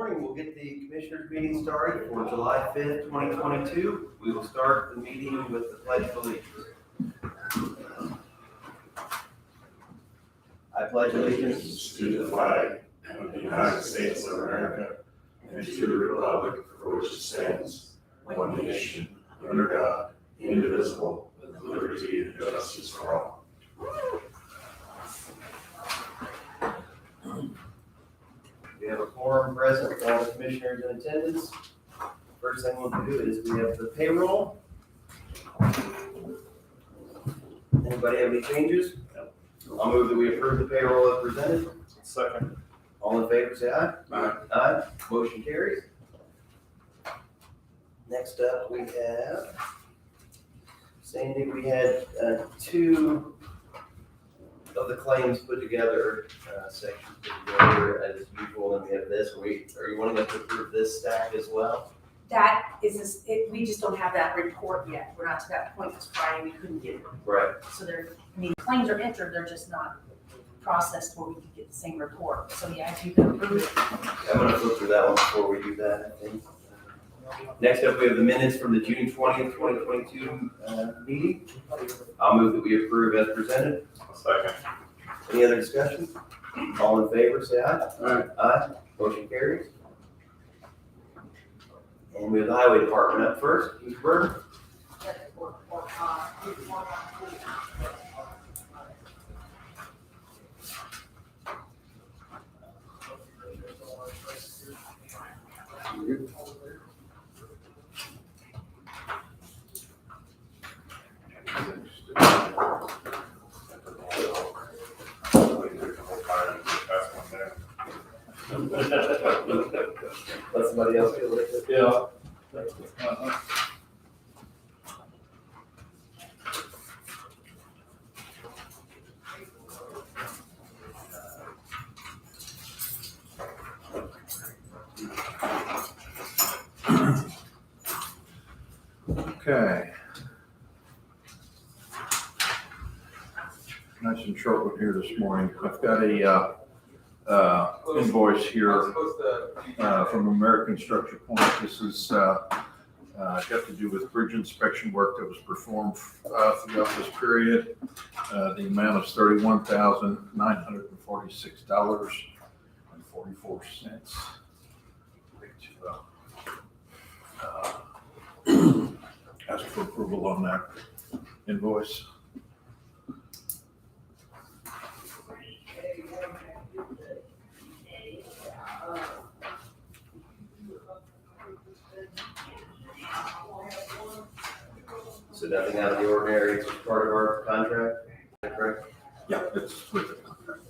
morning. We'll get the commissioners meeting started for July 5th, 2022. We will start the meeting with the pledge of allegiance. I pledge allegiance to the flag of the United States of America and to the republic for which it stands, one nation, under God, indivisible, with liberty and justice for all. We have a quorum present, all the commissioners in attendance. First thing we'll do is we have the payroll. Anybody have any changes? I'll move that we approve the payroll as presented. Second. All in favor, say aye. Aye. Aye. Motion carries. Next up, we have, Sandy, we had two of the claims put together, sections put together as usual, and we have this. Are you wanting us to approve this stack as well? That is, we just don't have that report yet. We're not to that point this Friday, we couldn't get it. Right. So claims are entered, they're just not processed where we can get the same report. So yeah, if you can approve it. I'm gonna flip through that one before we do that, I think. Next up, we have the minutes from the June 20th, 2022 meeting. I'll move that we approve as presented. Second. Any other discussion? All in favor, say aye. Aye. Aye. Motion carries. And we have the highway department up first. Mr. Burton? Let somebody else get it. Yeah. Okay. Nice and short one here this morning. I've got a invoice here from American Structure Point. This is got to do with bridge inspection work that was performed throughout this period. The amount is $31,946.44. Ask for approval on that invoice. So nothing out of the ordinary, it's part of our contract, is that correct? Yeah, it's with the contract.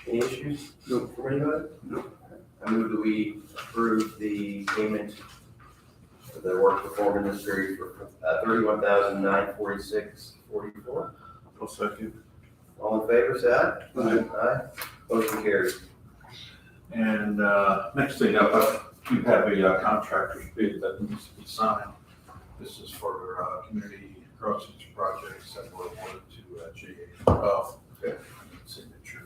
Any issues? No. From anybody? No. I move that we approve the payment for the work performed in this period for $31,946.44. I'll second. All in favor, say aye. Aye. Aye. Motion carries. And next thing up, you have a contractor's bid that needs to be signed. This is for community crossings projects that were awarded to GA. Okay. Signature.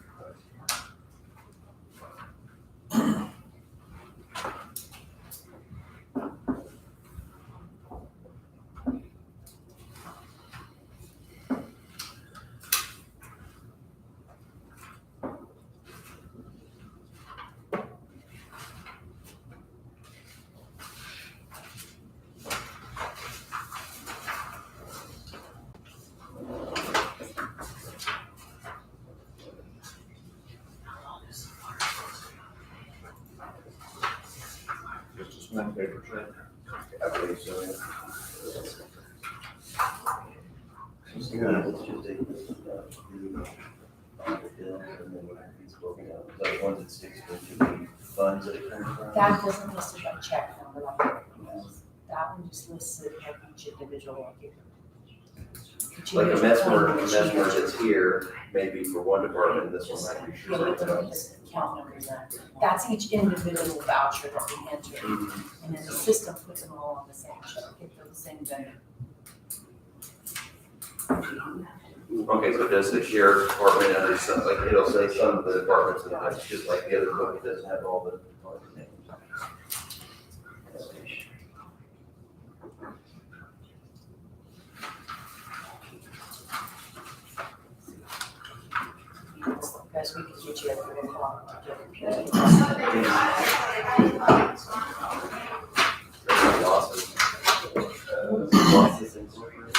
Just one paper trail. I believe so, yeah. It's just a, bill, and then it's broken out. So one's at 6, 2 funds that it comes from? That doesn't list it by check number like that does. That one just lists it like each individual. Like a Messmer that's here, maybe for one department, this one might be Yeah, for but something the else. account number is that. That's each individual voucher that we enter. And then the system puts them all on the same check, if they're the same vendor. Okay, so does the sheriff's department under some, like, it'll say some of the departments, and that's just like the other book, it doesn't have all the department names. Guys, we could get you at 3 o'clock to get Losses. Losses incorporated.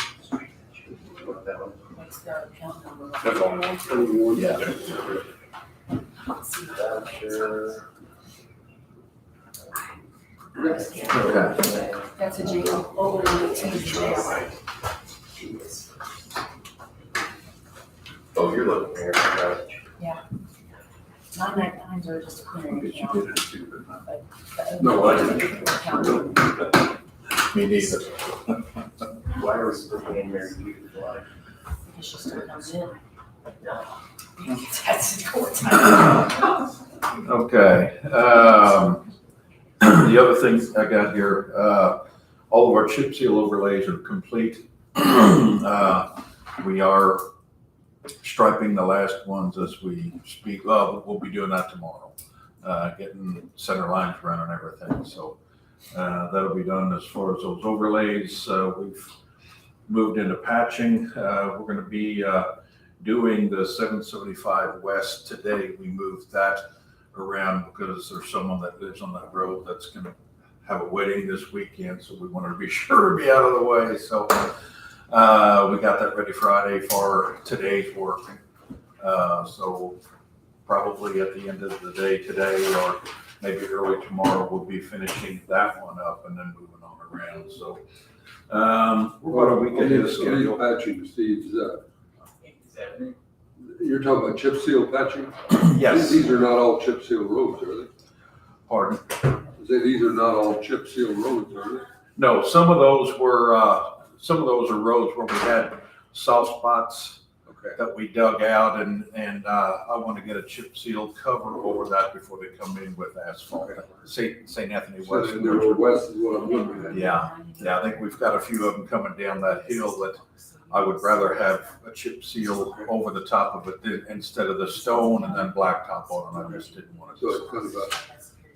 Look that one. What's their account number? That's all 121. Yeah. Voucher. Okay. That's a jail, oh, it's a jail. Oh, you're looking here, right? 999s are just a clearing But you account. did it too, but but- No, I didn't. Account, Me neither. Why are we still paying Mary Lee for life? because she still comes in. That's the court time. Okay, the other thing I got here, all of our chip seal overlays are complete. We are striping the last ones as we speak. Well, we'll be doing that tomorrow, getting center lines running and everything. So that'll be done. As far as those overlays, we've moved into patching. We're going to be doing the 775 West today. We moved that around because there's someone that lives on that road that's going to have a wedding this weekend, so we wanted to be sure to be out of the way. So we got that ready Friday for today's work. So probably at the end of the day today or maybe early tomorrow, we'll be finishing that one up and then moving on around. So we're about a week ahead of schedule. Patching, Steve's, you're talking about chip seal patching? Yes, These are not all chip seal roads, are they? pardon. I say these are not all chip seal roads, are they? No, some of those are roads where we had soft spots Okay. that we dug out and I want to get a chip seal cover over that before they come in with asphalt. St. Anthony So West. then the road west is what I'm looking at. Yeah, I think we've got a few of them coming down that hill that I would rather have a chip seal over the top of it instead of the stone and then blacktop on it. I just didn't want So it's kind of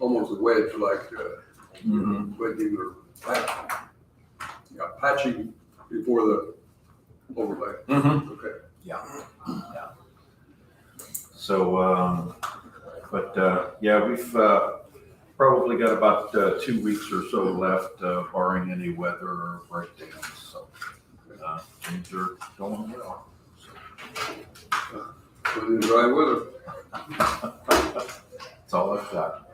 almost a wedge like, Mhm. wedging or patching. Yeah, patching before the overlay. Mhm. Okay. So, yeah, we've probably got about 2 weeks or so left, barring any weather or breakdowns. So things are going well. So in dry weather. That's all I've got.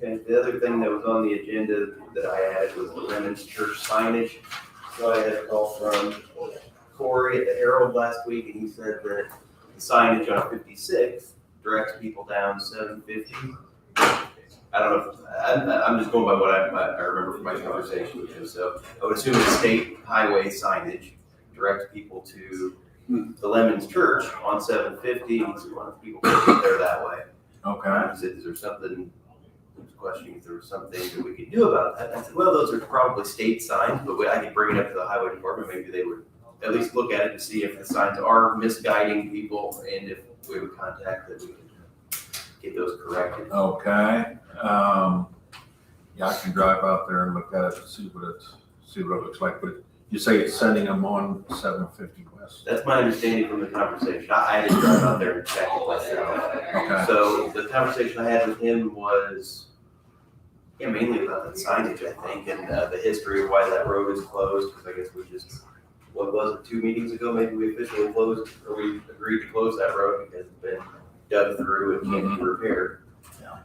Okay, the other thing that was on the agenda that I had was the Women's Church signage. So I had a call from Corey at the Herald last week, and he said that the signage on 56 directs people down 750. I don't know, I'm just going by what I remember from my conversation with him. So I would assume the state highway signage directs people to the Lemons Church on 750, and so one of the people can get there that way. Okay. I said, is there something, I was questioning if there was something that we could do about that. And I said, well, those are probably state signs, but I could bring it up to the highway department. Maybe they would at least look at it to see if the signs are misguiding people and if we would contact that we could get those corrected. Okay. Yeah, I can drive out there and look at it and see what it looks like. But you say it's sending them on 750 West. That's my understanding from the conversation. I didn't drive out there and check it myself. Okay. So the conversation I had with him was, yeah, mainly about the signage, I think, and the history of why that road is closed, because I guess we just, what was it, 2 meetings ago, maybe we officially closed, or we agreed to close that road because it's been dug through and can't be repaired. Yeah.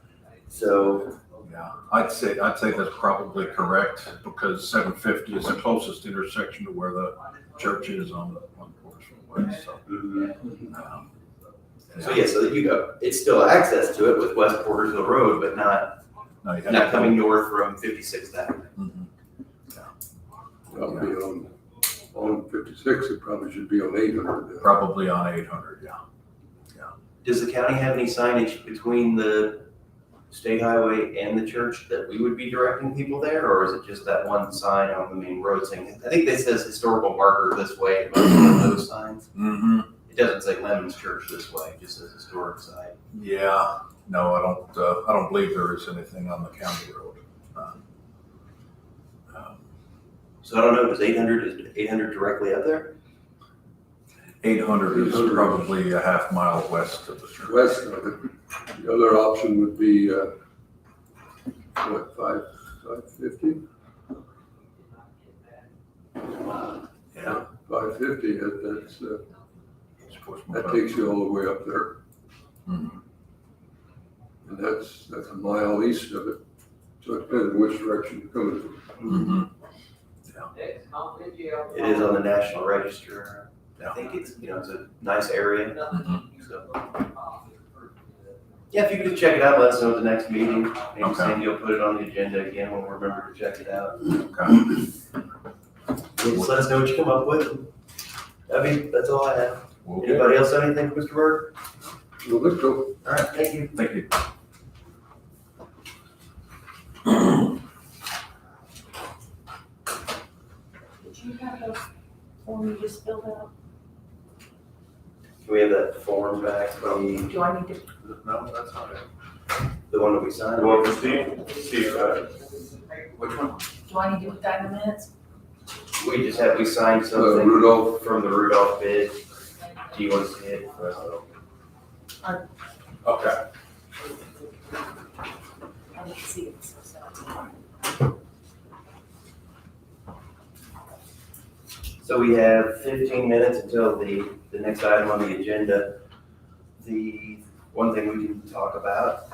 So, Yeah, I'd say that's probably correct because 750 is the closest intersection to where the church is on Portsmouth West. So, So yeah, so that you go, it's still access to it with West Portersville Road, but not, No, you have not to- coming north from 56th Avenue. Mhm. That'll be on 56, it probably should be on 800. Probably on 800, yeah. Does the county have any signage between the state highway and the church that we would be directing people there? Or is it just that one sign on the main road saying, I think this says historical marker this way, it must be one of those signs. Mm-hmm. It doesn't say Lemon's Church this way, it just says historic site. Yeah, no, I don't believe there is anything on the county road. So I don't know, is 800 directly up there? 800 is probably a half mile west of the church. West of it. The other option would be, what, 550? Yeah. 550, that takes you all the way up there. Mhm. And that's a mile east of it. So it depends which direction you're coming from. Mhm. It is on the National Register. I think it's, it's a nice area. Mhm. So, yeah, if you could just check it out, let us know at the next meeting. Maybe Okay. Sandy will put it on the agenda again when we remember to check it out. Okay. Just let us know what you come up with. That's all I have. We'll get Anybody it. else have anything, Mr. Berg? Well, let's go. All right, thank you. Thank you. Did you have those form you just filled out? Can we have that form back from Do I need to, No, that's not it. the one that we signed? Well, for Steve, Which one? do I need to put that in the minutes? We signed something Rudolph. from the Rudolph bid. Do you want to see it? Okay. I didn't see it, so it's So we have 15 minutes until the next item on the agenda. The one thing we can talk about,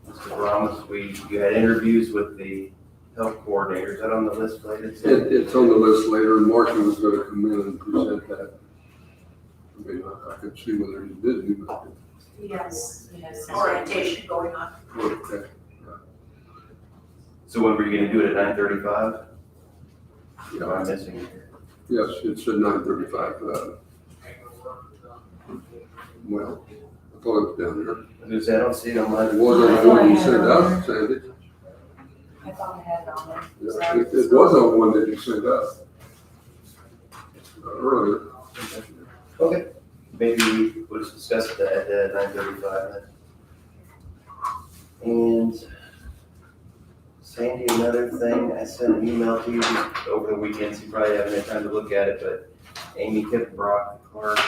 Mr. Ramos, you had interviews with the health coordinators. Is that on the list later? It's on the list later, and Marty was gonna come in and present that. I mean, I could see whether he's busy, but, Yes, orientation going on. okay. So when were you gonna do it at 9:35? Yeah, Am I missing it? yes, it's at 9:35, well, I thought it was down there. Because I don't see it on It my. was on the one you sent out, Sandy. I thought I had it on there. Yeah, it was on one that you sent out earlier. Okay, maybe we'll just discuss that at 9:35 then. And Sandy, another thing, I sent an email to you over the weekend, so you probably haven't had time to look at it, but Amy Kippenbrock, the clerk,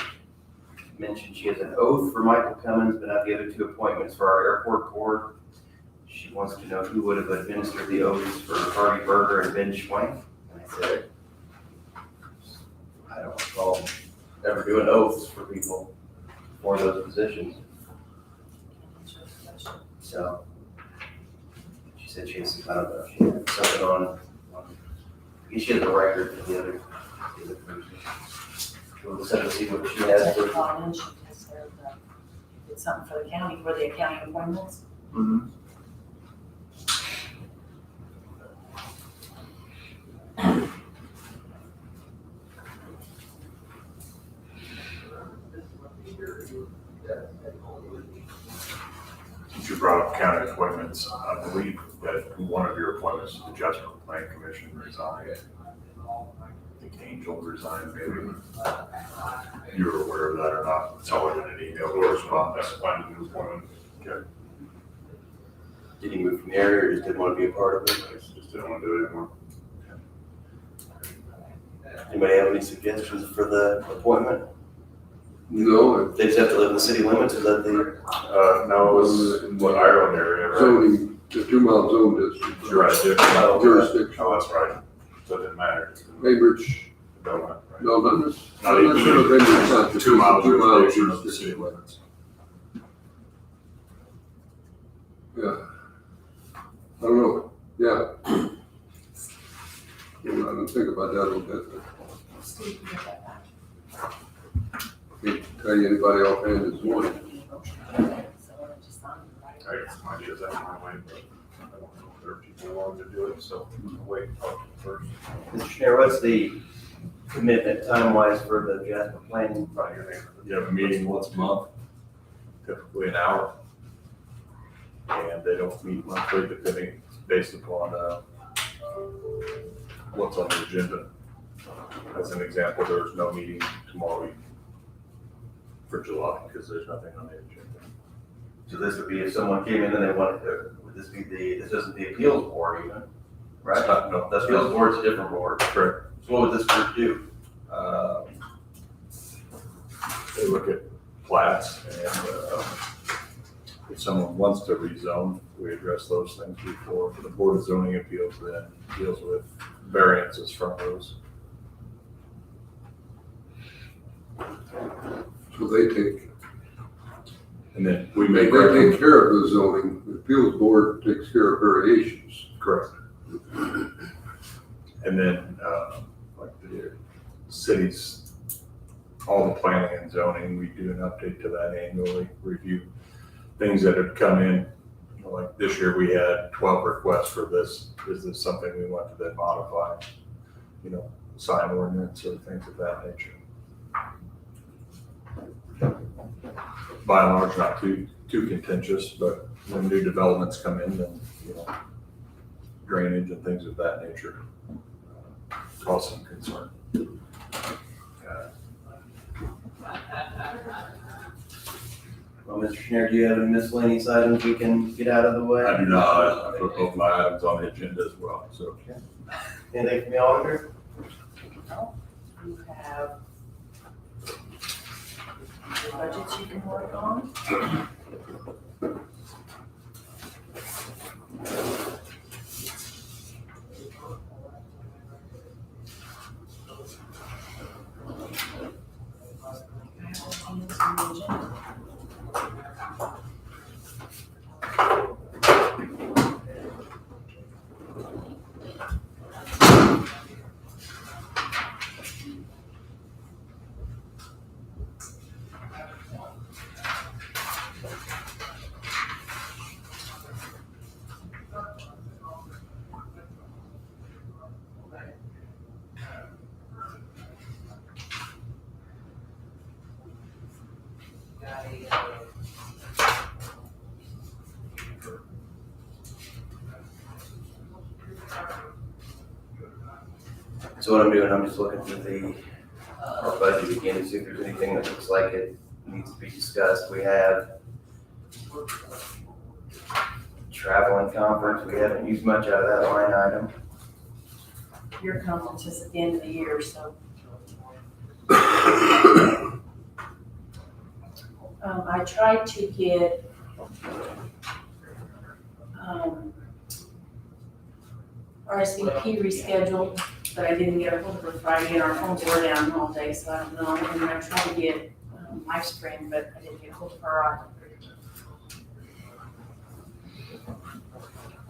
mentioned she has an oath for Michael Cummins, but not the other two appointments for our airport court. She wants to know who would have administered the oaths for Harvey Berger and Ben Schwank. And I said, I don't recall ever doing oaths for people for those positions. So she said she has, I don't know, she had something on, I guess she has a record for the other person. We'll just have to see what she has Check for. it on in, she just said, it's something for the county, for the county appointments. Mhm. since you brought up county appointments, I believe that one of your appointments to the Adjustment Plan Commission resigned. I think Angel resigned, maybe. You were aware of that or not? It's all in an email correspondence. Find a new appointment. Okay. Did he move from the area or just didn't want to be a part of it? Just didn't want to do it anymore. Anybody have any suggestions for the appointment? No, They just have to live in the city limits, or that they? No, it was in what Ireland area, right? zoning, the 2-mile zone district. Jurisdiction. Jurisdiction. Oh, that's right. So it didn't matter. Cambridge, Don't know, right? no, not this, Not I'm not even sure of Cambridge Township. 2 mile 2 mile jurisdiction of the city jurisdiction. limits. Yeah. I don't know, yeah. Yeah, I didn't think about that a little bit. Steve, you get that back. Can't tell you anybody offhand this morning. I guess my idea is that's my way, but I don't know if there are people willing to do it, so I'll wait and talk to them first. Mr. Schneider, what's the commitment time-wise for the Jasper planning project? You have a meeting once a month, typically an hour. And they don't meet monthly, depending, based upon, what's on the agenda. As an example, there's no meeting tomorrow for July, because there's nothing on the agenda. So this would be if someone came in and they wanted to, would this be this isn't the appeals board even, right? No, The appeals board's a different board. correct. So what would this group do? They look at plats, and, if someone wants to rezone, we address those things before. The Board of Zoning Appeals then deals with variances from those. So they take, And then we they make take recommendations. care of the zoning, the appeals board takes care of variations. Correct. And then, like the cities, all the planning and zoning, we do an update to that annually, review things that have come in. You know, like this year, we had 12 requests for this. Is this something we want to then modify? You know, sign ordinance or things of that nature. By and large, not too contentious, but when new developments come in, then, you know, drainage and things of that nature cause some concern. Well, Mr. Schneider, do you have any miscellaneous items we can get out of the way? I do not, I put both my items on the agenda as well, so. Anything from the auditor? You have your budgets you can work on. So what I'm doing, I'm just looking through our budget again to see if there's anything that looks like it needs to be discussed. We have travel and conference, we haven't used much out of that line item. Your conference is at the end of the year, so. I tried to get, RSVP rescheduled, but I didn't get a hold of her Friday, and our phones were down all day, so I don't know. And I tried to get, LifeSpring, but I didn't get a hold of her either.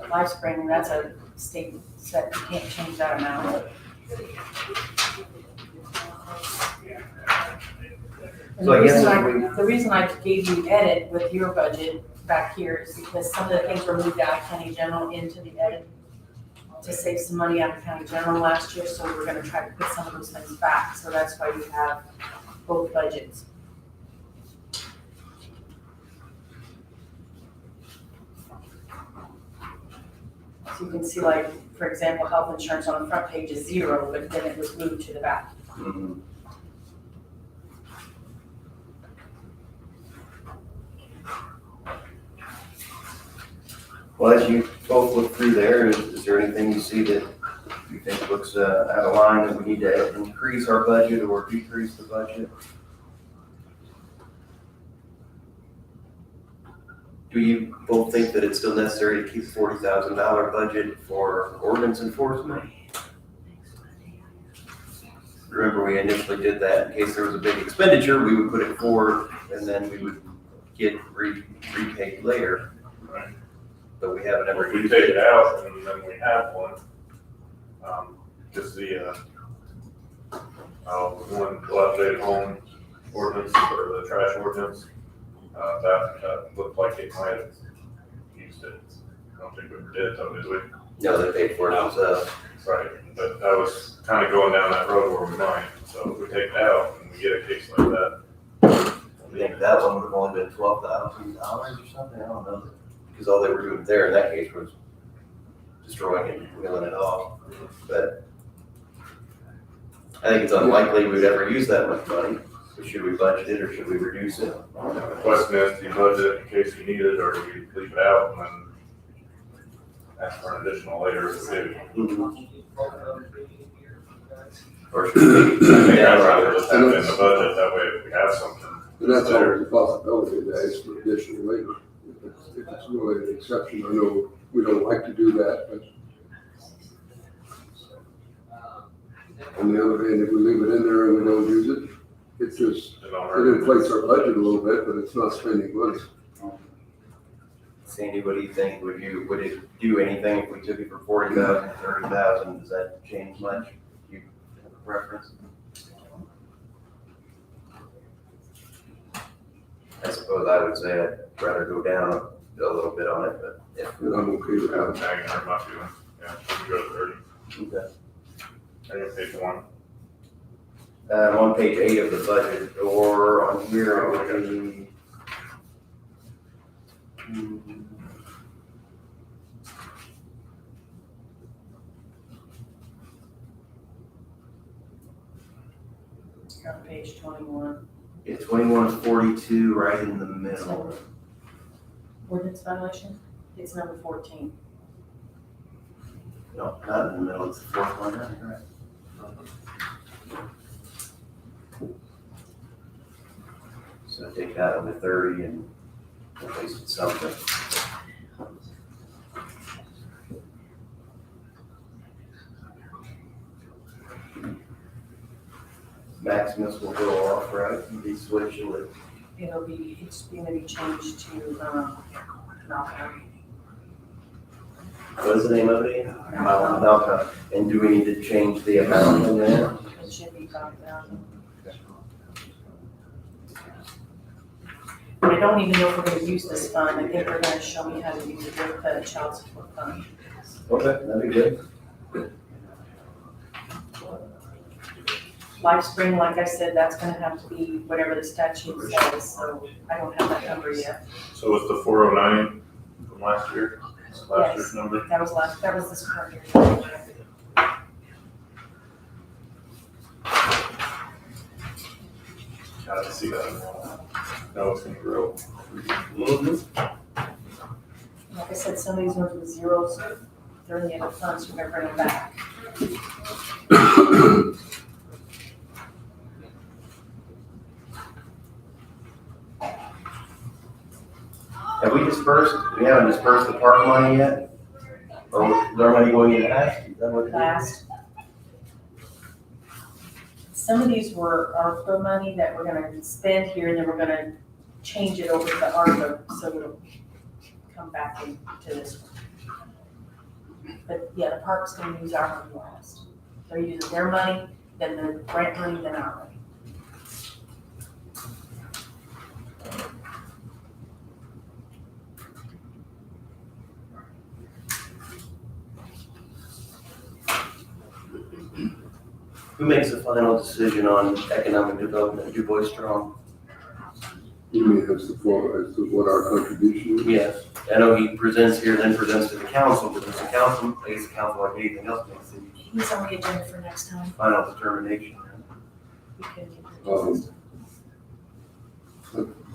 LifeSpring, that's a state set, you can't change that amount. And So I guess the reason I gave you edit with your budget back here is because some of the things were moved out of county general into the edit to save some money out of county general last year, so we're gonna try to put some of those things back, so that's why you have both budgets. So you can see, like, for example, health insurance on the front page is 0, but then it was moved to the back. Mhm. Well, as you both look through there, is there anything you see that you think looks out of line that we need to increase our budget or decrease the budget? Do you both think that it's still necessary to keep $40,000 budget for ordinance enforcement? Remember, we initially did that in case there was a big expenditure, we would put it forward and then we would get repaid later. Right. But we haven't ever If we used take it. it out and then we have one, just the, one, we'll update home, ordinance or the trash ordinance. That looked like it might have used it. I don't think we ever did, though, did we? No, they paid for it themselves. Right, but I was kind of going down that road where we might, so if we take it out and we get a case like that. I think that one would have only been $12,000 or something, I don't know. Because all they were doing there in that case was destroying it, and wheeling it off. But I think it's unlikely we'd ever use that much money. So should we budget it or should we reduce it? The question is, do you budget in case you need it, or do you leave it out and then ask for an additional later if we do? Or should we? I think I'd rather just have it in the budget, that way if we have something. And that's always a possibility to ask for additional labor. If it's really an exception, I know we don't like to do that, but on the other hand, if we leave it in there and we don't use it, it just, it inflates our budget a little bit, but it's not spending money. Sandy, what do you think? Would it do anything if we took it for 40,000, 30,000? Does that change much? Do you have a preference? I suppose I would say I'd rather go down a little bit on it, but if. And I'm okay with that. Tagging her about doing, yeah, we go to 30. Okay. I got page 1. On page 8 of the budget, or on here, it would be. On page 21. Yeah, 2142, right in the middle. Ordinance violation, it's number 14. No, not in the middle, it's the fourth one, right? So take that over 30 and replace it with something. Maximus will go off, right, and be switched with. It's gonna be changed to, Malcolm. What is the name of it? Malcolm. And do we need to change the amount in there? It should be 5,000. I don't even know if we're gonna use this fund, I think they're gonna show me how to use it with the child support fund. Okay, that'd be good. Lifespring, like I said, that's gonna have to be whatever the statute says, so I don't have that number yet. So it's the 409 from last year, last year's number? That was this current year. Gotta see that. No, it's gonna grow. Like I said, some of these ones with zeros, they're in the other funds, we're gonna bring them back. Have we dispersed, we haven't dispersed the park money yet? Or is our money going in last? Is that what it is? Last. Some of these were ARPA money that we're gonna spend here, and then we're gonna change it over to ARPA, so it'll come back into this one. But yeah, the park's gonna use our money last. They're using their money, then the grant money, then our money. Who makes the final decision on economic development, Du Bois Strong? You mean as to what our contribution is? Yes, I know he presents here, then presents to the council, but does the council, makes the council like anything else, makes the He's on the agenda for next time. final determination. We can-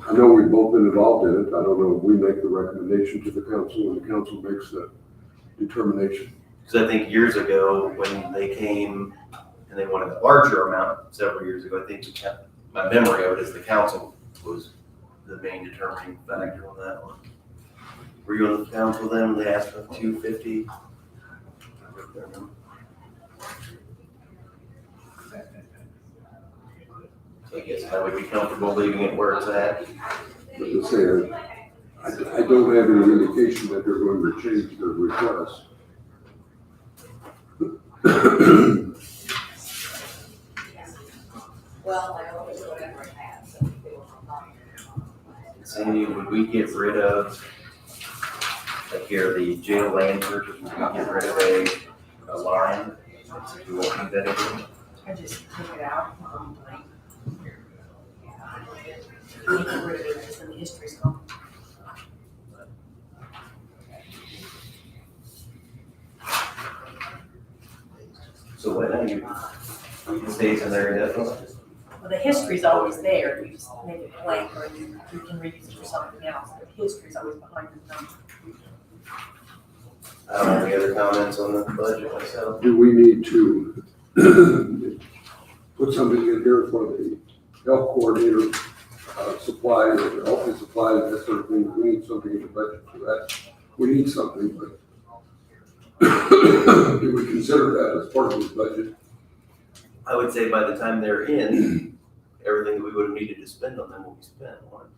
I know we've both been involved in it. I don't know if we make the recommendation to the council and the council makes the determination. Because I think years ago, when they came and they wanted a larger amount several years ago, I think my memory of it is the council was the main determining factor on that one. Were you on the council then when they asked for 250? So I guess I would be comfortable leaving it where it's at. But to say, I don't have any indication that they're going to change their request. Well, I always whatever I have, so people will not. Sandy, would we get rid of, like here, the jail land purchase, would we get rid of a line? We won't need that anymore. I just took it out. You can get rid of it, just in the history's gone. So what, then it stays in there indefinitely? Well, the history's always there, you just make it blank, or you can reuse it for something else, but the history's always behind the number. I don't have any other comments on the budget myself. Do we need to put something in here for the health coordinator, supplies, or healthy supplies, that sort of thing? We need something in the budget for that. We need something, but do we consider that as part of the budget? I would say by the time they're in, everything that we would have needed to spend on them will be spent on.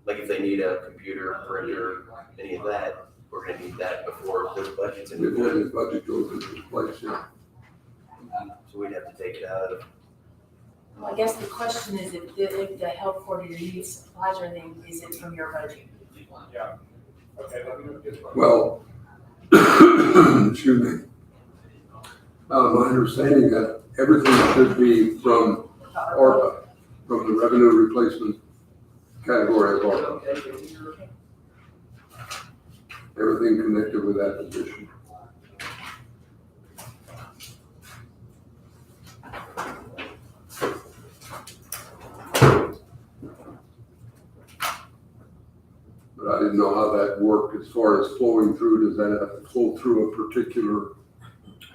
Like if they need a computer, a printer, any of that, we're gonna need that before this budget's in. Before the budget goes into place, yeah. So we'd have to take it out of, Well, I guess the question is, if the health coordinator needs supplies or anything, is it from your budget? Well, excuse me. My understanding that everything should be from ARPA, from the revenue replacement category of ARPA. Everything connected with that position. But I didn't know how that worked as far as flowing through. Does that have to flow through a particular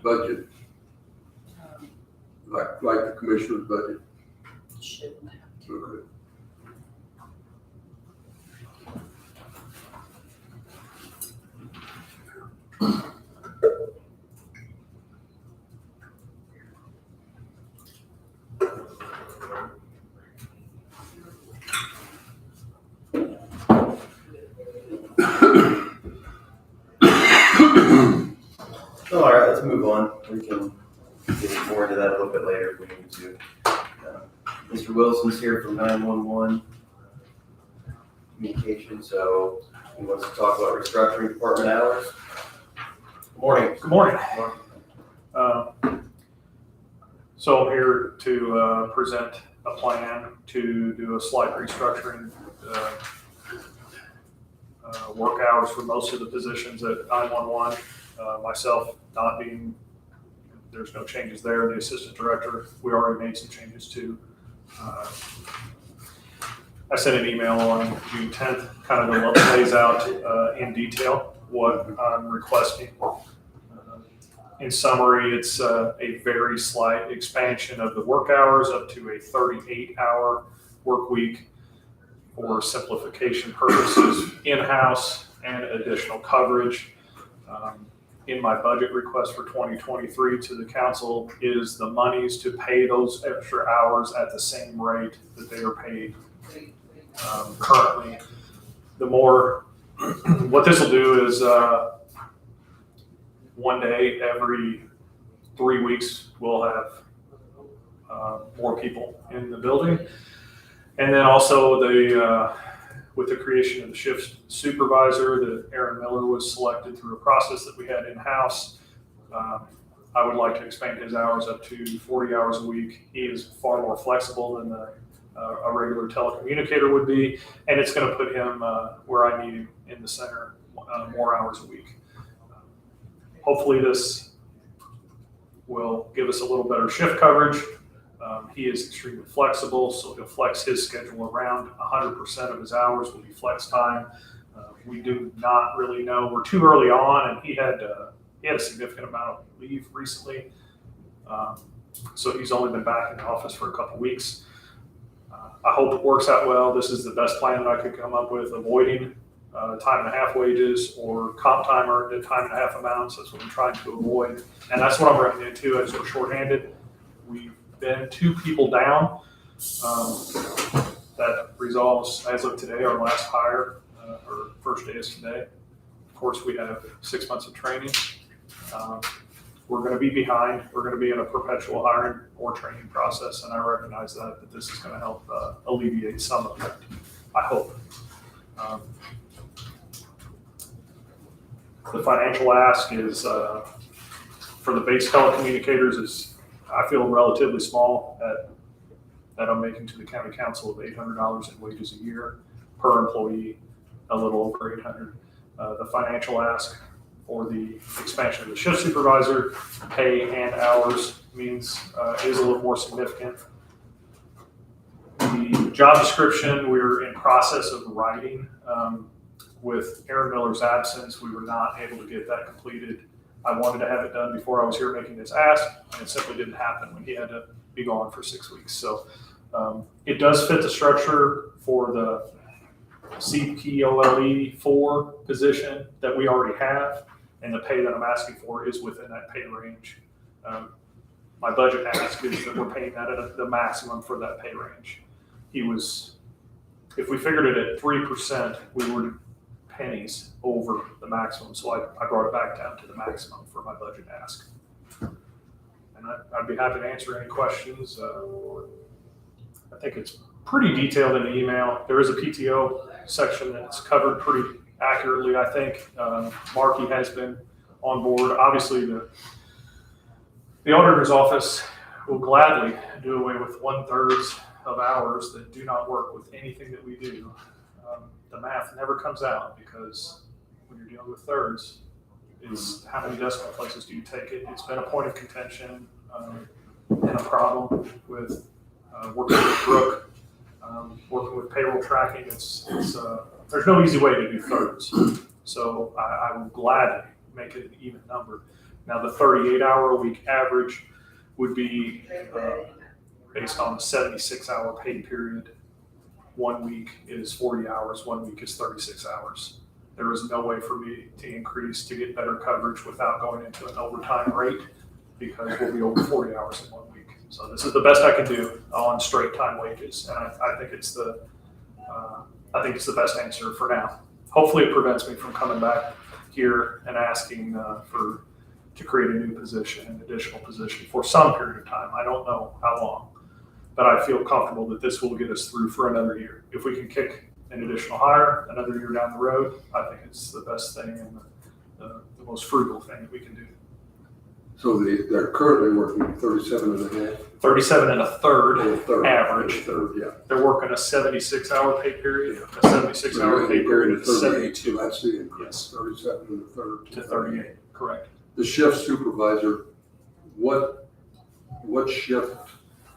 budget, like the commissioner's budget? Shouldn't have. Okay. all right, let's move on. We can get more into that a little bit later if we need to. Mr. Wilson's here from 911 communication, so he wants to talk about restructuring department hours. Good morning. Good morning. So I'm here to present a plan to do a slight restructuring, work hours for most of the positions at 911. Myself not being, there's no changes there. The assistant director, we already made some changes to. I sent an email on June 10th, kind of lays out in detail what I'm requesting. In summary, it's a very slight expansion of the work hours up to a 38-hour work week for simplification purposes in-house and additional coverage. In my budget request for 2023 to the council is the monies to pay those extra hours at the same rate that they are paid currently. The more, what this will do is one day every 3 weeks we'll have more people in the building. And then also with the creation of the shift supervisor, that Aaron Miller was selected through a process that we had in-house. I would like to expand his hours up to 40 hours a week. He is far more flexible than a regular telecommunicator would be, and it's going to put him where I need him in the center more hours a week. Hopefully this will give us a little better shift coverage. He is extremely flexible, so he'll flex his schedule around. 100% of his hours will be flex time. We do not really know. We're too early on, and he had a significant amount of leave recently. So he's only been back in the office for a couple weeks. I hope it works out well. This is the best plan that I could come up with, avoiding time and a half wages or comp time earned at time and a half amounts. That's what I'm trying to avoid. And that's what I'm running into as we're shorthanded. We've been 2 people down. That resolves, as of today, our last hire, our first day is today. Of course, we have 6 months of training. we're gonna be behind, we're gonna be in a perpetual hiring or training process, and I recognize that this is gonna help alleviate some of that, I hope. The financial ask is, for the base telecommunicators is, I feel relatively small that I'm making to the county council of $800 in wages a year per employee, a little over 800. The financial ask for the expansion of the shift supervisor pay and hours means is a little more significant. The job description we're in process of writing. With Aaron Miller's absence, we were not able to get that completed. I wanted to have it done before I was here making this ask, and it simply didn't happen when he had to be gone for 6 weeks. So it does fit the structure for the CPOLE 4 position that we already have, and the pay that I'm asking for is within that pay range. My budget ask is that we're paying that at the maximum for that pay range. If we figured it at 3%, we were pennies over the maximum, so I brought it back down to the maximum for my budget ask. And I'd be happy to answer any questions. I think it's pretty detailed in the email. There is a PTO section that's covered pretty accurately, I think. Marky has been on board. Obviously, the auditor's office will gladly do away with 1/3 of hours that do not work with anything that we do. The math never comes out, because when you're dealing with thirds, is how many decimal places do you take it? It's been a point of contention and a problem with working with Brooke, working with payroll tracking. There's no easy way to do thirds. So I will gladly make it an even number. Now, the 38-hour-a-week average would be based on a 76-hour pay period. 1 week is 40 hours, 1 week is 36 hours. There is no way for me to increase to get better coverage without going into an overtime rate, because we'll be over 40 hours in 1 week. So this is the best I can do on straight time wages, and I think it's the best answer for now. Hopefully it prevents me from coming back here and asking to create a new position, an additional position for some period of time. I don't know how long, but I feel comfortable that this will get us through for another year. If we can kick an additional hire another year down the road, I think it's the best thing and the most frugal thing that we can do. So they're currently working 37 and a half? 37 and a third average. Third, yeah. They're working a 76-hour pay period. A 76-hour pay period is 72. That's the increase. Yes. 37 and a third. To 38, correct. The shift supervisor, what shift,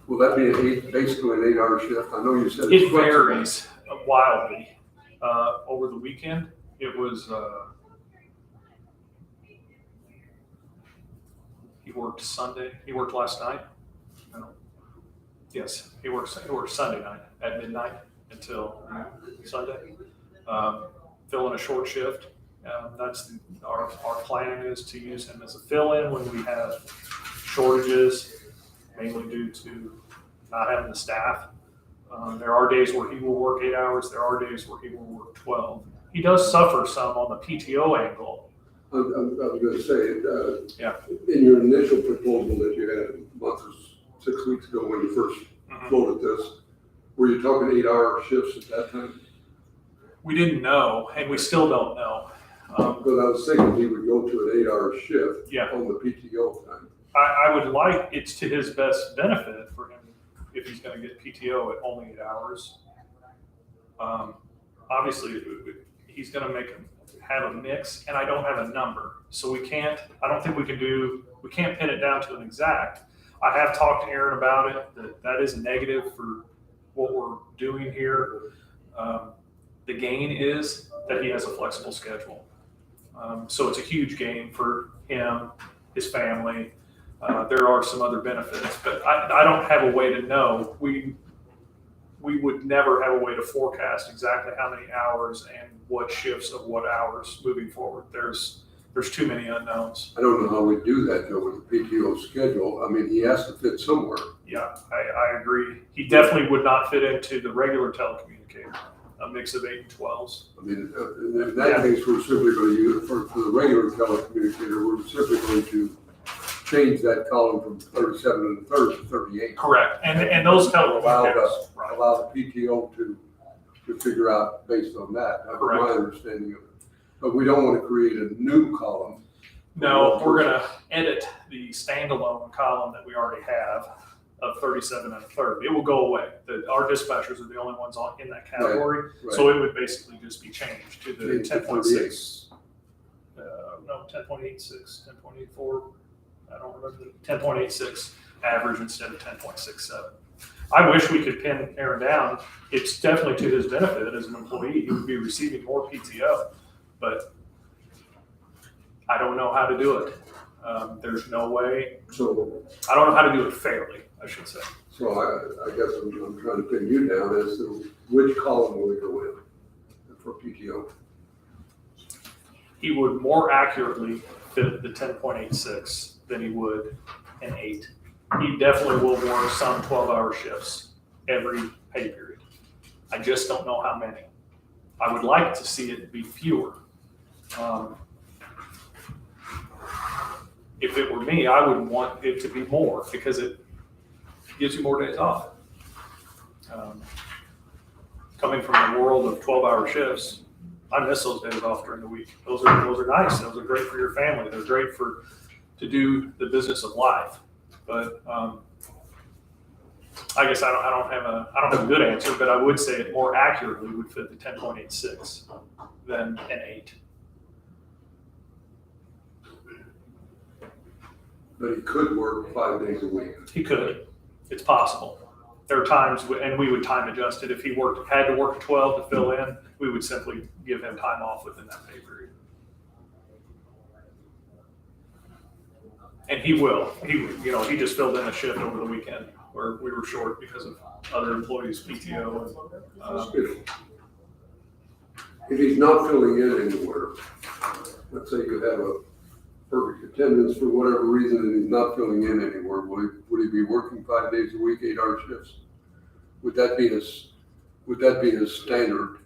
will that be basically an 8-hour shift? I know you said it's It varies wildly. Over the weekend, it was, he worked Sunday, he worked last night. No. Yes, he worked Sunday night at midnight until Sunday. Filling a short shift. Our plan is to use him as a fill-in when we have shortages, mainly due to not having the staff. There are days where he will work 8 hours. There are days where he will work 12. He does suffer some on the PTO angle. I was going to say, Yeah. in your initial proposal that you had a month or 6 weeks ago when you first floated this, were you talking 8-hour shifts at that time? We didn't know, and we still don't know. Because I was thinking he would go to an 8-hour shift Yeah. on the PTO time. I would like, it's to his best benefit for him if he's going to get PTO at only 8 hours. Obviously, he's going to have a mix, and I don't have a number. So I don't think we can't pin it down to an exact. I have talked to Aaron about it, that is negative for what we're doing here. The gain is that he has a flexible schedule. So it's a huge gain for him, his family. There are some other benefits, but I don't have a way to know. We would never have a way to forecast exactly how many hours and what shifts of what hours moving forward. There's too many unknowns. I don't know how we do that though with the PTO schedule. I mean, he has to fit somewhere. Yeah, I agree. He definitely would not fit into the regular telecommunicator, a mix of 8 and 12s. I mean, in that case, we're simply going to use, for the regular telecommunicator, we're simply going to change that column from 37 and a third to 38. Correct, and those tell Allow yes, right. Allow the PTO to figure out based on that. That's my Correct. understanding of it. But we don't want to create a new column. No, we're gonna edit the standalone column that we already have of 37 and a third. It will go away. Our dispatchers are the only ones in that category. So it would basically just be changed to the Change to 10.6. No, 10.86, 10.84. I don't remember, 10.86 average instead of 10.67. I wish we could pin Aaron down. It's definitely to his benefit as an employee. He would be receiving more PTO, but I don't know how to do it. There's no way. So, I don't know how to do it fairly, I should say. so I guess I'm trying to pin you down as to which column will we go in for PTO? He would more accurately fit the 10.86 than he would an 8. He definitely will work some 12-hour shifts every pay period. I just don't know how many. I would like to see it be fewer. If it were me, I would want it to be more because it gives you more days off. Coming from the world of 12-hour shifts, I miss those days off during the week. Those are nice. Those are great for your family. They're great to do the business of life. But I guess I don't have a good answer, but I would say it more accurately would fit the 10.86 than an 8. But he could work 5 days a week. He could. It's possible. There are times, and we would time adjust it. If he had to work 12 to fill in, we would simply give him time off within that pay period. And he will. He just filled in a shift over the weekend where we were short because of other employees' PTO. If he's not filling in anywhere, let's say you have a perfect attendance for whatever reason and he's not filling in anywhere, would he be working 5 days a week, 8-hour shifts? Would that be his standard?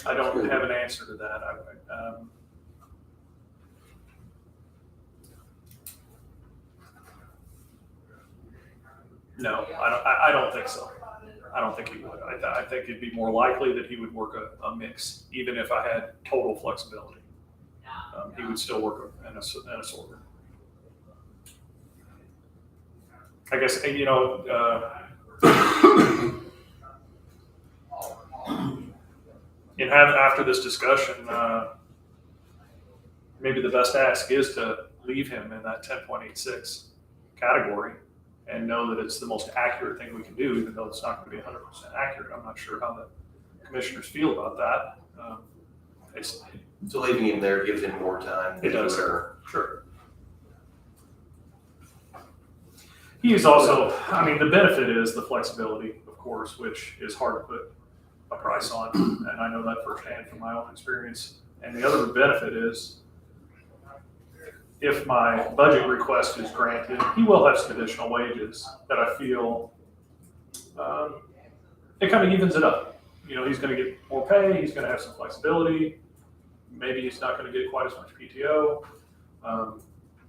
I don't have an answer to that. No, I don't think so. I don't think he would. I think it'd be more likely that he would work a mix, even if I had total flexibility. He would still work an assortment. I guess, after this discussion, maybe the best ask is to leave him in that 10.86 category and know that it's the most accurate thing we can do, even though it's not going to be 100% accurate. I'm not sure how the commissioners feel about that. So leaving him there gives him more time. It does. Sure. He is also, the benefit is the flexibility, of course, which is hard to put a price on, and I know that firsthand from my own experience. And the other benefit is, if my budget request is granted, he will have some additional wages that I feel it kind of evens it up. He's going to get more pay. He's going to have some flexibility. Maybe he's not going to get quite as much PTO.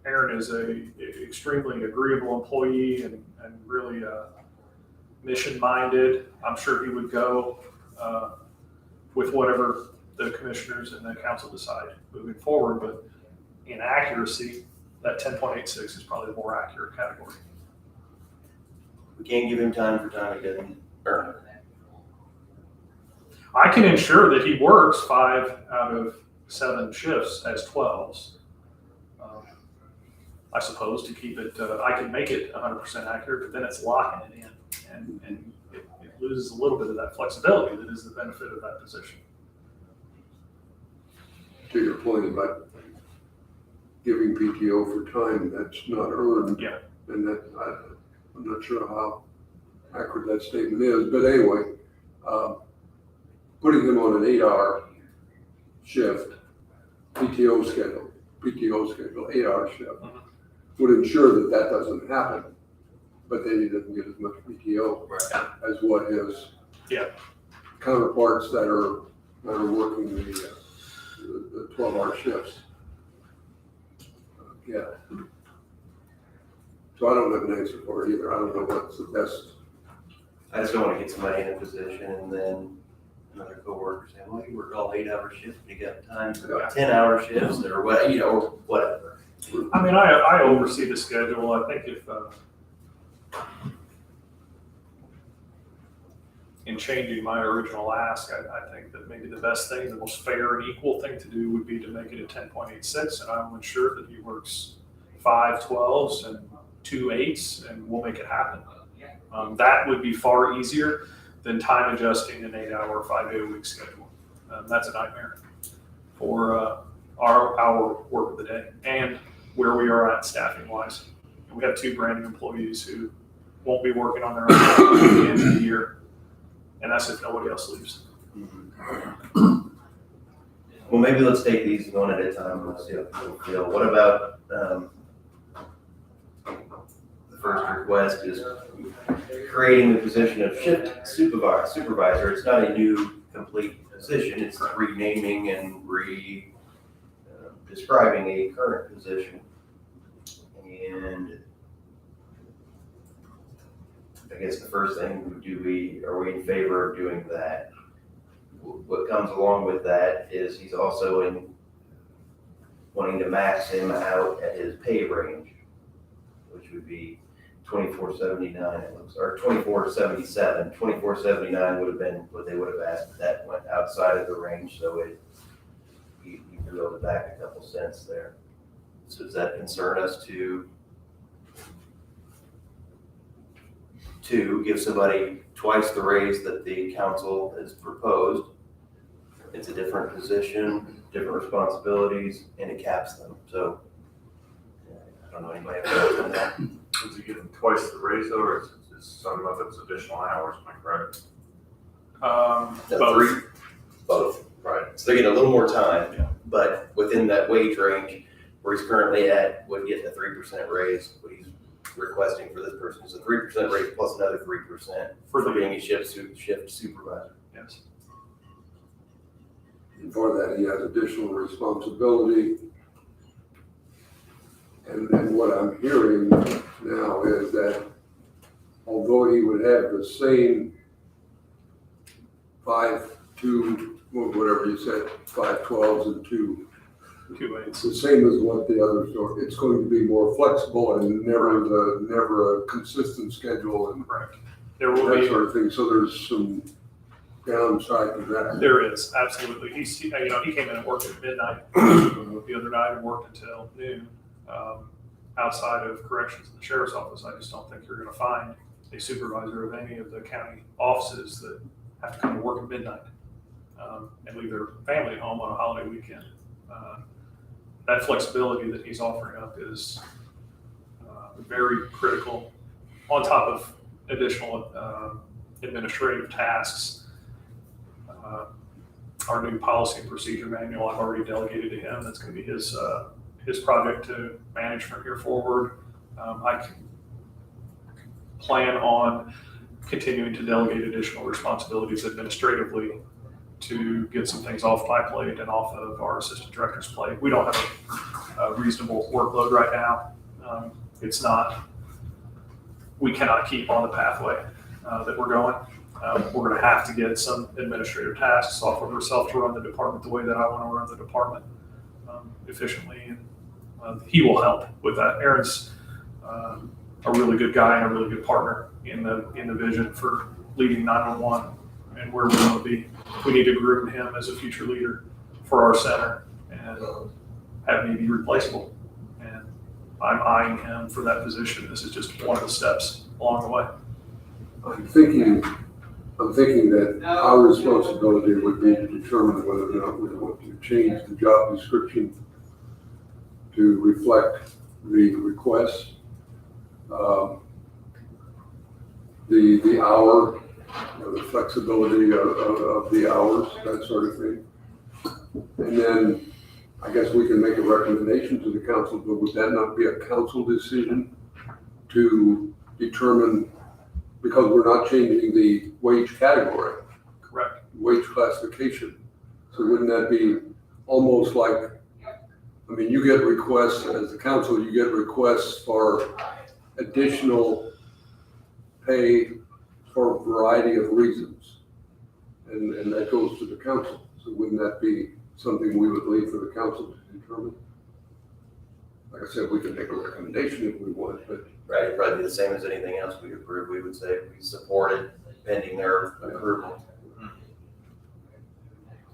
Aaron is a extremely agreeable employee and really mission-minded. I'm sure he would go with whatever the commissioners and the council decide moving forward. But in accuracy, that 10.86 is probably the more accurate category. We can't give him time for time he doesn't earn. I can ensure that he works 5 out of 7 shifts as 12s. I suppose to keep it, I can make it 100% accurate, but then it's locking it in, and it loses a little bit of that flexibility that is the benefit of that position. To your point about giving PTO for time that's not earned. Yeah. And that, I'm not sure how accurate that statement is, but anyway, putting him on an 8-hour shift, PTO schedule, 8-hour shift, would ensure that doesn't happen, but then he doesn't get as much PTO as what his counterparts that are working the 12-hour shifts. Yeah. So I don't have an answer for it either. I don't know what's the best. I just don't want to get somebody in a position and then another coworker saying, well, you work all 8-hour shifts, you got time for 10-hour shifts or what, you know, or whatever. I mean, I oversee the schedule. I think if, in changing my original ask, I think that maybe the best thing, the most fair and equal thing to do would be to make it a 10.86, and I will ensure that he works 5 12s and 2 8s, and we'll make it happen. That would be far easier than time adjusting an 8-hour, 5-day-a-week schedule. That's a nightmare for our work of the day and where we are at staffing wise. We have 2 brand new employees who won't be working on their own at the end of the year. And that's if nobody else leaves. Well, maybe let's take these one at a time and let's see how people feel. What about, the first request is creating the position of shift supervisor. It's not a new complete position. It's renaming and describing a current position. And I guess the first thing, are we in favor of doing that? What comes along with that is he's also wanting to max him out at his pay range, which would be $24.79, it looks, or $24.77. $24.79 would have been what they would have asked. That went outside of the range, so you drilled it back a couple cents there. So does that concern us to give somebody twice the raise that the council has proposed? It's a different position, different responsibilities, and it caps them. So I don't know, anybody have thoughts on that? Is he getting twice the raise though, or is some of it's additional hours, am I correct? Both. Both, right. So they get a little more time, but within that wage range where he's currently at, would get a 3% raise. What he's requesting for this person is a 3% raise plus another 3% for being a shift supervisor. Yes. And for that, he has additional responsibility. And what I'm hearing now is that although he would have the same whatever you said, 5 12s and 2 2 It's the same as what the others are. It's going to be more flexible and never a consistent schedule and Correct. There will that be, sort of thing. So there's some downside to that. there is, absolutely. He came in and worked at midnight the other night and worked until noon. Outside of corrections in the sheriff's office, I just don't think you're gonna find a supervisor of any of the county offices that have to come to work at midnight, and leave their family at home on a holiday weekend. That flexibility that he's offering up is very critical, on top of additional administrative tasks. Our new policy and procedure manual, I've already delegated to him. That's going to be his project to manage from here forward. I can plan on continuing to delegate additional responsibilities administratively to get some things off my plate and off of our assistant director's plate. We don't have a reasonable workload right now. We cannot keep on the pathway that we're going. We're gonna have to get some administrative tasks off of herself to run the department the way that I wanna run the department efficiently. And he will help with that. Aaron's a really good guy and a really good partner in the vision for leading 911 and where we want to be. We need to groom him as a future leader for our center and have me be replaceable. And I'm eyeing him for that position. This is just one of the steps along the way. I'm thinking that our responsibility would be to determine whether or not we want to change the job description to reflect the requests, the hour, the flexibility of the hours, that sort of thing. And then I guess we can make a recommendation to the council, but would that not be a council decision to determine, because we're not changing the wage category, Correct. wage classification. So wouldn't that be almost like I mean, you get requests, as the council, you get requests for additional pay for a variety of reasons. And that goes to the council. So wouldn't that be something we would leave for the council to determine? Like I said, we can make a recommendation if we want, but Right, it'd probably be the same as anything else we approve. We would say we support it pending their approval.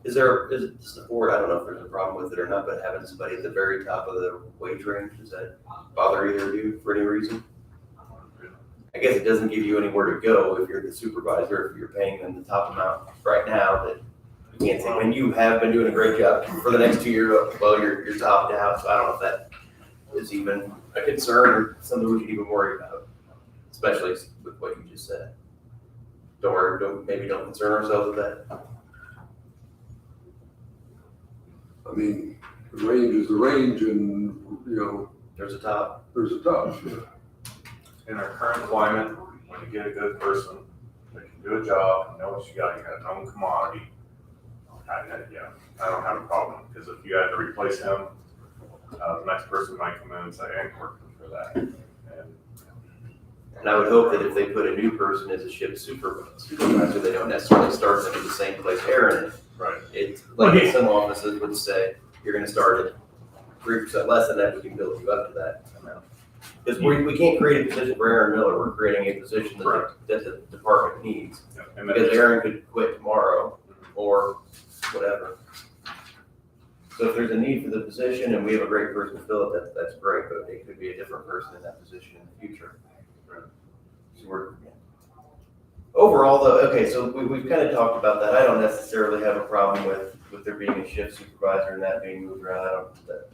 Is the board, I don't know if there's a problem with it or not, but having somebody at the very top of the wage range, does that bother either of you for any reason? I guess it doesn't give you anywhere to go if you're the supervisor, if you're paying them the top amount right now, that you can't say, when you have been doing a great job for the next 2 years, well, you're topped out, so I don't know if that is even a concern or something we should even worry about, especially with what you just said. Maybe don't concern ourselves with that. I mean, the range is the range and, you know, There's a top. there's a top. In our current climate, when you get a good person that can do a job, you know what you got a known commodity. I don't have a problem, because if you had to replace him, the next person might come in and say, I ain't working for that. And I would hope that if they put a new person as a shift supervisor, they don't necessarily start them in the same place Aaron is. Right. It's like some offices would say, you're gonna start at 3% less than that, we can build you up to that amount. Because we can't create a position for Aaron Miller, we're creating a position that the department needs. And Because Aaron could quit tomorrow or whatever. So if there's a need for the position and we have a great person to fill it, that's great, but it could be a different person in that position in the future. So overall though, okay, so we've kind of talked about that. I don't necessarily have a problem with there being a shift supervisor and that being moved around.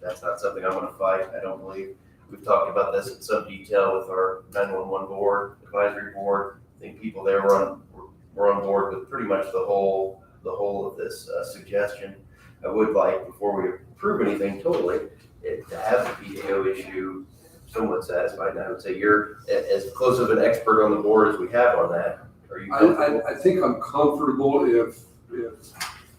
That's not something I'm gonna fight, I don't believe. We've talked about this in some detail with our 911 board, advisory board. I think people there were on board with pretty much the whole of this suggestion. I would like, before we approve anything totally, to have the PAO issue somewhat satisfied. And I would say you're as close of an expert on the board as we have on that. Are you comfortable? I think I'm comfortable if, you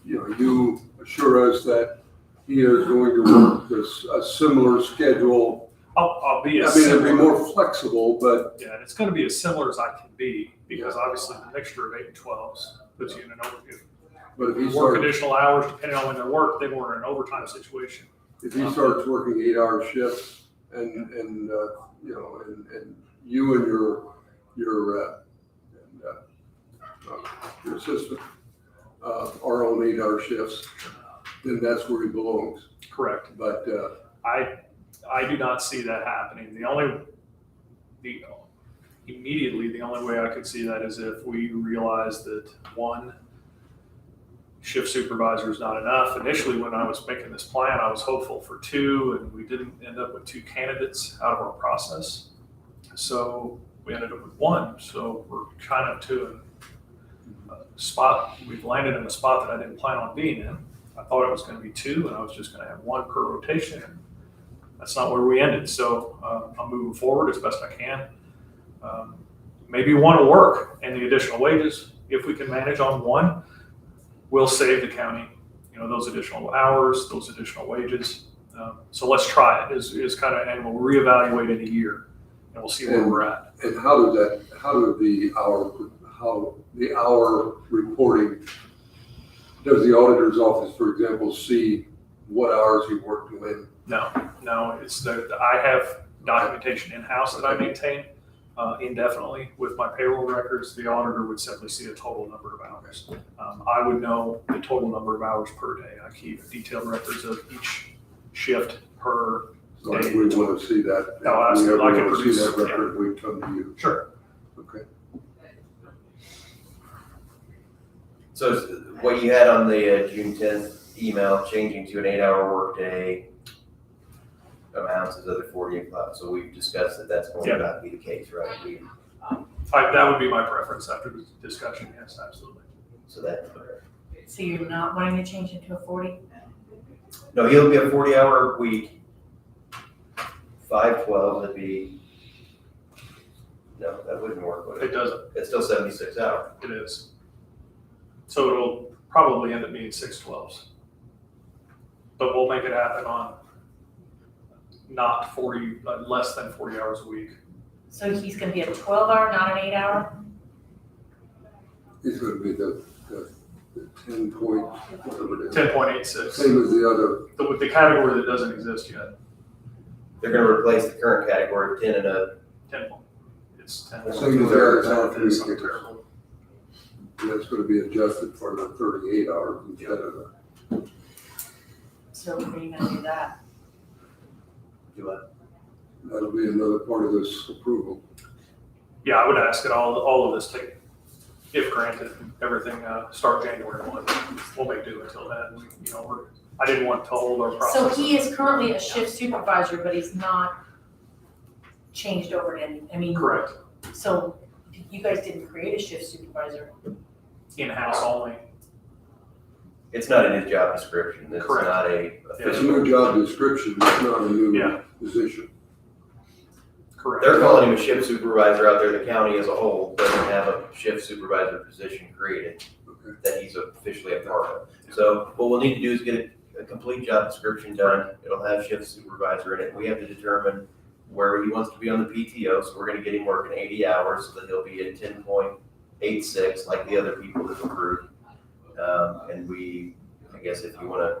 know, you assure us that he is going to work a similar schedule. I'll be I as mean, it'd be similar, more flexible, but yeah, and it's gonna be as similar as I can be, because obviously the mixture of 8 and 12s puts you in an overview. if he Work starts, additional hours, depending on when they work, they were in an overtime situation. if he starts working 8-hour shifts and you know, and you and your assistant are on 8-hour shifts, then that's where he belongs. Correct. But, I do not see that happening. Immediately, the only way I could see that is if we realize that one shift supervisor is not enough. Initially, when I was making this plan, I was hopeful for 2, and we didn't end up with 2 candidates out of our process. So we ended up with 1. So we're kind of to a spot, we've landed in a spot that I didn't plan on being in. I thought it was going to be 2, and I was just going to have 1 per rotation. And that's not where we ended. So I'm moving forward as best I can. Maybe 1 will work, and the additional wages, if we can manage on 1, will save the county, you know, those additional hours, those additional wages. So let's try it. Is kind of, and we'll reevaluate in a year, and we'll see where we're at. and how do the hour reporting, does the auditor's office, for example, see what hours he worked when? No, it's I have documentation in-house that I maintain indefinitely with my payroll records. The auditor would simply see a total number of hours. I would know the total number of hours per day. I keep detailed records of each shift per So day. we want to see that. No, absolutely. I can We want to see produce- that record, we come to you. Sure. Okay. So what you had on the June 10th email, changing to an 8-hour workday amounts as other 40 o'clock. So we've discussed that that's going to not be the case, right? That would be my preference after the discussion. Yes, absolutely. So that, So you're not wanting to change it to a 40? no, he'll be a 40-hour week. 5/12 would be, no, that wouldn't work, would It it? doesn't. It's still 76 hours. It is. So it'll probably end up being 6/12s. But we'll make it happen on not 40, less than 40 hours a week. So he's gonna be a 12-hour, not an 8-hour? He's gonna be the 10 point, whatever it is. 10.86, Same as the other. the category that doesn't exist yet. They're gonna replace the current category of 10 and up. 10. It's 10. Same as the other It's telecommunicators. terrible. That's gonna be adjusted for the 38 hours instead of the. So we're gonna do that. Do what? That'll be another part of this approval. Yeah, I would ask that all of this take, if granted, everything start January 1. We'll make do until then. You know, I didn't want to hold our So process. he is currently a shift supervisor, but he's not changed over to any, I mean, Correct. so you guys didn't create a shift supervisor. In-house only. It's not in his job description. It's Correct. not a It's a official. new job description, it's not a new Yeah. position. Correct. They're calling him a shift supervisor out there. The county as a whole doesn't have a shift supervisor position created Okay. that he's officially a part of. So what we'll need to do is get a complete job description done. It'll have shift supervisor in it. We have to determine where he wants to be on the PTO. So we're gonna get him working 80 hours so that he'll be at 10.86 like the other people that approved. And I guess if you wanna,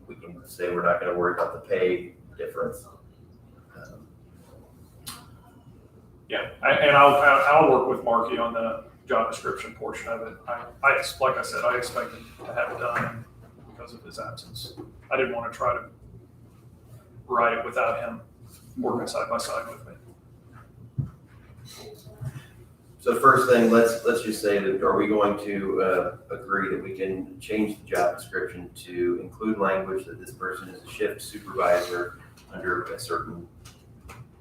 we can say we're not gonna worry about the pay difference. Yeah, and I'll work with Marky on the job description portion of it. Like I said, I expected to have it done because of his absence. I didn't want to try to write it without him working side by side with me. So first thing, let's just say that, are we going to agree that we can change the job description to include language that this person is a shift supervisor under a certain,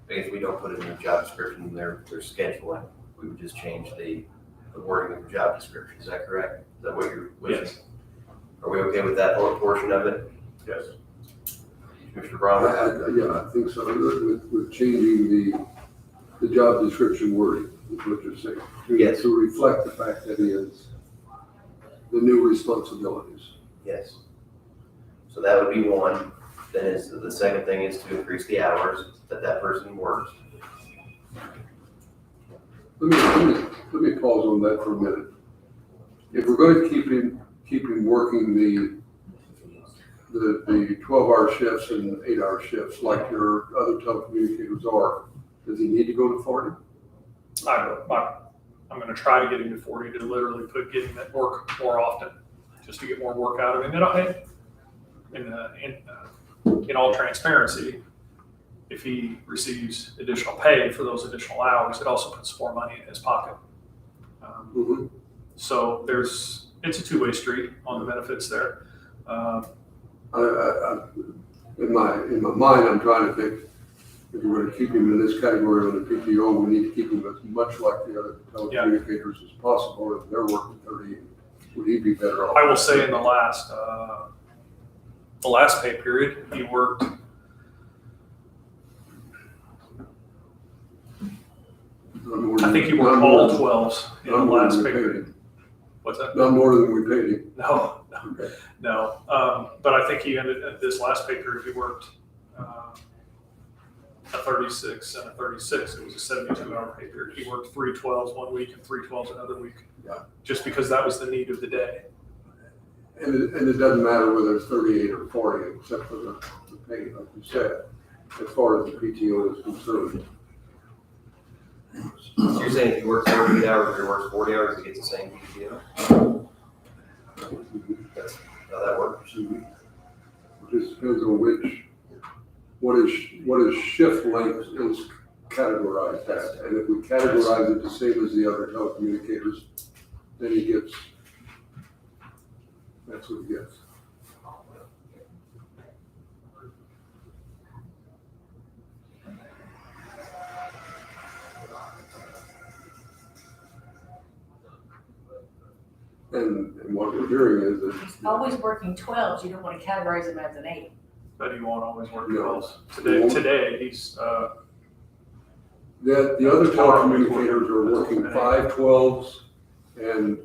if we don't put it in the job description, their scheduling, we would just change the wording of the job description, is that correct? Is that what you're wishing? Yes. Are we okay with that whole portion of it? Yes. Mr. Brown? Yeah, I think so, with changing the job description wording, is what you're saying. Yes. To reflect the fact that he has the new responsibilities. Yes. So that would be one. Then the second thing is to increase the hours that person works. Let me pause on that for a minute. If we're going to keep him working the 12-hour shifts and 8-hour shifts like your other telecommunicators are, does he need to go to 40? I'm going to try to get him to 40 to literally get him at work more often, just to get more work out of him. In all transparency, if he receives additional pay for those additional hours, it also puts more money in his pocket. Mm-hmm. So it's a two-way street on the benefits there. In my mind, I'm trying to think, if we're going to keep him in this category on the PTO, we need to keep him as much like the other telecommunicators as possible. If they're working 30, would he be better off? I will say in the last pay period, he worked I think he worked all 12s in the last pay period. What's that? Not more than we paid him. No, Okay. no. But I think he ended at this last pay period, he worked a 36 and a 36. It was a 72-hour pay period. He worked 3 12s one week and 3 12s another week. Yeah. Just because that was the need of the day. And it doesn't matter whether it's 38 or 40, except for the pay, like you said, as far as the PTO is concerned. So you're saying if he works 48 hours or he works 40 hours, he gets the same PTO? That's how that works. It just depends on what is shift length is categorized as. And if we categorize it the same as the other telecommunicators, then he gets, that's what he gets. And what we're hearing is that. He's always working 12s, you don't want to categorize him as an 8. But he won't always work No. 12s. Today he's The other telecommunicators are working 5 12s and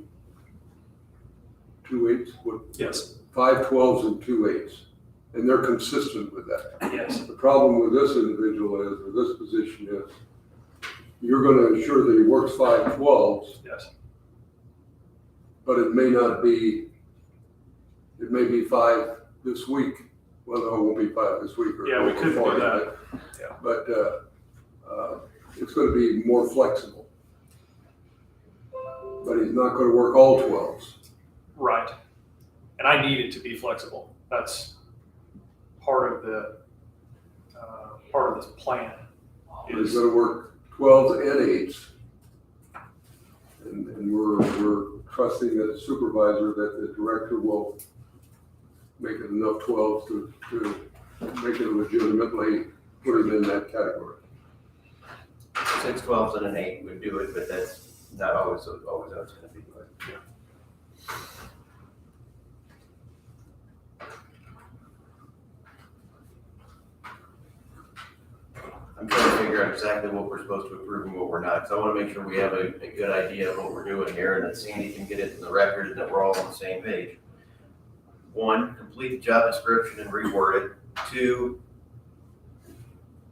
2 8s, yes. 5 12s and 2 8s. And they're consistent with that. Yes, The problem with this individual is, or this position is, you're gonna ensure that he works 5/12s, yes, but it may not be, it may be 5 this week. Well, no, it won't be 5 this week. or- Yeah, we could do or 4, that. but- Yeah. But, it's gonna be more flexible. But he's not gonna work all 12s. right. And I need it to be flexible. That's part of this plan He's is, gonna work 12s and 8s. And we're trusting that the supervisor, that the director will make it enough 12s to make it legitimately put him in that category. 6 12s and an 8 would do it, but that's not always how it's gonna be. I'm trying to figure out exactly what we're supposed to approve and what we're not, because I want to make sure we have a good idea of what we're doing here, and that Sandy can get it in the record, and that we're all on the same page. 1, complete the job description and reword it. 2,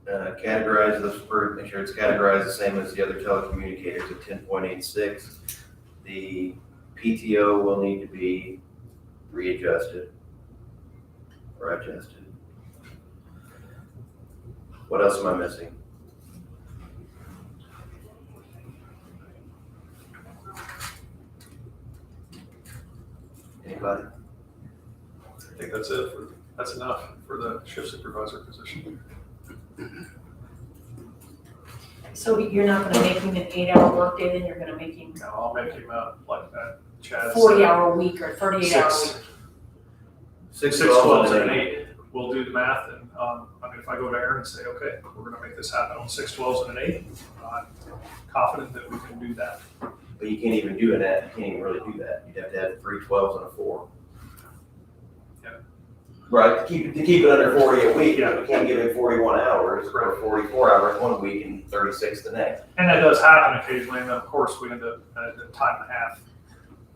categorize this, make sure it's categorized the same as the other telecommunicators at 10.86. The PTO will need to be readjusted or adjusted. What else am I missing? Anybody? I think that's it. That's enough for the shift supervisor position. So you're not gonna make him an 8-hour workday, then you're gonna make him Now, I'll make him like that. Chad said. 40-hour week or 38-hour week. 6 Six 12s twelves and and an an 8. 8. We'll do the math, and I mean, if I go to Aaron and say, okay, we're gonna make this happen on 6 12s and an 8, I'm confident that we can do that. But you can't even do that. You can't even really do that. You'd have to have 3 12s and a 4. Yeah. Right, to keep it under 40 a week. Yeah. You can't give him 41 hours or 44 hours one week and 36 the next. And that does happen occasionally, and then of course we end up at a time and a half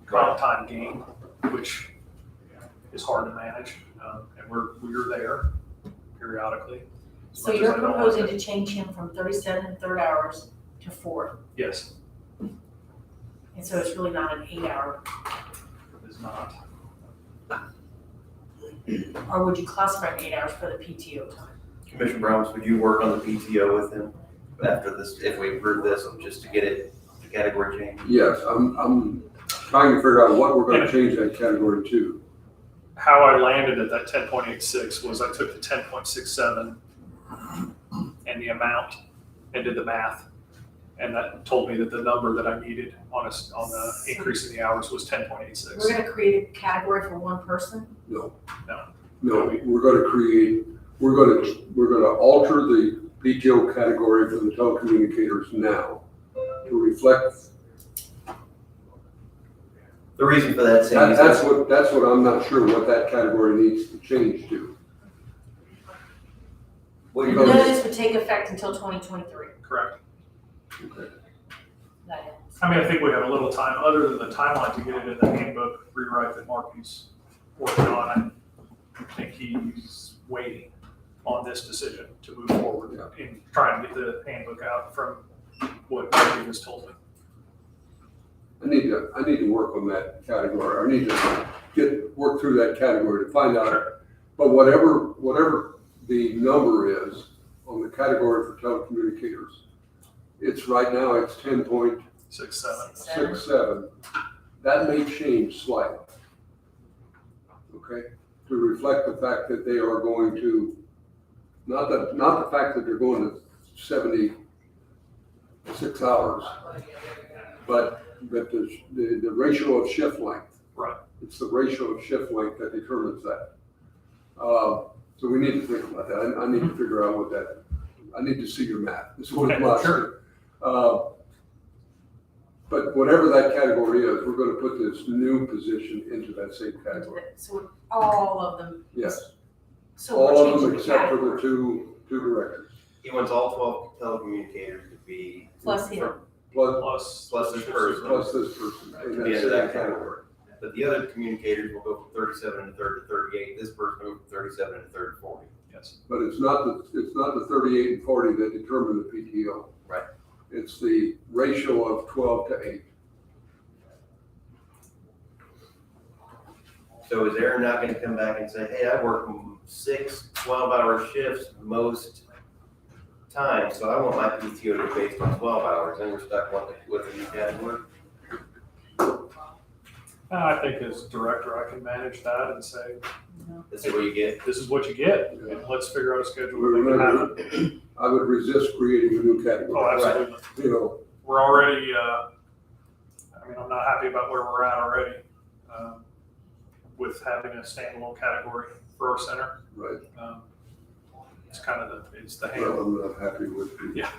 comp time gain, which is hard to manage, and we're there periodically. So Much as you're I don't want proposing to change him from 37 1/3 hours to 4, Yes, and so it's really not an 8-hour, it is not. or would you classify 8 hours for the PTO time? Commissioner Browns, would you work on the PTO with him after this, if we approve this, just to get it, the category change? Yes, I'm trying to figure out what we're gonna change that category to. How I landed at that 10.86 was I took the 10.67 and the amount and did the math. And that told me that the number that I needed on the increase in the hours was 10.86. We're gonna create a category for one person? No, No. we're gonna alter the PTO category for the telecommunicators now to reflect, The reason for that, Sandy, is that's what I'm not sure what that category needs to change to. what None you're of doing is, this would take effect until 2023. Correct. That I mean, I think we have a little time, other than the timeline to get it in the handbook rewrite that Marky's working on. I think he's waiting on this decision to move forward in trying to get the handbook out from what Marky has told me. I need to work on that category. I need to work through that category to find out. But whatever the number is on the category for telecommunicators, it's right now, it's 10.67. 6-7. That may change slightly. Okay, to reflect the fact that they are going to, not the fact that they're going to 76 hours, but the ratio of shift length. Right. It's the ratio of shift length that determines that. So we need to think about that. I need to figure out what that, I need to see your math. This is what I'm not Sure. But whatever that category is, we're gonna put this new position into that same category. So all of them. Yes, So we're all of changing them the except for the category. two directors. he wants all 12 telecommunicators to be. Plus him. Plus Plus. Plus this person. this person in Yeah, that same that category. but the other communicators will go from 37 and a third to 38. This person will go from 37 and a third to 40. Yes. But it's not the 38 and 40 that determine the PTO. Right. It's the ratio of 12 to 8. So is Aaron not gonna come back and say, hey, I work 6 12-hour shifts most times, so I want my PTO to be based on 12 hours, and we're stuck with a new category? I think as director, I can manage that and say, This is what you get? this is what you get, and let's figure out a schedule to make it happen. Remember, I would resist creating a new category. Oh, absolutely. You know, We're already, I'm not happy about where we're at already, with having a standalone category for our center. right. It's kind of it's the hand. Well, I'm not happy with the. Yeah.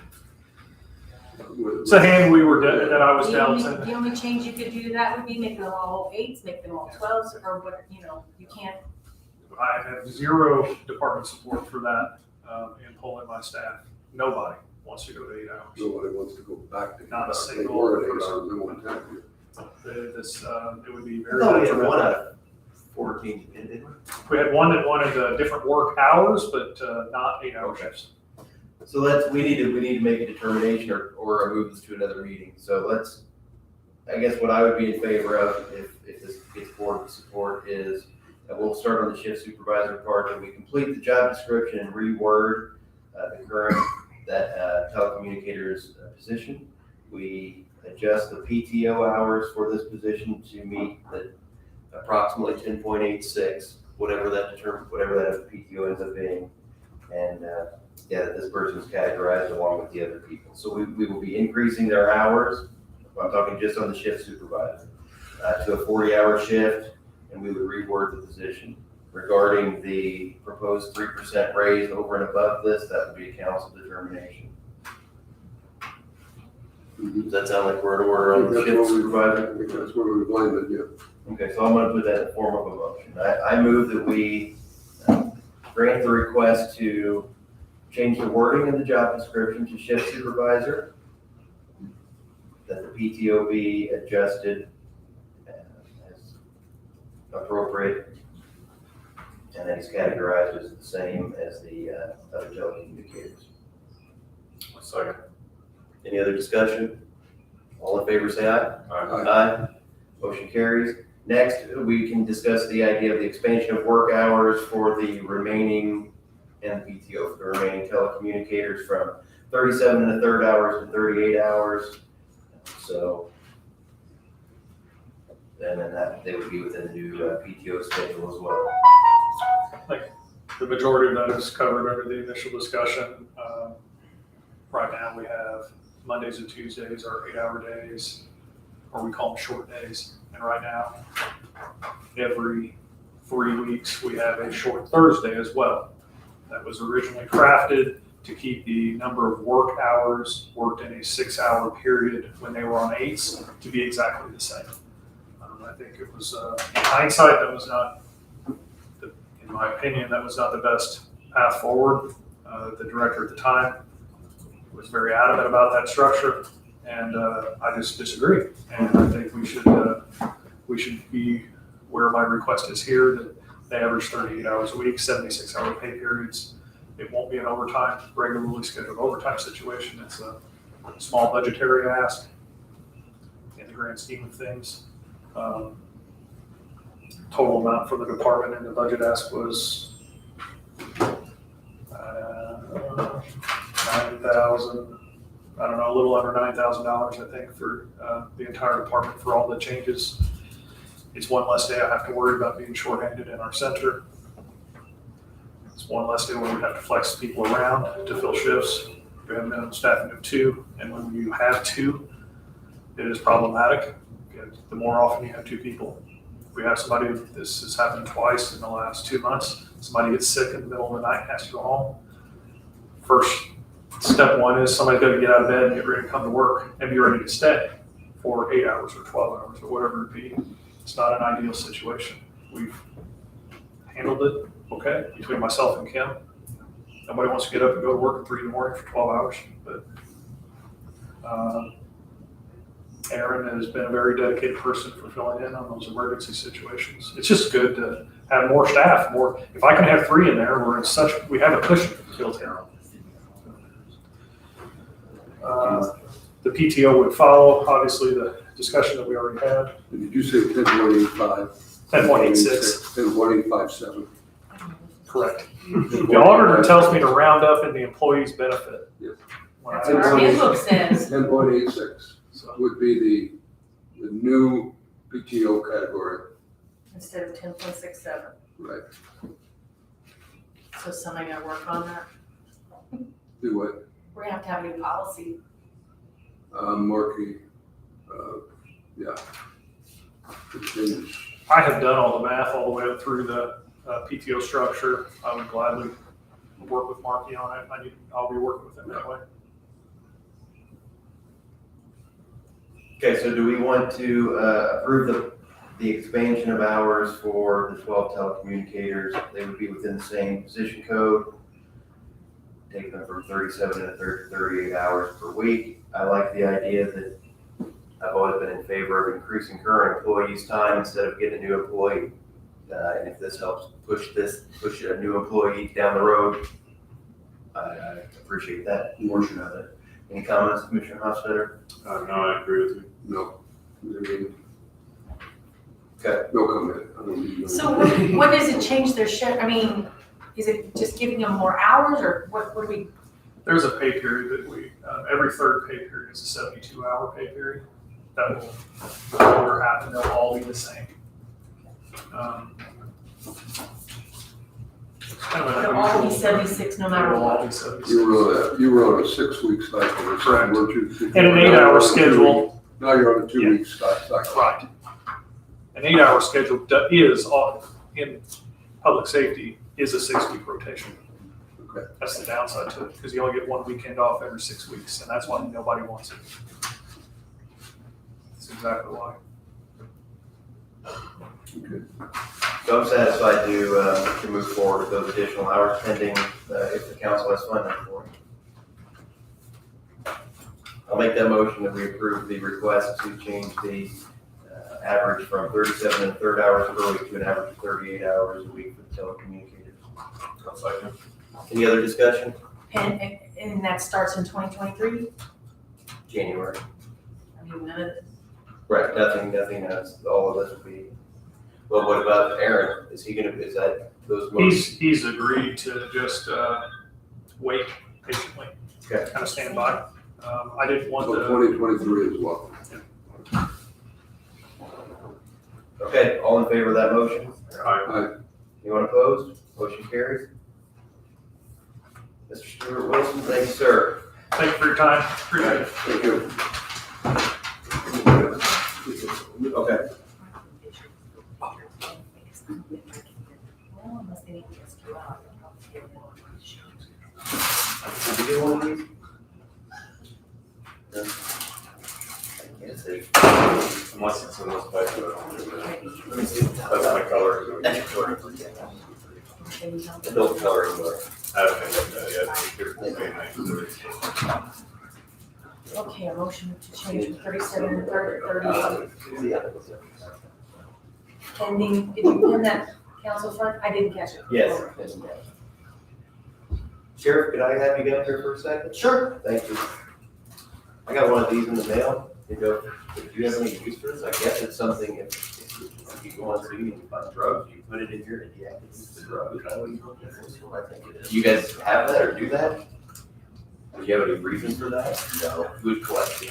With- It's a hand we were, that I was The down only, to. the only change you could do to that would be make them all 8s, make them all 12s, or what, you can't. I have zero department support for that, in pulling my staff. Nobody wants to go to 8 hours. Nobody wants to go back to. Not a They single were at 8 person. hours at one time. This, it would be I very. thought we had 1 out of 14, didn't we? We had one that wanted different work hours, but not 8 hour Okay. shifts. So we need to make a determination or move this to another meeting. So I guess what I would be in favor of, if this gets board support, is that we'll start on the shift supervisor part, and we complete the job description and reword the current telecommunicator's position. We adjust the PTO hours for this position to meet the approximately 10.86, whatever that PTO ends up being. And that this person is categorized along with the other people. So we will be increasing their hours. I'm talking just on the shift supervisor, to a 40-hour shift, and we would reword the position. Regarding the proposed 3% raise over and above this, that would be a council determination. Does that sound like we're in order on the That's shift what we- supervisor? I think that's where we've landed, yeah. Okay, so I'm gonna put that in the form of a motion. I move that we grant the request to change the wording in the job description to shift supervisor, that the PTO be adjusted as appropriate, and that he's categorized as the same as the other telecommunicators. Second. Any other discussion? All in favor, say aye. Aye. Aye. Motion carries. Next, we can discuss the idea of the expansion of work hours for the remaining NPTO, for the remaining telecommunicators from 37 and a third hours to 38 hours. So then they would be within the new PTO schedule as well. The majority of that is covered under the initial discussion. Right now, we have Mondays and Tuesdays are 8-hour days, or we call them short days. And right now, every 3 weeks, we have a short Thursday as well. That was originally crafted to keep the number of work hours worked in a 6-hour period when they were on 8s to be exactly the same. I think it was, in hindsight, that was not, in my opinion, that was not the best path forward. The director at the time was very adamant about that structure, and I just disagree. And I think we should be where my request is here, that they average 38 hours a week, 76-hour pay periods. It won't be an overtime, regularly scheduled overtime situation. It's a small budgetary ask in the grand scheme of things. Total amount for the department in the budget ask was $9,000, I don't know, a little under $9,000, I think, for the entire department for all the changes. It's one less day I have to worry about being shorthanded in our center. It's one less day where we have to flex people around to fill shifts. We have minimum staffing of 2, and when you have 2, it is problematic. The more often you have 2 people. If we have somebody, this has happened twice in the last 2 months, somebody gets sick in the middle of the night and has to go home. First step one is somebody's got to get out of bed and get ready to come to work and be ready to stay for 8 hours or 12 hours or whatever it be. It's not an ideal situation. We've handled it okay between myself and Kim. Nobody wants to get up and go to work at 3 in the morning for 12 hours, but Aaron has been a very dedicated person for filling in on those emergency situations. It's just good to have more staff, more, if I can have 3 in there, we have a cushion to kill 10. The PTO would follow, obviously, the discussion that we already had. Did you say 10.85? 10.86. 10.857. Correct. The auditor tells me to round up in the employee's benefit. Yes. When That's I- what our handbook says. 10.86 so, would be the new PTO category, Instead of 10.67. right? So somebody gotta work on that. Do what? We're gonna have to have a new policy. Markey, yeah. It changes. I have done all the math all the way up through the PTO structure. I would gladly work with Marky on it. I'll be working with him that way. Okay, so do we want to approve the expansion of hours for the 12 telecommunicators? They would be within the same position code, taking them from 37 to 38 hours per week. I like the idea that I've always been in favor of increasing current employees' time instead of getting a new employee. And if this helps push a new employee down the road, I appreciate that portion of it. Any comments, Commissioner Hofstadter? No, I agree with you. No. Okay. No comment. I don't need no- So what does it change their shift? I mean, is it just giving them more hours or what do we, There's a pay period that we, every third pay period is a 72-hour pay period. That will no longer happen. They'll all be the same. It's kind of an it'll all be unusual- 76 no matter It'll all what? be 76. You were on a 6-week cycle or Correct. something, weren't you? And an Now you're 8-hour on a schedule. Now you're on a 2-week cycle. Right. An 8-hour schedule is, in public safety, is a 6-week rotation. Okay. That's the downside to it, because you only get 1 weekend off every 6 weeks, and that's why nobody wants it. That's exactly why. Okay. So I'm satisfied to move forward with those additional hours pending if the council has funding for it. I'll make that motion that we approve the request to change the average from 37 and a third hours per week to an average of 38 hours a week for the telecommunicators. I'll second. Any other discussion? And that starts in 2023? January. I mean, none of it. Right, nothing else, all of this will be, well, what about Aaron? Is that those motions? He's agreed to just wait patiently, Okay. kind of stand by. I didn't want So to, 2023 as well. Okay, all in favor of that motion? Aye. Anyone opposed? Motion carries. Mr. Stuart Wilson, thank you, sir. thank you for your time, appreciate it. Thank you. Okay. Well, unless they need to just go out. Did you get one of these? No. I guess they. Unless it's in this paper. Let me see. That's my color. Adult coloring book. I haven't looked at it yet. Here's the same thing. Okay, a motion to change from 37 to 38. Pending, did you pin that council fund? I didn't catch it. Yes. Sheriff, could I have you get up here for a second? Sure. Thank you. I got one of these in the mail. Do you have any use for this? I guess it's something if you go on Tubi and you find drugs, you put it in here and deactivate the drug. You guys have that or do that? Do you have any reason for that? No. Good collection.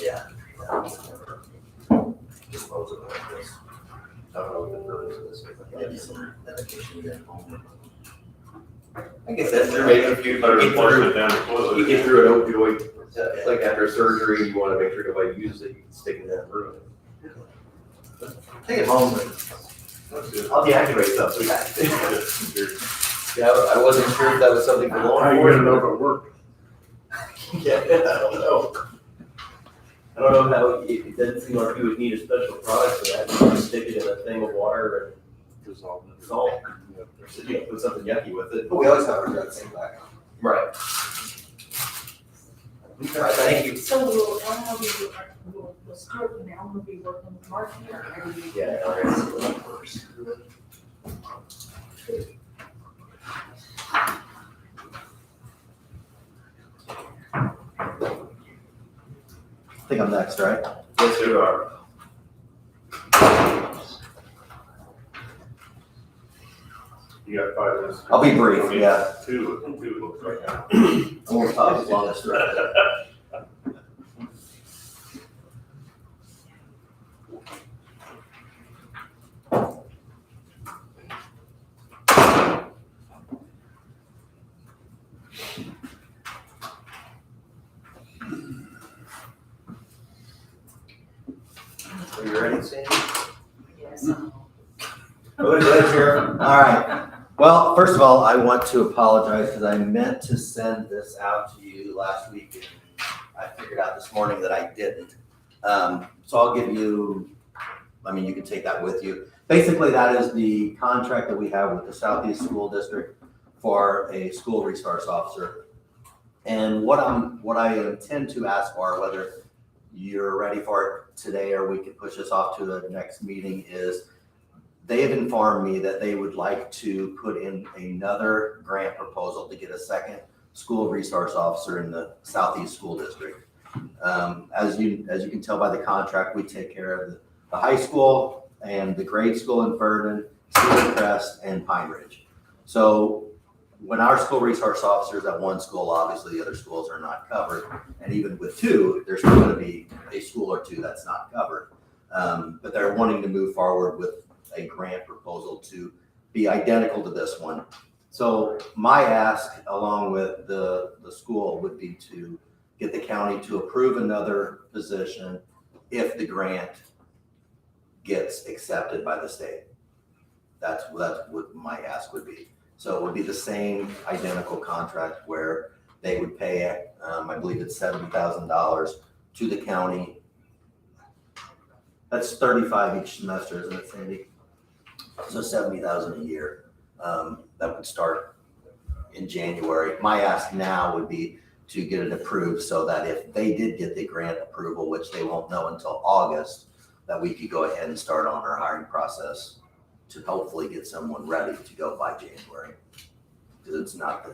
Yeah. Dispose of it like this. I don't know what the purpose of this is. I guess that's there, maybe if you get through an opioid, like after surgery, you wanna make sure nobody uses it, you can stick it in that room. Take it home, I'll deactivate something. Yeah, I wasn't sure if that was something for law How you gonna enforcement. know if it worked? Yeah, I don't know. I don't know how, it doesn't seem like you would need a special product for that, you just stick it in a thing of water and dissolve. Or you know, put something yucky with it. But we always have our drugs in back. Right. Thank you. So we'll So Stuart, you know, we'll be working with Martin or maybe. Yeah, all right, so that first. I think I'm next, right? Yes, you are. You got 5 minutes. I'll be brief, yeah. Two looks like that. I won't talk as long as Stuart. Are you ready, Sandy? Yes. Go ahead, Sheriff. All right. Well, first of all, I want to apologize because I meant to send this out to you last week. And I figured out this morning that I didn't. So I'll give you, I mean, you can take that with you. Basically, that is the contract that we have with the Southeast School District for a school resource officer. And what I intend to ask for, whether you're ready for it today or we can push this off to the next meeting, is they have informed me that they would like to put in another grant proposal to get a second school resource officer in the Southeast School District. As you can tell by the contract, we take care of the high school and the grade school in Vernon, Cedar Crest, and Pine Ridge. So when our school resource officers at one school, obviously the other schools are not covered. And even with two, there's still going to be a school or two that's not covered. But they're wanting to move forward with a grant proposal to be identical to this one. So my ask, along with the school, would be to get the county to approve another position if the grant gets accepted by the state. That's what my ask would be. So it would be the same identical contract where they would pay, I believe it's $70,000 to the county. That's 35 each semester, isn't it, Sandy? So 70,000 a year. That would start in January. My ask now would be to get it approved so that if they did get the grant approval, which they won't know until August, that we could go ahead and start on our hiring process to hopefully get someone ready to go by January. Because it's not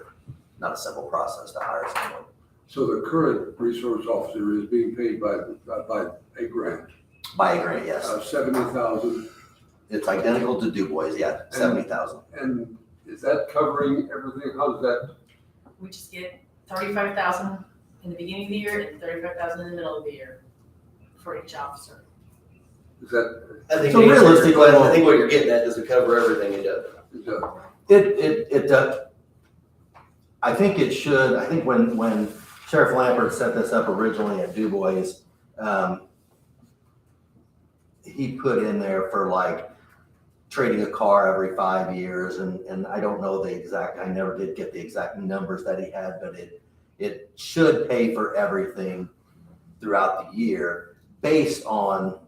a simple process to hire someone. So the current resource officer is being paid by a grant, By a grant, yes. 70,000. It's identical to Du Bois, yeah, 70,000. And is that covering everything? How does that, We just get 35,000 in the beginning of the year and 35,000 in the middle of the year for each officer. is that, I think So the answer- realistically, I think what you're getting at, does it cover everything it does? is that, It does. I think it should. I think when Sheriff Lampert set this up originally at Du Bois, he put in there for like trading a car every 5 years, and I don't know the exact, I never did get the exact numbers that he had, but it should pay for everything throughout the year based on,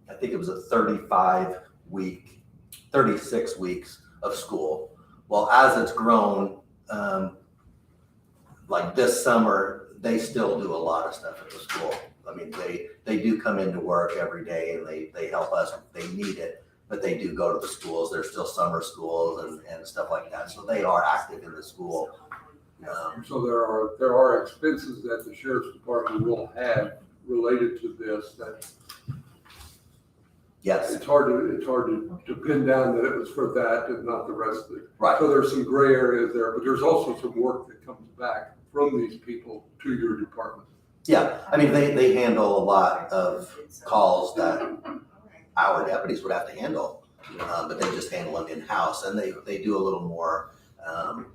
I think it was a 36 weeks of school. Well, as it's grown, like this summer, they still do a lot of stuff at the school. I mean, they do come into work every day and they help us if they need it, but they do go to the schools. There's still summer schools and stuff like that. So they are active in the school. so there are expenses that the sheriff's department will have related to this that Yes, it's hard to pin down that it was for that and not the rest of it. right. So there's some gray areas there, but there's also some work that comes back from these people to your department. Yeah, I mean, they handle a lot of calls that our deputies would have to handle, but they just handle them in-house, and they do a little more.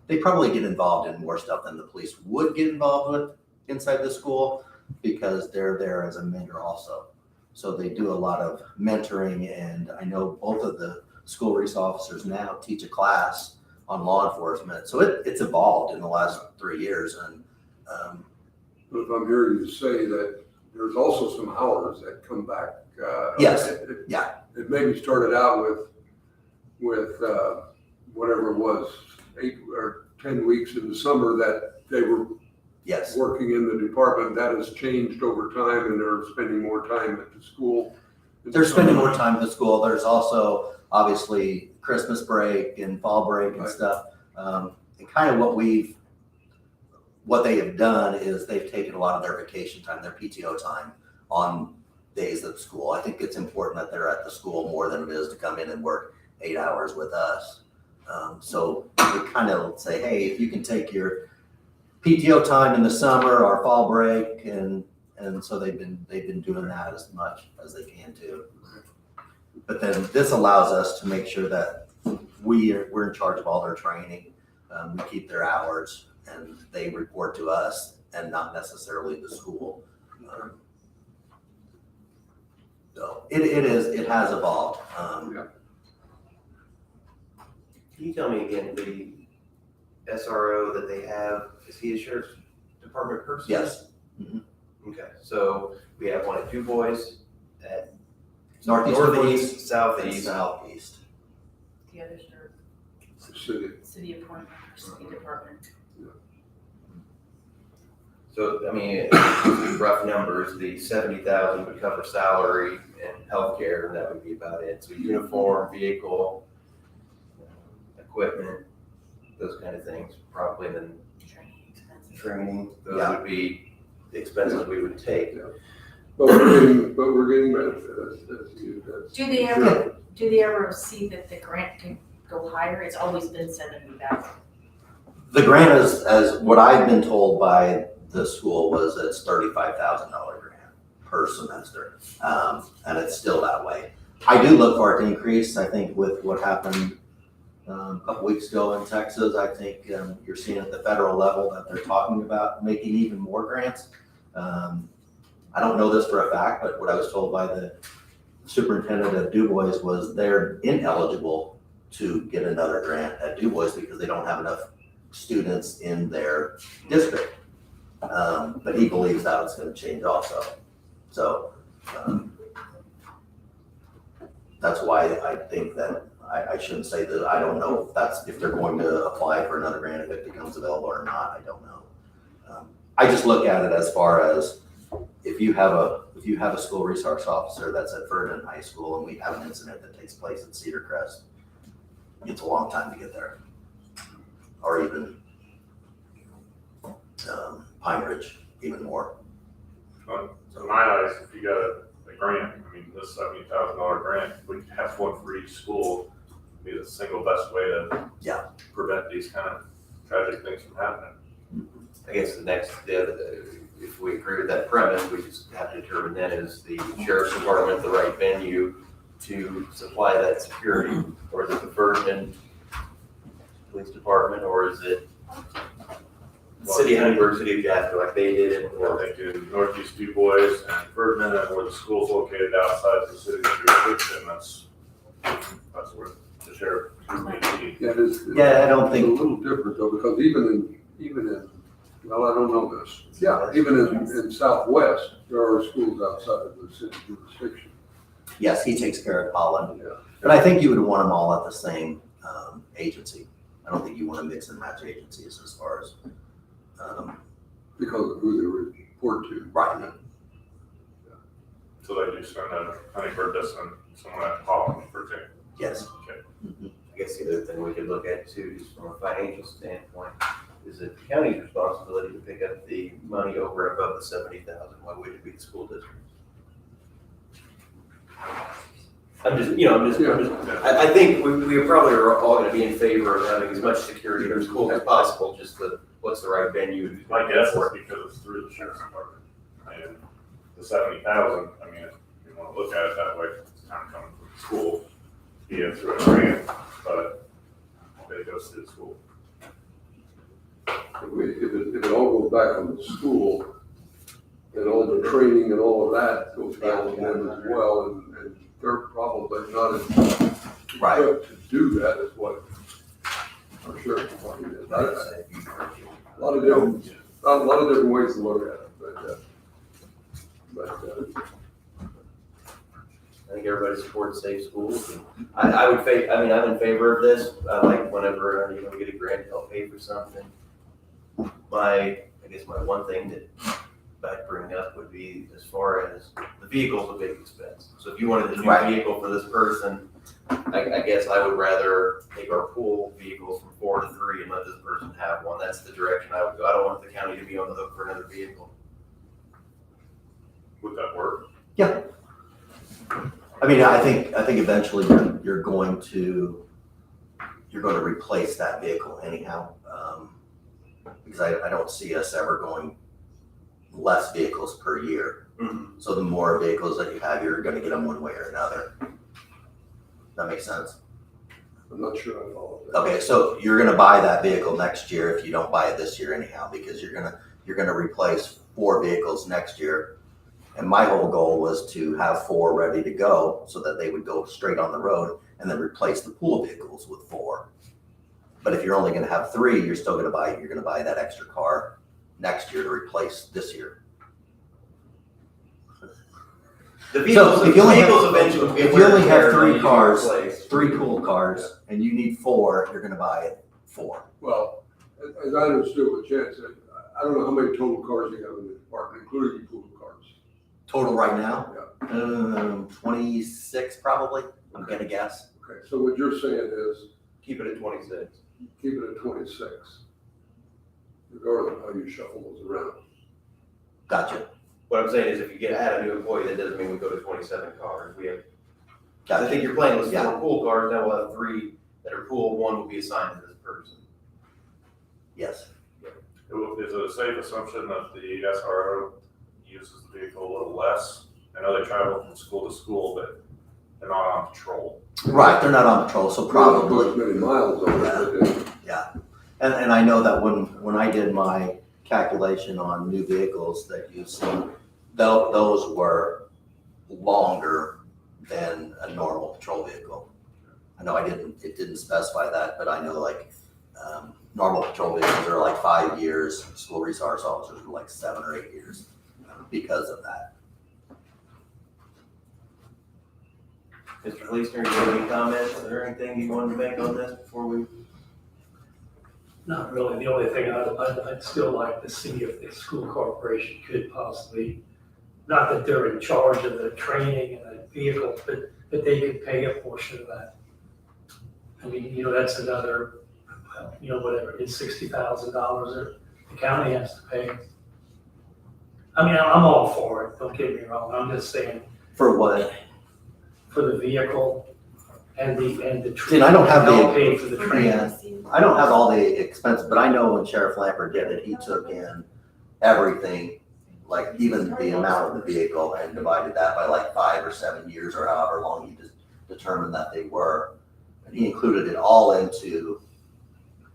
They probably get involved in more stuff than the police would get involved with inside the school because they're there as a mentor also. So they do a lot of mentoring, and I know both of the school resource officers now teach a class on law enforcement. So it's evolved in the last 3 years, and But if I'm hearing you say that there's also some hours that come back. Yes, it- yeah. It maybe started out with whatever it was, 8 or 10 weeks in the summer that they were Yes. working in the department, that has changed over time and they're spending more time at the school. They're spending more time at the school. There's also obviously Christmas break and fall break and Right. stuff. And kind of what they have done is they've taken a lot of their vacation time, their PTO time on days of school. I think it's important that they're at the school more than it is to come in and work 8 hours with us. So we kind of say, hey, if you can take your PTO time in the summer or fall break, and so they've been doing that as much as they can too. But then this allows us to make sure that we're in charge of all their training. We keep their hours and they report to us and not necessarily the school. So it has evolved. Can you tell me again, the SRO that they have, is he a sheriff's department person? Yes. Okay, so we have one at Du Bois, at Northeast or the northeast, east? southeast. Southeast. The others are city appointment, or city department. So, I mean, rough numbers, the 70,000 would cover salary and healthcare, and that would be about it. So uniform, vehicle, equipment, those kind of things, probably then Training expenses. training, those Yeah. would be the expenses we would take. But we're getting benefits, Do they ever see that the grant can go higher? It's always been 70,000. The grant is, as what I've been told by the school, was it's $35,000 grant per semester. And it's still that way. I do look for it to increase. I think with what happened a couple weeks ago in Texas, I think you're seeing at the federal level that they're talking about making even more grants. I don't know this for a fact, but what I was told by the superintendent of Du Bois was they're ineligible to get another grant at Du Bois because they don't have enough students in their district. But he believes that it's gonna change also. So, that's why I think that I shouldn't say that. I don't know if they're going to apply for another grant, if it becomes available or not, I don't know. I just look at it as far as if you have a school resource officer that's at Vernon High School and we have an incident that takes place at Cedar Crest, it's a long time to get there. Or even Pine Ridge, even more. In my eyes, if you got a grant, I mean, this $70,000 grant, we could have one for each school, be the single best way to prevent these kind of tragic things from happening. I guess if we agree with that premise, we just have to determine then is the sheriff's department the right venue to supply that security? Or is it the Vernon Police Department, or is it City of Huntingburg, City of Jasper, like they did it? Or they do Northeast Du Bois and Ferdinand, and where the school's located outside the city's jurisdiction, that's where the sheriff would be. Yeah, I don't It's a think, little different though, because even in, well, I don't know this. Yeah, even in Southwest, there are schools outside of the city jurisdiction. yes, he takes care of Holland. Yeah. But I think you would want them all at the same agency. I don't think you want to mix and match agencies as far as, Because of who they report to. right. So they do send a Huntingburg does send someone at Holland, for example. Yes. I guess the other thing we could look at too, just from a financial standpoint, is it the county's responsibility to pick up the money over and above the 70,000? Why would it be the school district? I think we probably are all gonna be in favor of having as much security in our schools as possible, just what's the right venue? My guess is because it's through the sheriff's department. And the 70,000, I mean, if you want to look at it that way, it's kind of coming from the school, be it through a grant, but it goes through the school. If it all goes back on the school, and all the training and all of that goes back on them as well, and they're probably not as equipped to do that as what our sheriff's department is. A lot of different ways to look at it, but I think everybody supports safe schools. And I'm in favor of this. I like whenever, we get a grant to help pay for something. I guess my one thing that I'd bring up would be as far as the vehicle's a big expense. So if you wanted a new Right. vehicle for this person, I guess I would rather take our pool vehicles from 4 to 3 and let this person have one. That's the direction I would go. I don't want the county to be on the hook for another vehicle. Would that work? I mean, I think eventually you're going to replace that vehicle anyhow. Because I don't see us ever going less vehicles per year. Mhm. So the more vehicles that you have, you're gonna get them one way or another. That makes sense? I'm not sure I follow that. Okay, so you're gonna buy that vehicle next year if you don't buy it this year anyhow, because you're gonna replace 4 vehicles next year. And my whole goal was to have 4 ready to go so that they would go straight on the road and then replace the pool vehicles with 4. But if you're only gonna have 3, you're gonna buy that extra car next year to replace this year. The vehicles, if you only have- eventually will get if you only wear and have tear, 3 need to be cars, replaced. 3 pool cars, and you need 4, you're gonna buy 4. Well, as I understood what Chad said, I don't know how many total cars you have in the department, including your pool cars. Total right now? 26 probably, I'm gonna guess. Okay, so what you're saying is Keep it at 26. keep it at 26, regardless of how you shuffle those around. Gotcha, What I'm saying is if you add a new employee, that doesn't mean we go to 27 cars. We have, I gotcha. think your plan was 4 Yeah. pool cars, now we'll have 3 that are pool, 1 will be assigned to this person. Yes. Is it a safe assumption that the SRO uses the vehicle a little less? I know they travel from school to school, but they're not on patrol. Right, they're not on patrol, so probably. Not many miles on it, but And I know that when I did my calculation on new vehicles that you've seen, those were longer than a normal patrol vehicle. I know it didn't specify that, but I know normal patrol vehicles are like 5 years, school resource officers are like 7 or 8 years because of that. Mr. Leesner, do you have any comments or anything you wanted to make on this before we? Not really. The only thing I'd still like to see if the school corporation could possibly, not that they're in charge of the training and the vehicle, but they could pay a portion of that. I mean, that's another, whatever, it's $60,000 that the county has to pay. I mean, I'm all for it, don't get me wrong. I'm just saying, For what? for the vehicle and the See, and I don't have the- they'll pay for the training. Yeah. I don't have all the expenses, but I know when Sheriff Lampert did it, he took in everything, like even the amount of the vehicle and divided that by like 5 or 7 years or however long he just determined that they were. And he included it all into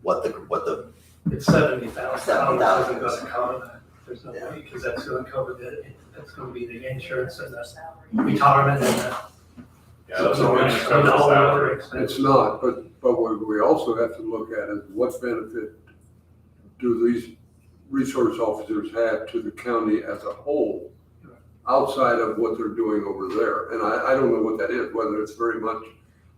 what the, It's $70,000. $70,000. Isn't gonna cover that. There's no Yeah. way, because that's gonna cover that's gonna be the insurance and the retirement and the. Yeah, that's all. and all the other expenses. it's not, but what we also have to look at is what benefit do these resource officers have to the county as a whole, outside of what they're doing over there? And I don't know what that is, whether it's very much,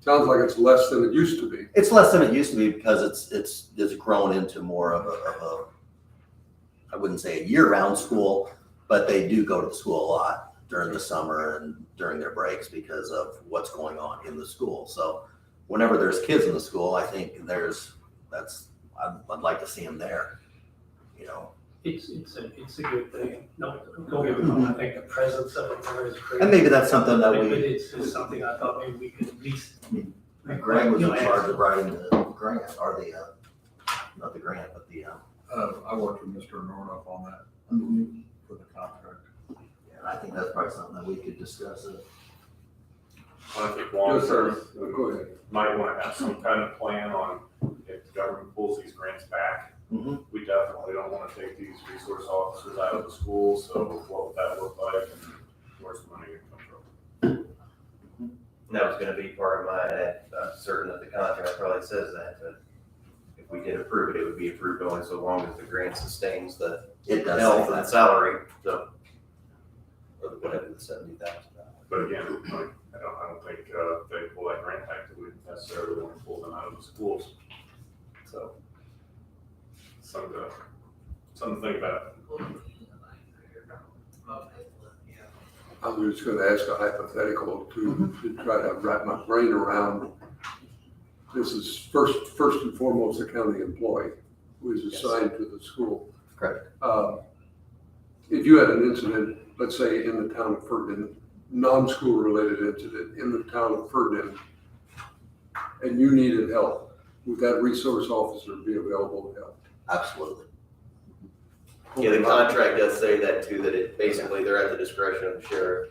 sounds like it's less than it used to be. it's less than it used to be because it's grown into more of a, I wouldn't say a year-round school, but they do go to school a lot during the summer and during their breaks because of what's going on in the school. So whenever there's kids in the school, I think I'd like to see them there, It's a good thing. No, don't get me wrong, I think the presence of it there is great. And maybe that's something that But we, it's just something I thought maybe we could at least. Greg was in ask charge them. of writing the grant, or not the grant, but the, I worked with Mr. Nordoff on that for the contract. and I think that's probably something that we could discuss. I think long term, Go ahead. might want to have some kind of plan on if the government pulls these grants back. Mhm. We definitely don't want to take these resource officers out of the school, so what would that look like and where's the money gonna come from? And that was gonna be part of I'm certain that the contract probably says that, but if we did approve it, it would be approved only so long as the grant sustains the It does health say and that. salary, so. Or whatever, the $70,000. But again, I don't think they pull that grant back that we necessarily want to pull them out of the schools. So something something to think about. I was just gonna ask a hypothetical to try to wrap my brain around. This is first and foremost a county employee who is assigned to the school. Correct. If you had an incident, let's say in the town of Ferdinand, non-school related incident in the town of Ferdinand, and you needed help, would that resource officer be available to help? Absolutely. Yeah, the contract does say that too, that it basically, they're at the discretion of the sheriff.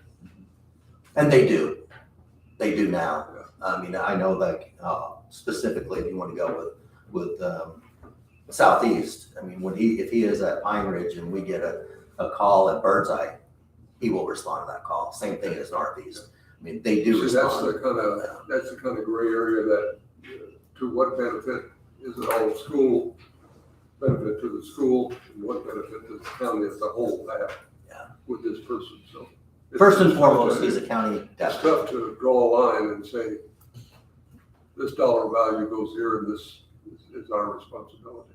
And they do. They do now. I mean, I know like, specifically if you want to go with Southeast, I mean, if he is at Pine Ridge and we get a call at Birdseye, he will respond to that call. Same thing as Northeast. I mean, they do See, that's respond. the kind of gray area that, to what benefit is it all school, benefit to the school, and what benefit does the county as a whole have Yeah. with this person, so. First and foremost, he's a county It's deputy. tough to draw a line and say, this dollar value goes here and this is our responsibility.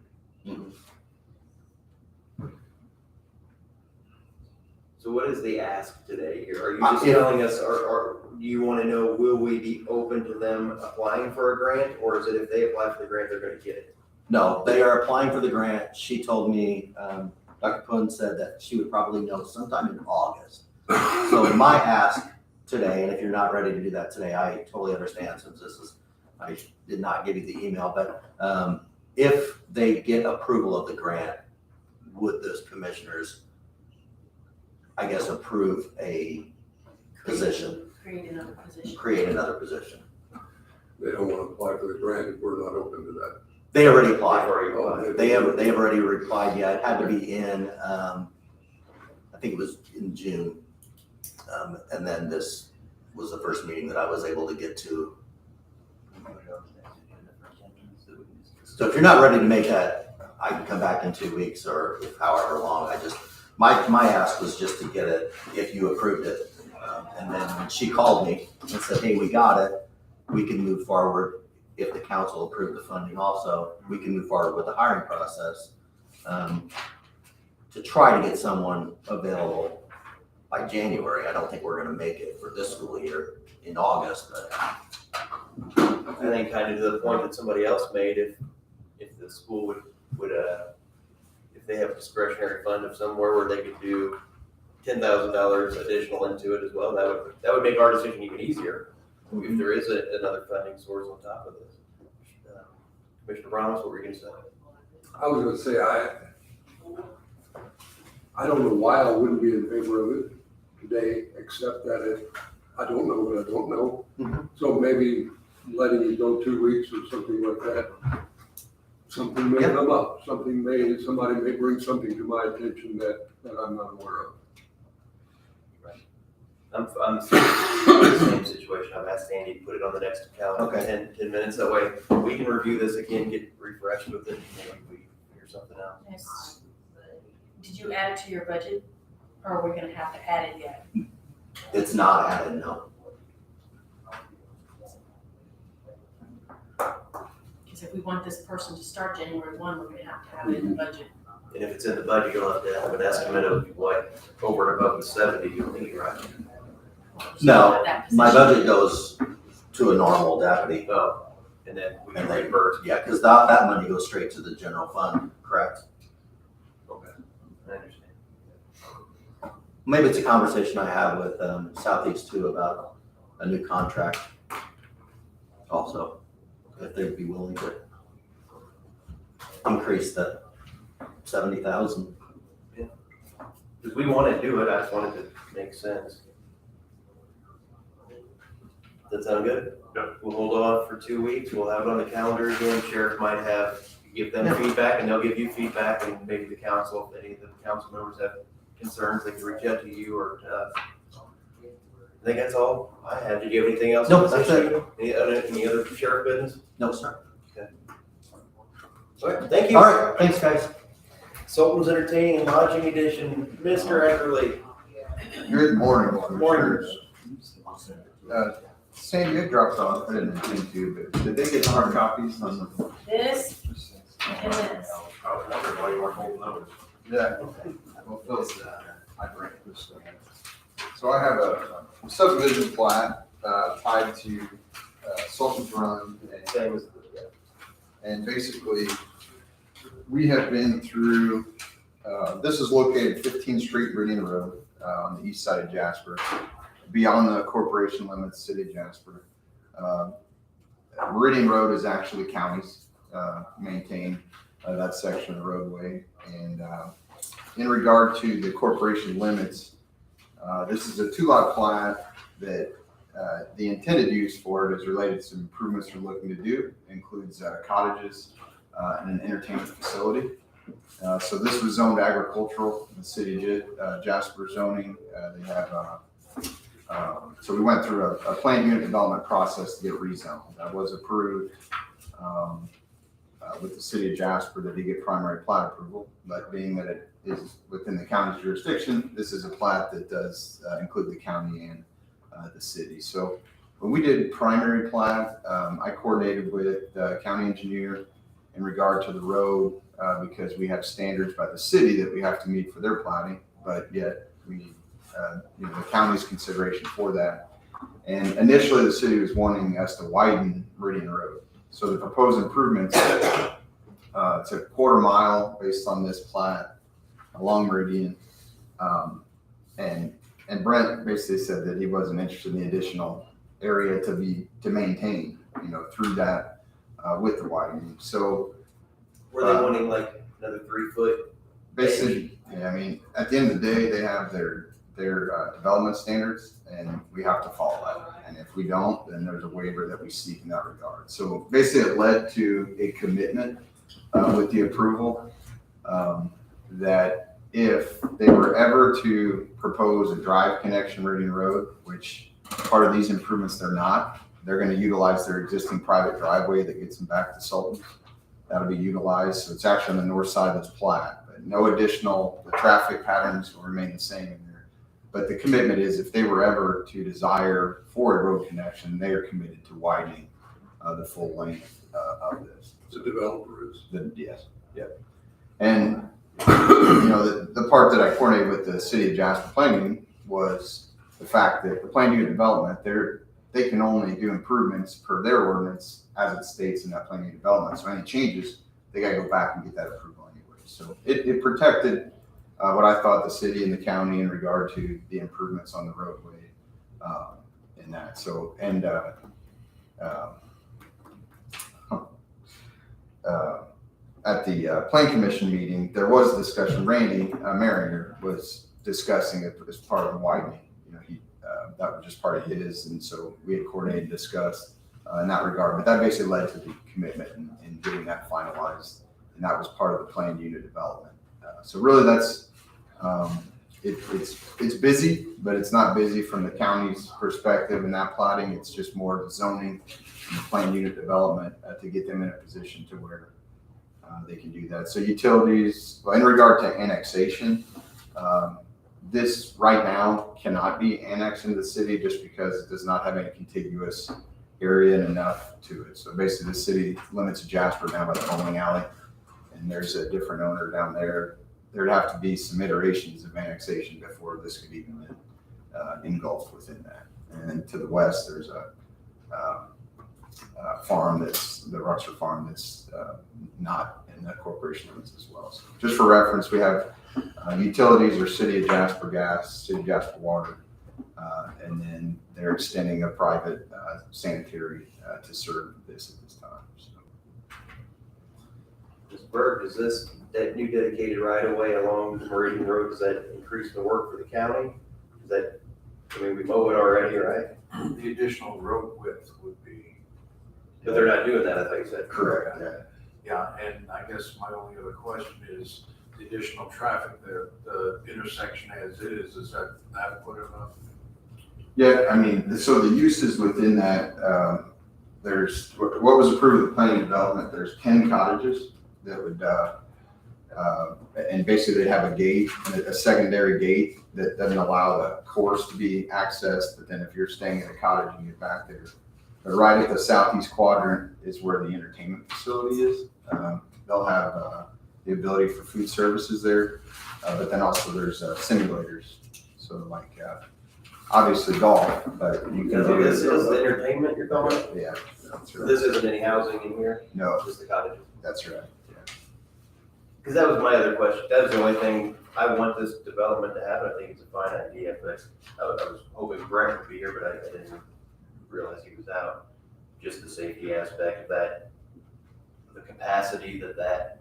So what is the ask today here? Are you Uh, just if- telling us, or do you want to know, will we be open to them applying for a grant? Or is it if they apply for the grant, they're going to get it? No, they are applying for the grant. She told me, Dr. Pun said that she would probably know sometime in August. So my ask today, and if you're not ready to do that today, I totally understand since I did not give you the email, but if they get approval of the grant, would those commissioners, I guess, approve a position, Create another position. create another position? They don't want to apply for the grant if we're not open to that. They already applied. They've already They have already replied, yeah, it had to be in, I think it was in June. And then this was the first meeting that I was able to get to. So if you're not ready to make that, I can come back in 2 weeks or if however long. My ask was just to get it, if you approved it. And then when she called me and said, hey, we got it, we can move forward. If the council approved the funding also, we can move forward with the hiring process to try to get someone available by January. I don't think we're gonna make it for this school year in August, but I think kind of to the point that somebody else made, if the school would, if they have a discretionary fund of somewhere where they could do $10,000 additional into it as well, that would make our decision even easier. If there is another funding source on top of this. Commissioner Brown, what were you gonna say? I was gonna say, I don't know why I wouldn't be in favor of it today, except that I don't know what I don't know. So maybe letting it go 2 weeks or something like that. Something may come up, somebody may bring something to my attention that I'm not aware of. I'm in the same situation. I've asked Andy to put it on the next calendar, Okay. 10 minutes. That way we can review this again, get refreshed with it, and maybe we figure something out. Yes. Did you add it to your budget? Or are we gonna have to add it yet? it's not added, no. Because if we want this person to start January 1, we're gonna have it in the budget. And if it's in the budget, you'll have to have an estimate of what, over and above the 70 you'll need, right? No, That my position. budget goes to a normal deputy. Oh, and then we can And then- reimburse. Yeah, because that money goes straight to the general fund, correct? Okay, I understand. Maybe it's a conversation I have with Southeast too about a new contract also, if they'd be willing to increase the 70,000. Because we want to do it, I just wanted to make sense. Does that sound good? Yeah. We'll hold on for 2 weeks, we'll have it on the calendar again, sheriff might give them feedback, and they'll give you feedback, and maybe the council, if any of the council members have concerns, they can reach out to you or to us. I think that's all I had. Did you have anything else? No, on this that's issue? Any other sheriff business? No, sir. All right, thank you. All right, thanks, guys. Sultan's Entertaining and Lodging Edition, Mr. Eckerly. Good morning. Morning. Sandy, it dropped off, I didn't intend to, but did they get hard copies on the? This and this. I was wondering why you weren't holding those. Yeah, well, Phil's, I bring this stuff. So I have a subdivision plat, tied to, Sultan's Run and Same as, And basically, we have been through, this is located 15th Street, Meridian Road, on the east side of Jasper, beyond the corporation limits, city of Jasper. Meridian Road is actually county's maintained, that section of the roadway. And in regard to the corporation limits, this is a 2-lot plat that the intended use for it is related to some improvements we're looking to do. It includes cottages and an entertainment facility. So this was zoned agricultural in the city of Jasper zoning. They have, so we went through a planned unit development process to get rezoned. That was approved with the city of Jasper to get primary plat approval. But being that it is within the county's jurisdiction, this is a plat that does include the county and the city. So when we did primary plat, I coordinated with the county engineer in regard to the road because we have standards by the city that we have to meet for their platting, but yet we need the county's consideration for that. And initially the city was wanting us to widen Meridian Road. So the proposed improvements, it's a 1/4 mile based on this plat along Meridian. And Brent basically said that he wasn't interested in the additional area to maintain, through that with the widening. So were they wanting like another 3 foot? basically, yeah, I mean, at the end of the day, they have their development standards, and we have to follow that. And if we don't, then there's a waiver that we seek in that regard. So basically, it led to a commitment with the approval that if they were ever to propose a drive connection Meridian Road, which part of these improvements they're not, they're going to utilize their existing private driveway that gets them back to Sultan's. That'll be utilized. So it's actually on the north side of this plat, but no additional, the traffic patterns will remain the same in there. But the commitment is if they were ever to desire for a road connection, they are committed to widening the full length of this. The developer is. Yes, yep. And the part that I coordinated with the city of Jasper Planning was the fact that the planned unit development, they can only do improvements per their ordinance as it states in that planned unit development. So any changes, they gotta go back and get that approval anyway. So it protected what I thought the city and the county in regard to the improvements on the roadway in that. So, and at the Plan Commission meeting, there was a discussion. Randy Maringer was discussing it as part of the widening. That was just part of his, and so we had coordinated and discussed in that regard. But that basically led to the commitment in getting that finalized, and that was part of the planned unit development. So really, that's it's busy, but it's not busy from the county's perspective in that plotting. It's just more of zoning and planned unit development to get them in a position to where they can do that. So utilities, well, in regard to annexation, this right now cannot be annexed into the city just because it does not have any contiguous area and enough to it. So basically the city limits of Jasper down by the bowling alley, and there's a different owner down there. There'd have to be some iterations of annexation before this could even be engulfed within that. And then to the west, there's a farm that's the Ruxer farm that's not in the corporation limits as well. So just for reference, we have utilities are City of Jasper Gas, City of Jasper Water, and then they're extending a private sanitary to serve this at this time. So. Ms. Burke, does that new dedicated right of way along the Meridian Road, does that increase the work for the county? We mow it already, right? The additional road width would be. But they're not doing that, I think, is that Correct. Yeah, and I guess my only other question is the additional traffic there, the intersection as it is that adequate enough? Yeah, I mean, so the uses within that, there's, what was approved with the planning development, there's 10 cottages that would, and basically they have a gate, a secondary gate that doesn't allow the course to be accessed, but then if you're staying in a cottage and get back there, but right at the southeast quadrant is where the entertainment facility is. They'll have the ability for food services there. But then also there's simulators. So like, obviously golf, but you can So do. this is the entertainment you're calling it? Yeah, that's right. This isn't any housing in here, No, just the cottages? that's right. Because that was my other question. That was the only thing, I want this development to happen. I think it's a fine idea, but I was hoping Brent would be here, but I didn't realize he was out. Just the safety aspect of that, the capacity that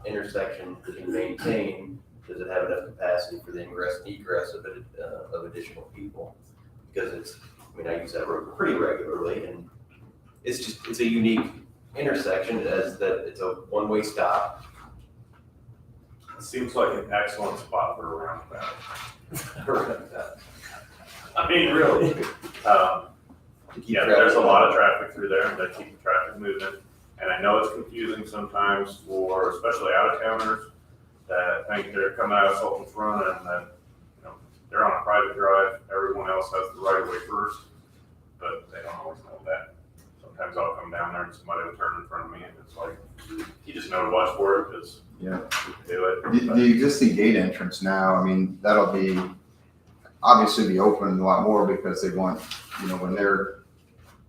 intersection can maintain. Does it have enough capacity for the ingress and egress of additional people? Because I use that road pretty regularly, and it's a unique intersection as that it's a one-way stop. It seems like an excellent spot for a roundabout. I mean, really. Yeah, there's a lot of traffic through there, and they keep the traffic moving. And I know it's confusing sometimes for, especially out-of-towners, that think they're coming out of Sultan's Run and that, they're on a private drive, everyone else has the right of way first, but they don't always know that. Sometimes I'll come down there and somebody will turn in front of me, and it's like, you just know to watch for it, because Yeah. you can do it. The existing gate entrance now, I mean, that'll be, obviously be open a lot more because they want, when they're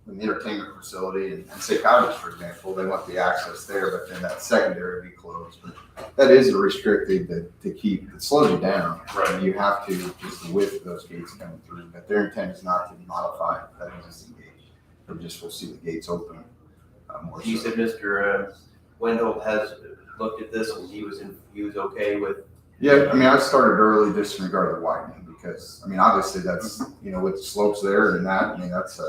in the entertainment facility and say cottages, for example, they want the access there, but then that secondary will be closed. But that is a restricted to keep, it slows you down. Right. You have to, just the width of those gates coming through, but their intent is not to modify that existing gate. They just will see the gates open more You so. said Mr. Wendell has looked at this and he was okay with. Yeah, I mean, I started early just in regard to widening because, I mean, obviously that's, with the slopes there and that, I mean, that's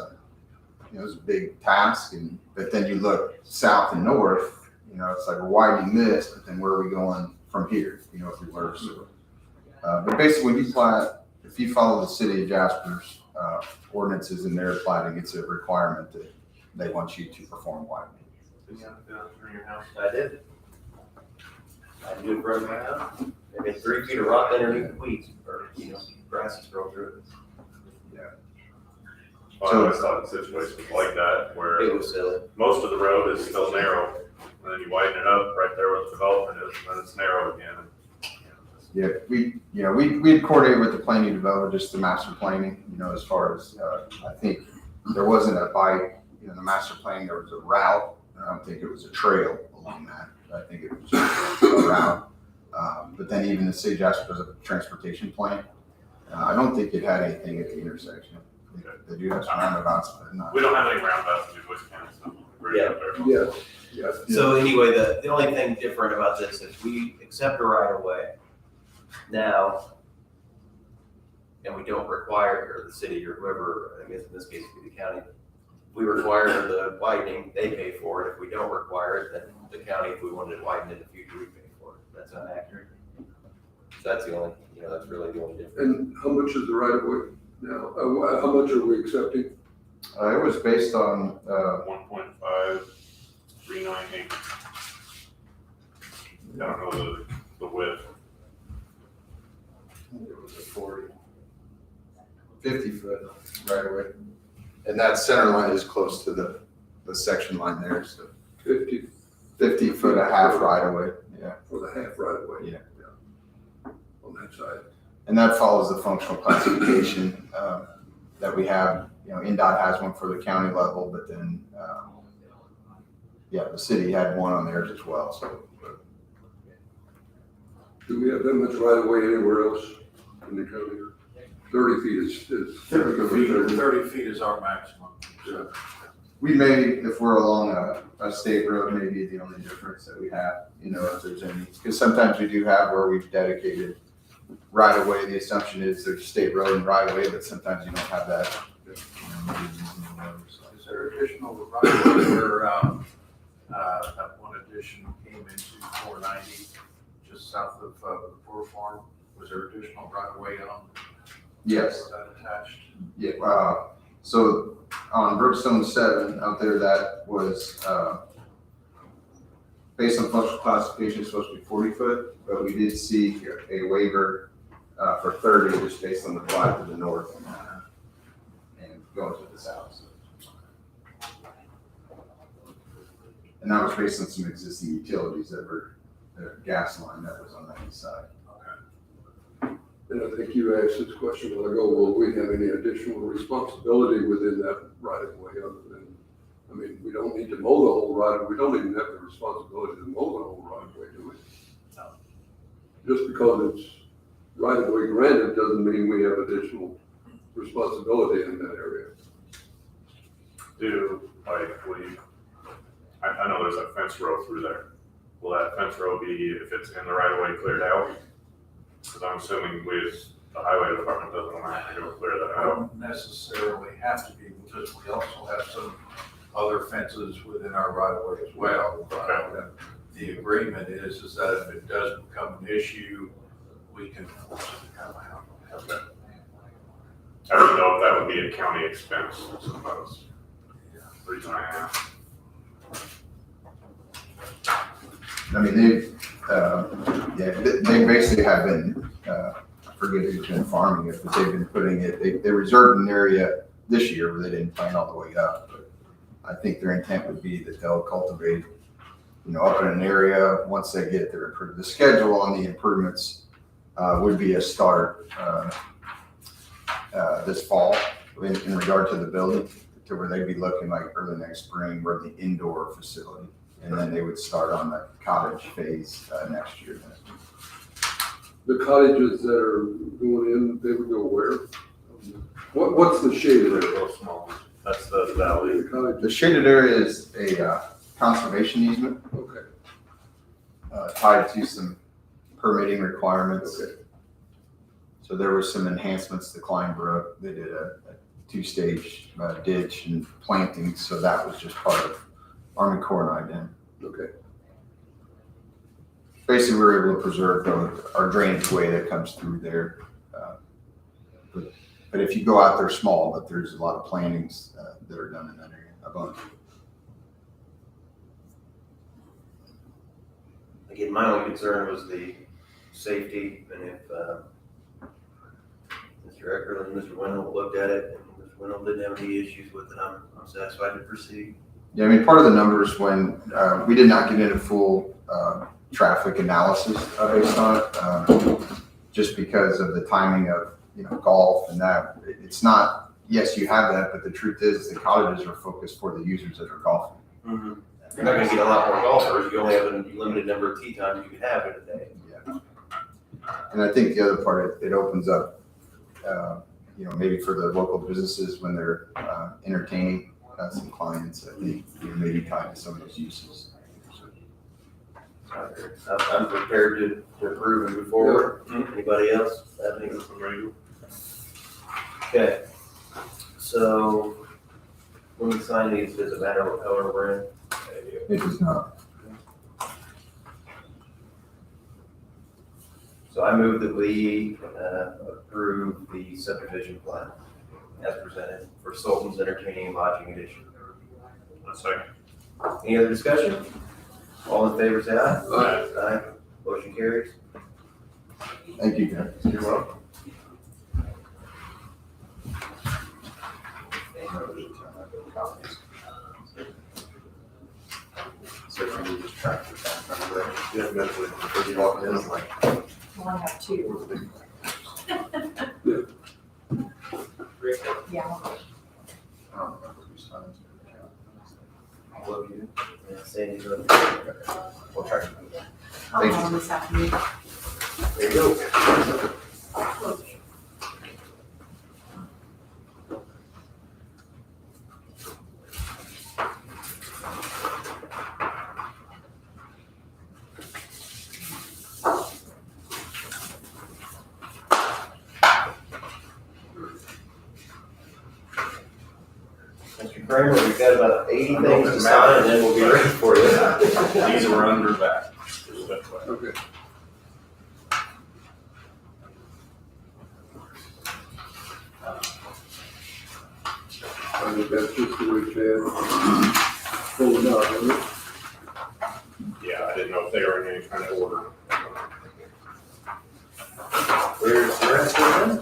it's a big task. But then you look south and north, it's like we're widening this, but then where are we going from here, if we were to. But basically when you plat, if you follow the city of Jasper's ordinances in their platting, it's a requirement that they want you to perform widening. I did. I do it from my house. Maybe 3 feet of rock underneath the weeds or, grass is growing through it. I always thought in situations like that where It was silly. most of the road is still narrow, and then you widen it up right there where the development is, and then it's narrow again. Yeah, we'd coordinate with the planning developer, just the master planning, as far as, I think there wasn't a bike, the master planning, there was a route. I don't think it was a trail along that. I think it was just a route. But then even the city of Jasper has a transportation plan. I don't think it had anything at the intersection. They do have some roundabouts, but not. We don't have any roundabouts in Boise County, so we're Yeah. up there. Yes. So anyway, the only thing different about this is we accept a right of way now, and we don't require, or the city or whoever, I guess in this case it would be the county, we require the widening, they pay for it. If we don't require it, then the county, if we wanted it widened in the future, we pay for it. That's not accurate. So that's the only, that's really the only difference. And how much is the right of way now? How much are we accepting? It was based on, 1.5398. I don't know the width. it was a 50 foot right away. And that center line is close to the section line there, so 50 50 foot, a half right away, yeah. for the half right of way? Yeah. On that side. And that follows the functional classification that we have. NDOT has one for the county level, but then, the city had one on theirs as well, so. Do we have that much right of way anywhere else in the county? 30 feet is. 30 feet is our maximum. Yeah. We may, if we're along a state road, maybe the only difference that we have, if there's any, because sometimes we do have where we've dedicated right of way. The assumption is there's state road and right of way, but sometimes you don't have that. Is there additional right of way where, that one addition came into 490, just south of the Poor Farm? Was there additional right of way on? Yes. Was that attached? Yeah, so on Brookstone 7 out there, that was, based on functional classification, it's supposed to be 40 foot, but we did see a waiver for 30 just based on the plat to the north and going to the south. And that was based on some existing utilities that were gas line that was on the east side. And I think you asked this question a while ago, will we have any additional responsibility within that right of way other than, I mean, we don't need to mow the whole right of, we don't even have the responsibility to mow the whole right of way, do we? No. Just because it's right of way granted doesn't mean we have additional responsibility in that area. I know there's a fence row through there. Will that fence row be, if it's in the right of way, cleared out? Because I'm assuming the highway department doesn't want to have to go clear that out. Don't necessarily have to be, because we also have some other fences within our right of way as well. The agreement is that if it does become an issue, we can force it to come out. Okay. I don't know if that would be a county expense, I suppose. The reason I asked. I mean, they basically have been, I forget who's been farming it, but they've been putting it, they reserved an area this year where they didn't plant all the way up. But I think their intent would be that they'll cultivate, up in an area once they get their improvement. The schedule on the improvements would be a start this fall in regard to the building, to where they'd be looking like early next spring, where the indoor facility. And then they would start on the cottage phase next year. The cottages that are going in, they would go where? What's the shaded area? Real small. That's the valley. The cottages, The shaded area is a conservation easement okay, tied to some permitting requirements. okay. So there was some enhancements to Klein Brook. They did a two-stage ditch and planting, so that was just part of Army Corps and IDEM. Okay. Basically, we were able to preserve our drainage way that comes through there. But if you go out there small, but there's a lot of plantings that are done in that area, a bunch. Again, my only concern was the safety, and if Mr. Eckert and Mr. Wendell looked at it, and Mr. Wendell didn't have any issues with it, I'm satisfied to proceed. Yeah, I mean, part of the numbers when we did not get into full traffic analysis based on it, just because of the timing of golf and that. It's not, yes, you have that, but the truth is the cottages are focused for the users that are golfing. Mm-hmm. You're not gonna get a lot more golfers, you only have a limited number of tee times you can have in a day. Yeah. And I think the other part, it opens up, maybe for the local businesses when they're entertaining some clients, I think, maybe tied to some of those uses. I'm prepared to approve and move forward. Anybody else have any? Okay, so when we sign these, does it matter what color we're in? It does not. So I move that we approve the subdivision plan as presented for Sultan's Entertaining and Lodging Edition. One second. Any other discussion? All in favor, say aye. Aye. Aye. Motion carries. Thank you, guys. You're welcome. So if you just track it down from there. Yeah, eventually. Before you walk in, I'm like, Well, I have two. Yeah. I don't remember whose time it's gonna count. Love you. Yeah, Sandy's up. We'll try. I'll Thank call them this afternoon. There you go. Mr. Kramer, we've got about 80 things to sign, and then we'll be ready for you. These are under that. Okay. I think that's just the way Chad pulled it out, isn't it? Yeah, I didn't know if they were in any kind of order. Where's the rest of them?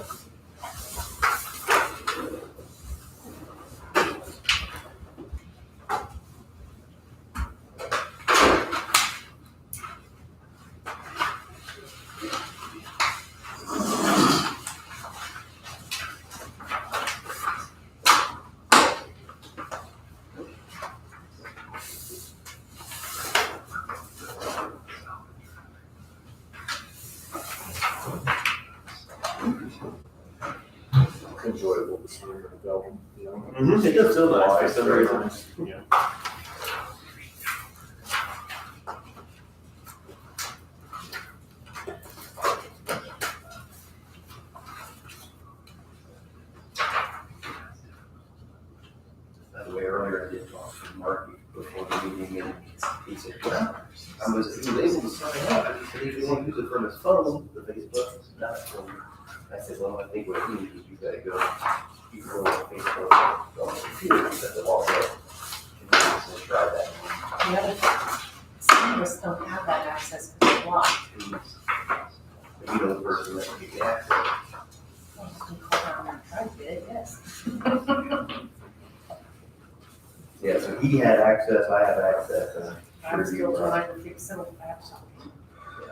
felt, you know. It does feel nice for some Very reason. nice, yeah. By the way, earlier I did talk to Mark before the meeting, and he said, well, he was able to sign up, he said he didn't use it from his phone, the Facebook, not from. I said, well, I think what he needs is you gotta go, you go on Facebook, go on the computer, set them all up. And he said, try that. The other, some of us don't have that access because it's blocked. But you know the person that can get the access. Well, you can call down there and try to get it, yes. Yeah, so he had access, I have access, and I'm still trying to fix some of the apps.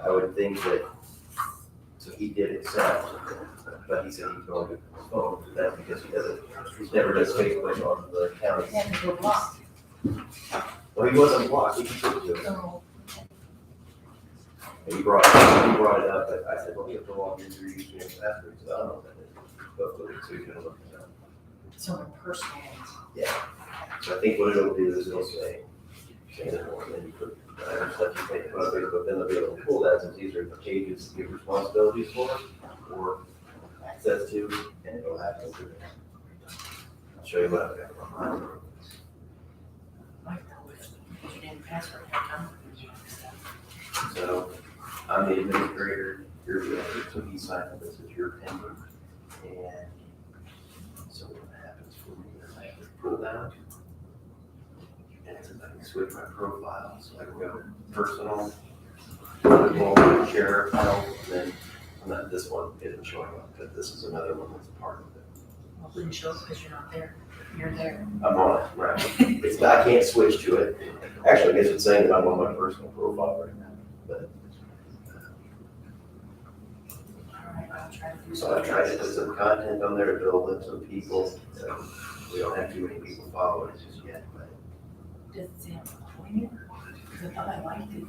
I would think that, so he did accept, but he said he's going to his phone, that's because he doesn't, he's never does Facebook on the county. And we're blocked. Well, he wasn't blocked, he could still do it. So, And he brought it up, but I said, well, you have to log into your username and password, so I don't know what that is. But look, so you can look it up. so my personal ones. So I think what it'll do is it'll say, change it, and then you put, stuff you take on Facebook, then they'll be able to pull that since these are the pages you have responsibilities for, or access to, and it'll have to do it. I'll show you what I've got on mine. You didn't password that time. So I'm the administrator, you're the other, so he signed up, this is your pending. And so what happens for me is I have to pull down. And it says I can switch my profile, so I can go personal, political, share, health, and then, not this one isn't showing up, but this is another one that's a part of it. Well, wouldn't show because you're not there. You're there. I'm on it, right? It's, I can't switch to it. Actually, I guess it's saying that I'm on my personal profile right now, but. All right, I'll try to do So I tried to put some content on there to build up some people. We don't have too many people following us just yet, but. Does it say I'm appointed? Because I thought I liked it.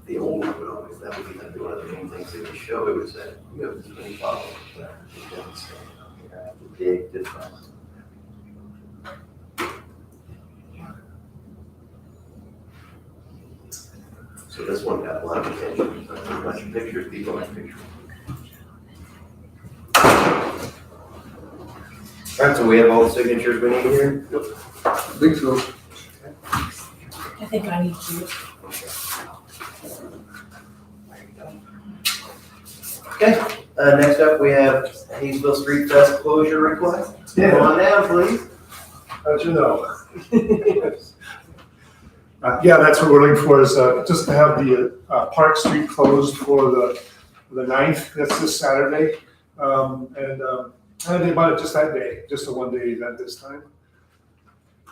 The old one would always, that would be one of the main things they would show, it would say, you have this many followers. But it doesn't say it on here. I have to dig this one. So this one got a lot of attention, a bunch of pictures, people like pictures. All right, so we have all the signatures we need here? I think so. I think I need to. Okay, next up, we have Hayesville Street Fest closure request. Come on down, please. How'd you know? Yeah, that's what we're looking for, is just to have the Park Street closed for the 9th, that's this Saturday. I think about it just that day, just a one-day event this time.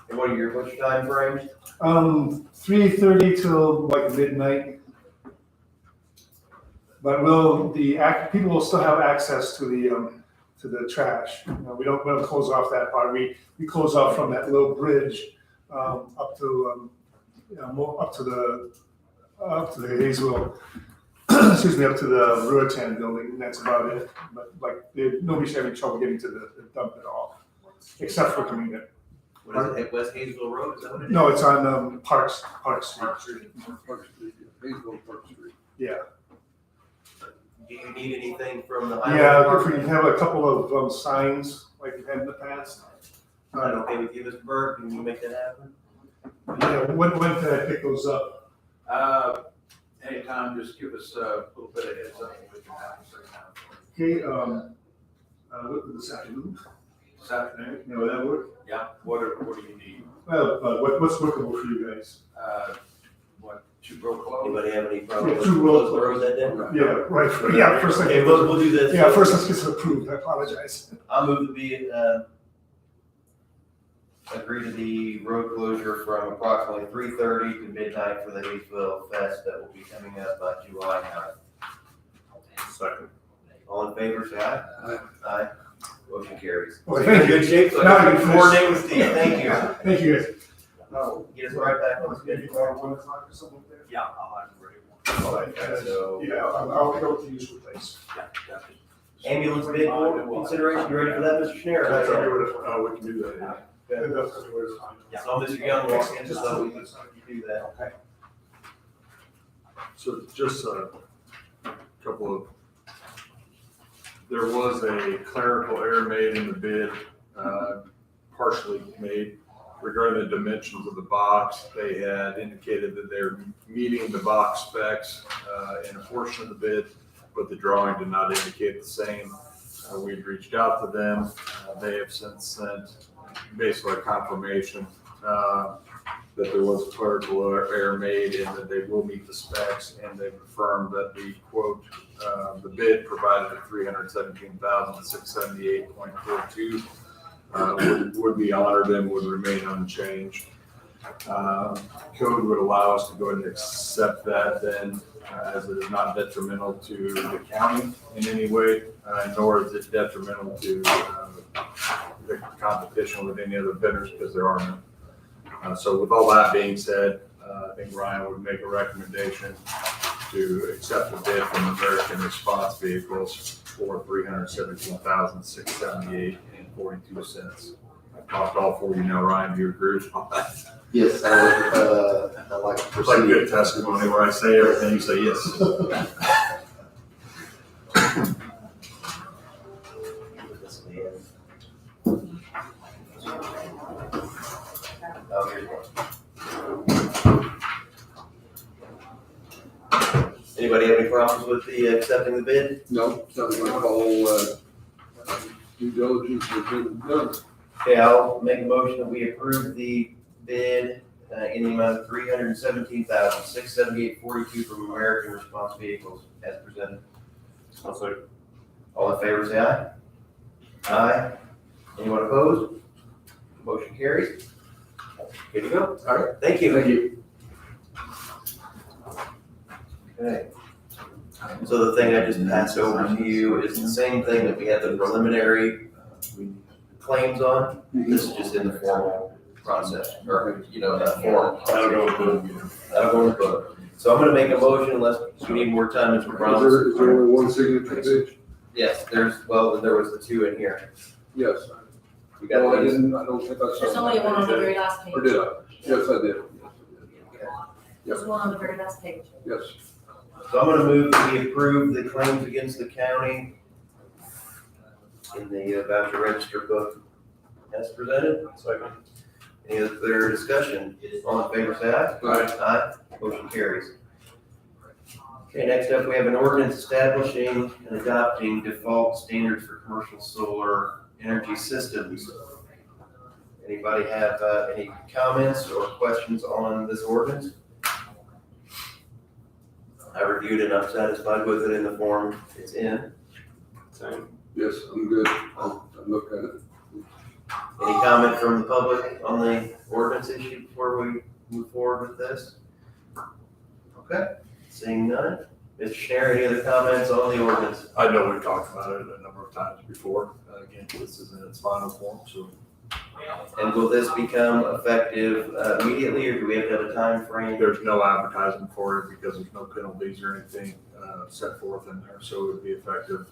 And what's your time frame? 3:30 till like midnight. But people will still have access to the trash. You know, we don't close off that part. We close off from that little bridge up to up to the Hayesville, excuse me, up to the Ruatan building. And that's about it. But like nobody's having trouble getting to the dump at all, except for coming in. What is it, West Hayesville Road, is that what it is? No, it's on Park Street. Park Street, Hayesville Park Street. Yeah. Do you need anything from the Yeah, highway if we department? have a couple of signs like we've had in the past. Is that okay with you, Mr. Burke? Can you make that happen? Yeah, when can I pick those up? Anytime, just give us a little bit of heads up and we can have them right now. Okay, this afternoon, This afternoon? you know, would that work? Yeah, what do you need? Well, what's workable for you guys? Two roll close? Anybody have any problem Yeah, with two roll closing the road that day? Yeah, right, yeah, first Okay, thing. we'll do this. Yeah, first let's get some approved, I apologize. I'll move to be, agree to the road closure from approximately 3:30 to midnight for the Hayesville Fest that will be coming up by July 9th. Second. All in favor, say aye. Aye. Aye. Motion carries. Well, thank you. Good shape, so Now I you can can coordinate with Steve, thank you. Thank you guys. Get us right back on Maybe schedule. around 1 o'clock or something like that. Yeah, I'll have it ready. All right, so Yeah, I'll go to the usual place. ambulance bid board consideration, you ready for that, Mr. Schneider? We can do that, yeah. And that's what we're- So Mr. Young walk in, so we can do that. So just a couple of, there was a clerical error made in the bid, partially made regarding the dimensions of the box. They had indicated that they're meeting the box specs in a portion of the bid, but the drawing did not indicate the same. We've reached out to them. They have since sent basically a confirmation that there was a clerical error made and that they will meet the specs, and they've affirmed that the quote, the bid provided at $317,678.42 would be honored and would remain unchanged. Code would allow us to go ahead and accept that then, as it is not detrimental to the county in any way, nor is it detrimental to the competition with any other bidders, because there are none. So with all that being said, I think Ryan would make a recommendation to accept the bid from American Response Vehicles for $317,678.42. I've talked all for you now, Ryan, do you agree with all that? Yes, I'd like to It's like proceed. good testimony where I say everything, you say yes. Oh, here's one. Anybody have any problems with the accepting the bid? No, sounds like all, due diligence has been done. Okay, I'll make a motion that we approve the bid in the amount of $317,678.42 from American Response Vehicles as presented. All in favor, say aye. Aye. Anyone opposed? Motion carries. Good to go. All right, thank you. Thank you. Okay. So the thing I just passed over to you is the same thing that we had the preliminary claims on. This is just in the formal process, or, that form. That'll go with That'll go in the book. So I'm gonna make a motion unless we need more time, Mr. Is Brown. there only one signature page? Yes, there was the two in here. Yes. We No, got I these. didn't, I don't think I saw. There's only one on the very last page. Or did I? Yes, I did. There's one on the very last page. Yes. So I'm gonna move that we approve the claims against the county in the voucher register book as presented. Second. Any other discussion? All in favor, say aye. Aye. Motion carries. Okay, next up, we have an ordinance establishing and adopting default standards for commercial solar energy systems. Anybody have any comments or questions on this ordinance? I reviewed it and I'm satisfied with it in the form it's in. Yes, I'm good. I'll look at it. Any comment from the public on the ordinance issue before we move forward with this? Okay, seeing none. Mr. Schneider, any other comments on the ordinance? I know we've talked about it a number of times before. Again, this is in its final form, so And will this become effective immediately, or do we have to have a time frame? there's no advertising for it because there's no penalties or anything set forth in there. So it would be effective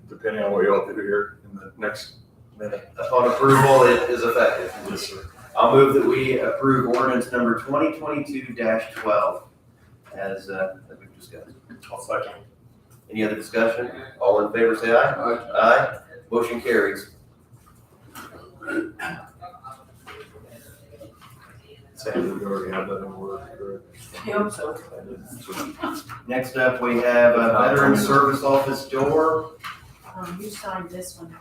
depending on what you all do here in the next minute. Upon approval, it is effective. Yes, sir. I'll move that we approve ordinance number 2022-12 as we've discussed. I'll second. Any other discussion? All in favor, say aye. Aye. Aye. Motion carries. Sandy, we already have that in order, correct? I hope so. Next up, we have a Veteran Service Office door. You signed this one.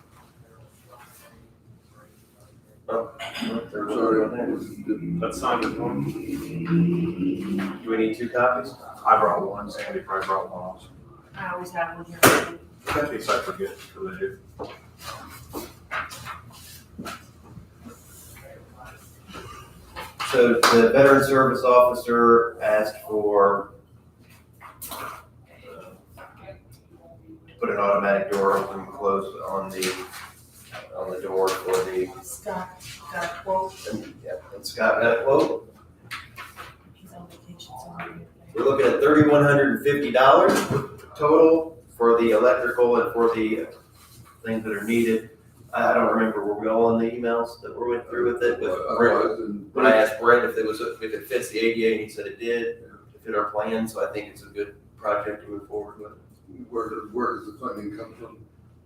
Sorry. That's signed as one. Do we need 2 copies? I brought one, Sandy probably brought one also. I always have one here. In case I forget, because I do. So the Veteran Service Officer asked for to put an automatic door open and close on the door for the, Scott, got a quote. and And Scott got a quote. He's on vacation somewhere. We're looking at $3,150 total for the electrical and for the things that are needed. I don't remember, were we all in the emails that we went through with it? With Brent? When I asked Brent if it fits the ADA, and he said it did, it fit our plan, so I think it's a good project to move forward with. Where does the funding come from?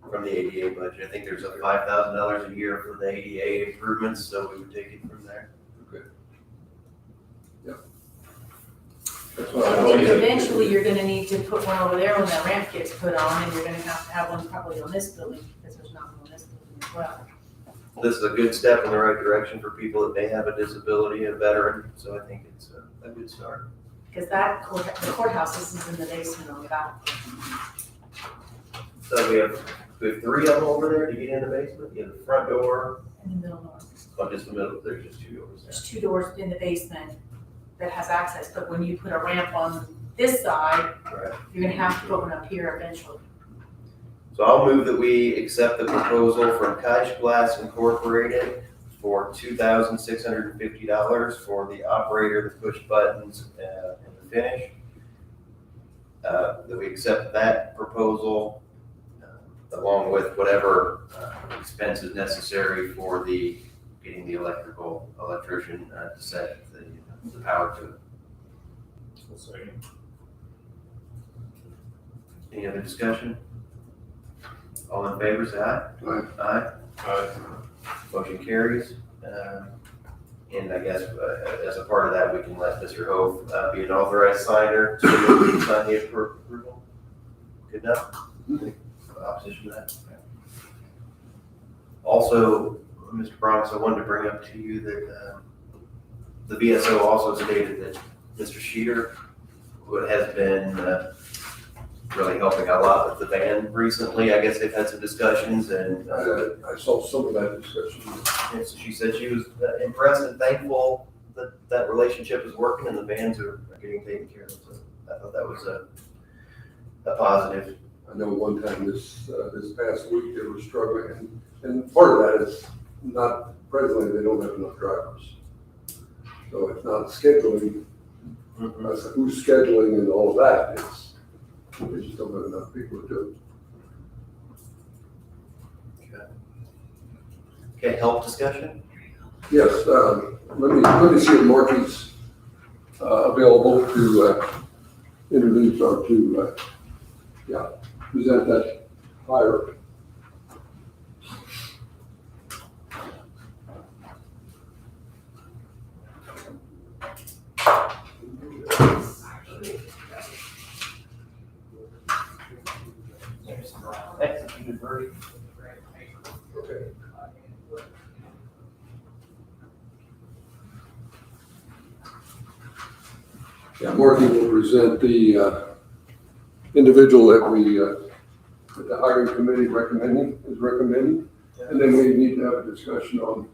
From the ADA budget, I think there's a $5,000 a year for the ADA improvements, so we would take it from there. That's I what I think think. eventually you're gonna need to put one over there when that ramp gets put on, and you're gonna have to have one probably on this building, because there's not one on this building as well. This is a good step in the right direction for people that may have a disability, a veteran, so I think it's a good start. Because the courthouse, this is in the basement on the back. So we have three of them over there to get in the basement. You have the front door, In the middle door. oh, just the middle, there's just two doors there. There's two doors in the basement that has access, but when you put a ramp on this side, Right. you're gonna have to put one up here eventually. So I'll move that we accept the proposal from Kaish Glass Incorporated for $2,650 for the operator, the push buttons, and the finish. That we accept that proposal along with whatever expenses necessary for getting the electrician to set the power to it. Any other discussion? All in favor, say aye. Aye. Aye. Motion carries. And I guess as a part of that, we can let Mr. Hove be an authorized signer to sign the approval. Good enough? Opposition to that? Okay. Also, Mr. Bronx, I wanted to bring up to you that the VSO also stated that Mr. Sheeter has been really helping out a lot with the band recently. I guess they've had some discussions and I saw some of that discussion. and so she said she was impressed and thankful that that relationship is working and the bands are getting taken care of. So I thought that was a positive. I know one time this past week they were struggling, and part of that is not, presently, they don't have enough drivers. So it's not scheduling, who's scheduling and all of that, they just don't have enough people to do it. Okay, help discussion? Yes, let me see if Marky's available to introduce or to, present that hire. Executed verdict. Okay. Yeah, Marky will present the individual that that the hiring committee is recommending. And then we need to have a discussion on,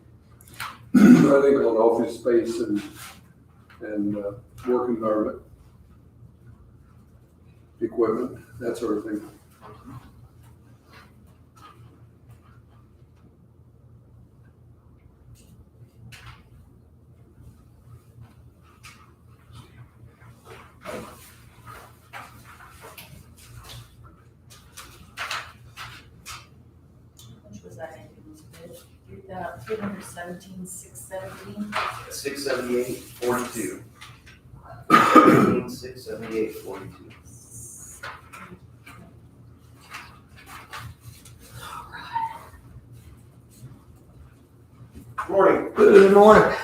I think, on office space and work environment, equipment, that sort of thing. Which was that ambulance bid? 317,617. 678.42. 678.42. Morning. Good morning.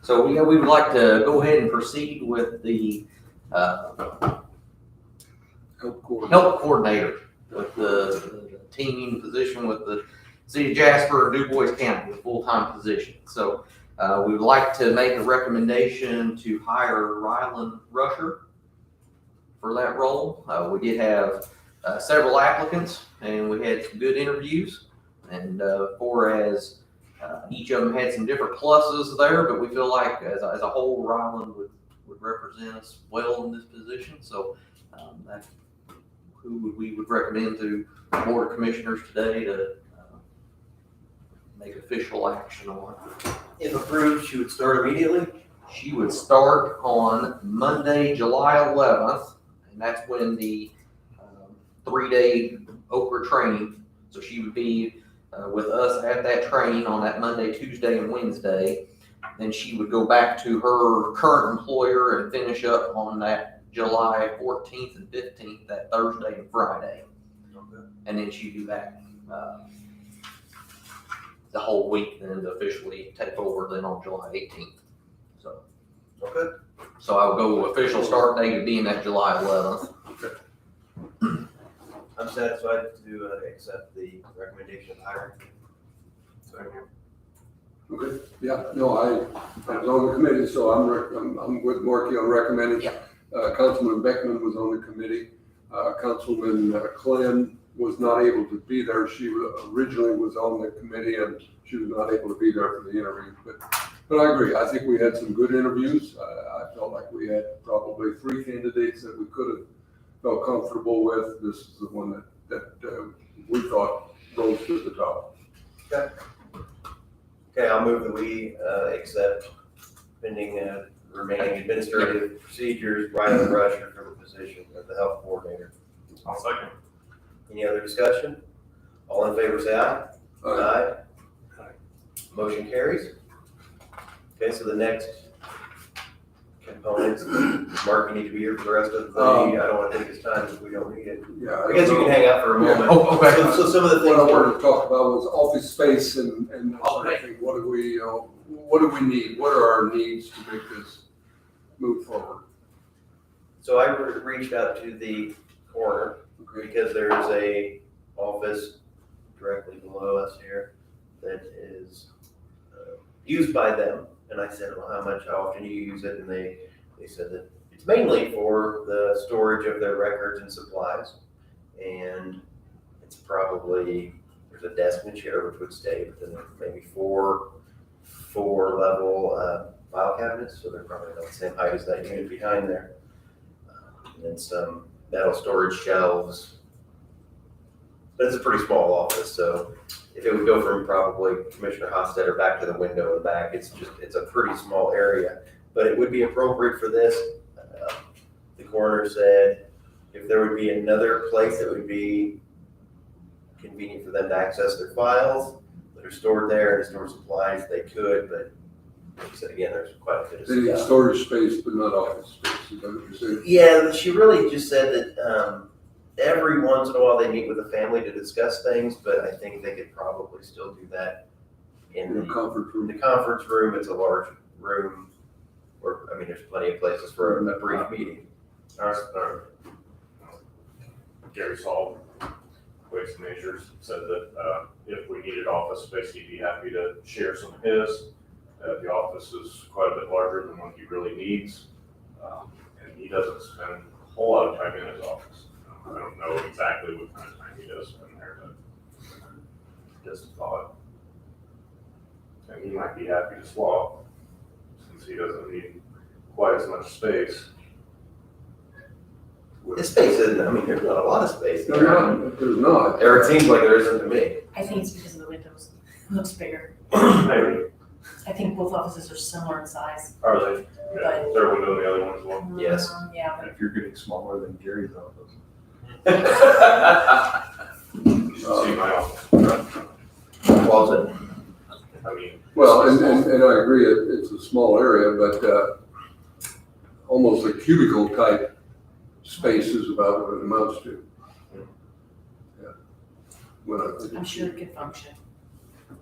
So we would like to go ahead and proceed with the Health health coordinator with the teaming position with the city of Jasper and DuBois County, a full-time position. So we would like to make a recommendation to hire Rylan Rusher for that role. We did have several applicants and we had some good interviews. And as each of them had some different pluses there, but we feel like as a whole, Rylan would represent us well in this position. So that's who we would recommend to the Board of Commissioners today to make official action on. If approved, she would start immediately. She would start on Monday, July 11th, and that's when the 3-day Okra training. So she would be with us at that training on that Monday, Tuesday, and Wednesday. Then she would go back to her current employer and finish up on that July 14th and 15th, that Thursday and Friday. And then she'd be back the whole week, then to officially take over then on July 18th. So. Okay. So I would go official start date would be in that July 11th. I'm satisfied to accept the recommendation of hiring. Okay, yeah, no, I was on the committee, so I'm with Marky on recommending. Yeah. Councilman Beckman was on the committee. Councilman Clem was not able to be there. She originally was on the committee and she was not able to be there for the interview. But I agree. I think we had some good interviews. I felt like we had probably 3 candidates that we could have felt comfortable with. This is the one that we thought rose to the top. Okay, I'll move that we accept pending remaining administrative procedures, Riley Rusher for the position of the health coordinator. I'll second. Any other discussion? All in favor, say aye. Aye. Motion carries. Okay, so the next components, Mark, you need to be here for the rest of the day. I don't want to take his time if we don't need it. Yeah. I guess you can hang out for a moment. Oh, okay. So some of the things What I we're wanted to talk about was office space and that sort of thing. What do we need? What are our needs to make this move forward? So I reached out to the coroner because there's a office directly below us here that is used by them. And I said, well, how often do you use it? And they said that it's mainly for the storage of their records and supplies. And it's probably, there's a desk and chair which would stay, but then there's maybe four level file cabinets. So they're probably not the same height as that unit behind there. And then some metal storage shelves. But it's a pretty small office, so if it would go from probably Commissioner Hofstadter back to the window in the back, it's a pretty small area. But it would be appropriate for this. The coroner said if there would be another place that would be convenient for them to access their files that are stored there and store supplies, they could, but like I said, again, there's quite a bit of They need stuff. storage space, but not office space. Is that what you're saying? Yeah, she really just said that every once in a while they meet with the family to discuss things, but I think they could probably still do that in In a conference the room. conference room. It's a large room where, I mean, there's plenty of places for a brief meeting. Gary Saul, Waste and Measures, said that if we needed office space, he'd be happy to share some of his. The office is quite a bit larger than what he really needs. And he doesn't spend a whole lot of time in his office. I don't know exactly what kind of time he does spend there, but just a thought. And he might be happy to swap since he doesn't need quite as much space. This space isn't, I mean, there's not a lot of space There's there. not, there's not. Or it seems like there isn't to me. I think it's because of the windows. It looks bigger. Maybe. I think both offices are similar in size. Are they? Yeah. Is there a window in the other one as well? Yes. Yeah, but If you're getting smaller than Gary's office. You should see my office. Closet. I mean. Well, and I agree, it's a small area, but almost a cubicle type space is about what it amounts to. Yeah. Well, I'm sure it could function.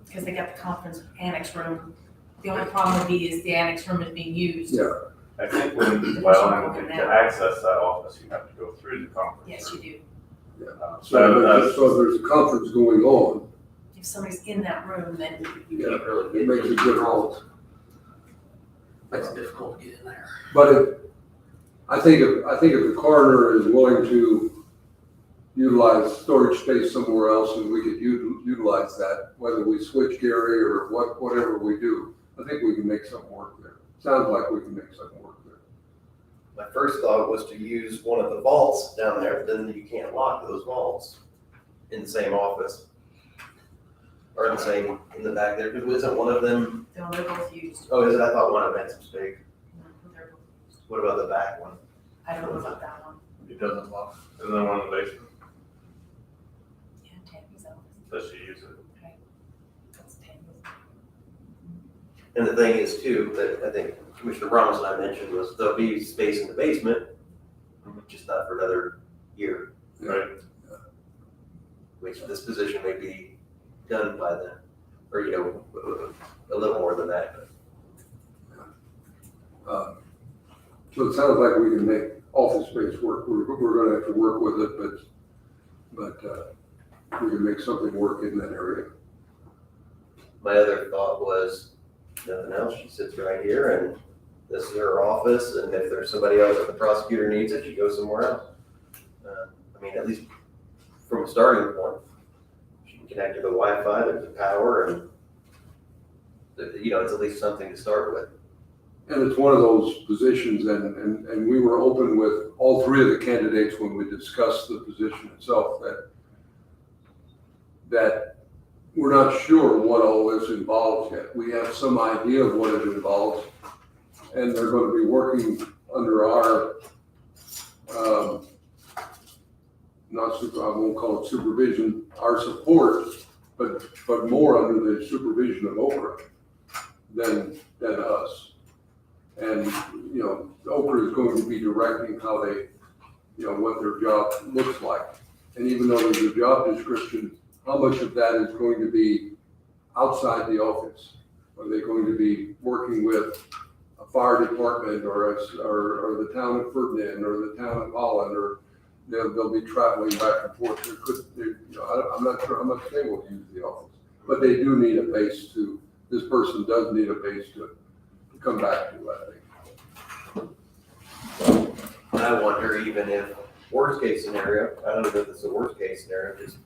Because they got the conference annex room. The only problem would be is the annex room is being used. Yeah. I think to access that office, you have to go through the conference. Yes, you do. So there's a conference going on. If somebody's in that room, then You Yeah, can't really it get. makes it difficult. Makes it difficult to get in there. But I think if the coroner is willing to utilize storage space somewhere else and we could utilize that, whether we switch Gary or whatever we do, I think we can make something work there. Sounds like we can make something work there. My first thought was to use one of the vaults down there, but then you can't lock those vaults in the same office. are the same in the back there, because isn't one of them, They're both used. oh, is it, I thought one of them had some space. They're both used. What about the back one? I don't know about that one. It doesn't lock. And then one in the basement, Yeah, Tammy's office. does she use it? That's Tammy's. And the thing is too, that I think Commissioner Ramos and I mentioned was there'll be space in the basement, just not for another year, Right. which this position may be done by then, or, you know, a little more than that, but. So it sounds like we can make office space work. We're gonna have to work with it, but we can make something work in that area. My other thought was, nothing else, she sits right here and this is her office, and if there's somebody else that the prosecutor needs it, she goes somewhere else. I mean, at least from a starting point, she can connect to the Wi-Fi, there's the power, and you know, it's at least something to start with. And it's one of those positions, and we were open with all three of the candidates when we discussed the position itself, that we're not sure what all this involves yet. We have some idea of what it involves, and they're going to be working under our, I won't call it supervision, our support, but more under the supervision of Okra than us. And, you know, Okra is going to be directing how they, you know, what their job looks like. And even though there's a job description, how much of that is going to be outside the office? Are they going to be working with a fire department or the town of Ferdinand or the town of Holland, or they'll be traveling back and forth? You know, I'm not sure how much they will use the office, but they do need a base this person does need a base to come back to, I think. And I wonder even if, worst case scenario, I don't know if it's the worst case scenario, just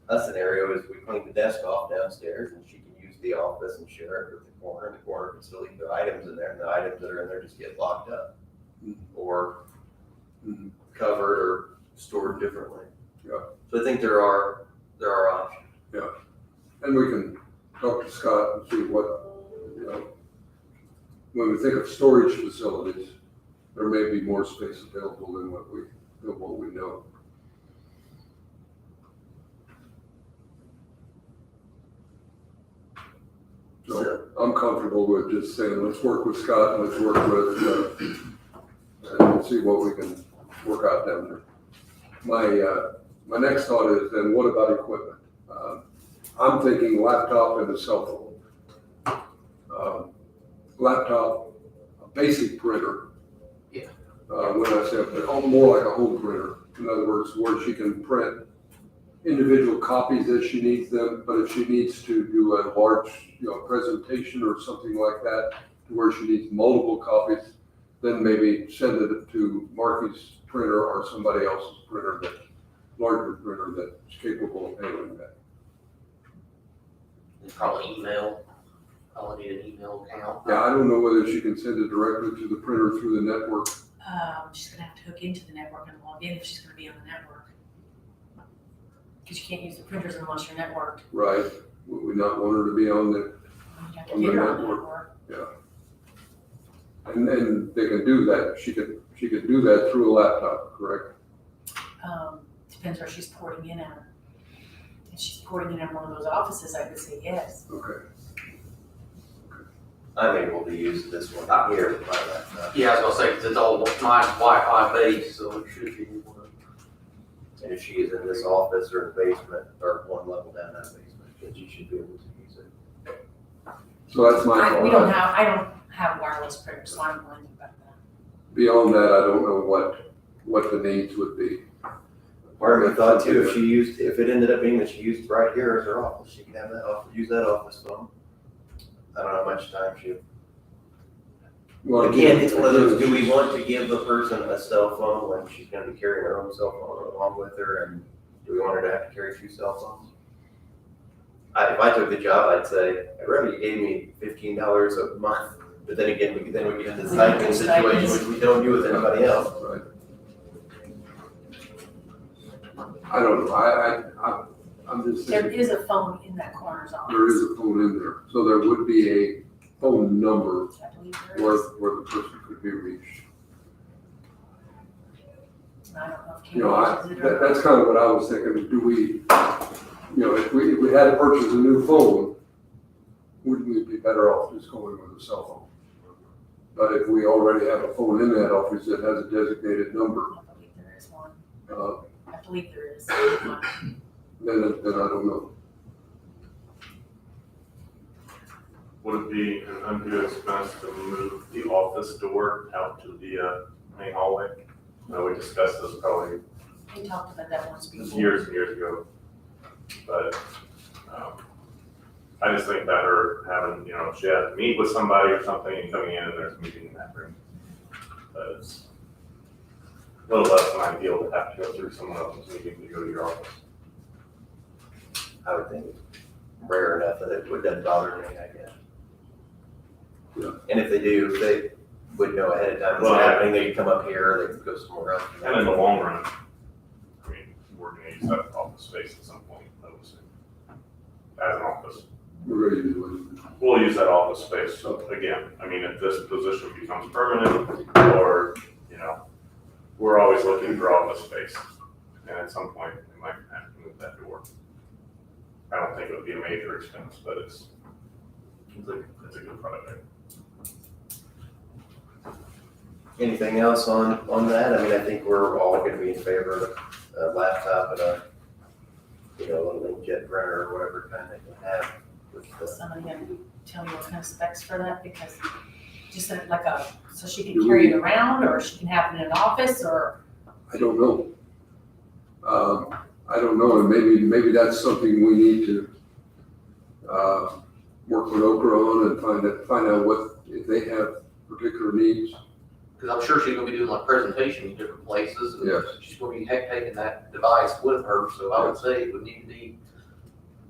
a scenario is we clean the desk off downstairs and she can use the office and share it with the corner, and the corner can still leave their items in there, and the items that are in there just get locked up or covered or stored differently. Yeah. So I think there are options. Yeah. And we can talk to Scott and see what, you know, when we think of storage facilities, there may be more space available than what we know. So I'm comfortable with just saying, let's work with Scott and let's work with, and see what we can work out down there. My next thought is then what about equipment? I'm thinking laptop and a cell phone. Laptop, a basic printer. Yeah. When I say, more like a home printer. In other words, where she can print individual copies as she needs them, but if she needs to do a large, you know, presentation or something like that, to where she needs multiple copies, then maybe send it to Marky's printer or somebody else's printer, larger printer that's capable of handling that. Probably email. I'll need an email account. Yeah, I don't know whether she can send it directly to the printer through the network. She's gonna have to hook into the network and log in if she's gonna be on the network. Because you can't use the printers unless you're networked. Right, would we not want her to be on the, You have to On the get her on the network. network. and they can do that, she could do that through a laptop, correct? Depends where she's porting in at. If she's porting in at one of those offices, I would say yes. Okay. I'm able to use this one here with my laptop. Yeah, I was gonna say, 'cause it's all, mine's Wi-Fi based, so it should be able to. And if she is in this office or the basement, or one level down that basement, then she should be able to use it. So that's my thought. I don't have wireless printers, so I don't know anything about that. Beyond that, I don't know what the needs would be. Part of me thought too, if it ended up being that she used right here as her office, she could have that office, use that office phone. I don't know how much time she. Well, Again, it's one of those, do we want to give the person a cell phone when she's gonna be carrying her own cell phone along with her, and do we want her to have to carry two cell phones? If I took the job, I'd say, I'd rather you gave me $15 a month, but then again, we get into the stipend situation, which we don't do with anybody else. Right. I don't know, I'm just There saying, is a phone in that coroner's office. there is a phone in there, so there would be a phone number I believe there where, is. where the person could be reached. I don't know if You know, Katie uses it or that's kind of what I was thinking, do we, you know, if we had to purchase a new phone, wouldn't we be better off just going with a cell phone? But if we already have a phone in that office that has a designated number, I believe there is one. uh, I believe there is one. then I don't know. Would it be an undue expense to move the office door out to the main hallway? No, we discussed this probably We talked about that once before. years and years ago. But I just think better having, you know, if she had to meet with somebody or something and coming in and there's a meeting in that room. But it's a little less than ideal to have to go through someone else's meeting to go to your office. I would think rare enough that it wouldn't bother me, I guess. Yeah. And if they do, they would know ahead of time Well, what's happening, they could come up here, or they could go somewhere else. And in the long run, I mean, we're gonna use that office space at some point, obviously, as an office. We're ready to do it. We'll use that office space, so again, I mean, if this position becomes permanent, or, you know, we're always looking for office space, and at some point, we might have to move that door. I don't think it would be a major expense, but it's a good project. Anything else on that? I mean, I think we're all gonna be in favor of a laptop and a, you know, a little inkjet printer or whatever kind they can have. with the- Somebody can tell me what kind of specs for that, because just like so she can carry it around, or she can have it in an office, or I don't know. I don't know, and maybe that's something we need to, work with Okra on and find out what, if they have particular needs. Because I'm sure she's gonna be doing like presentations in different places. And Yes. she's gonna be taking that device with her, so I would say it would need to be.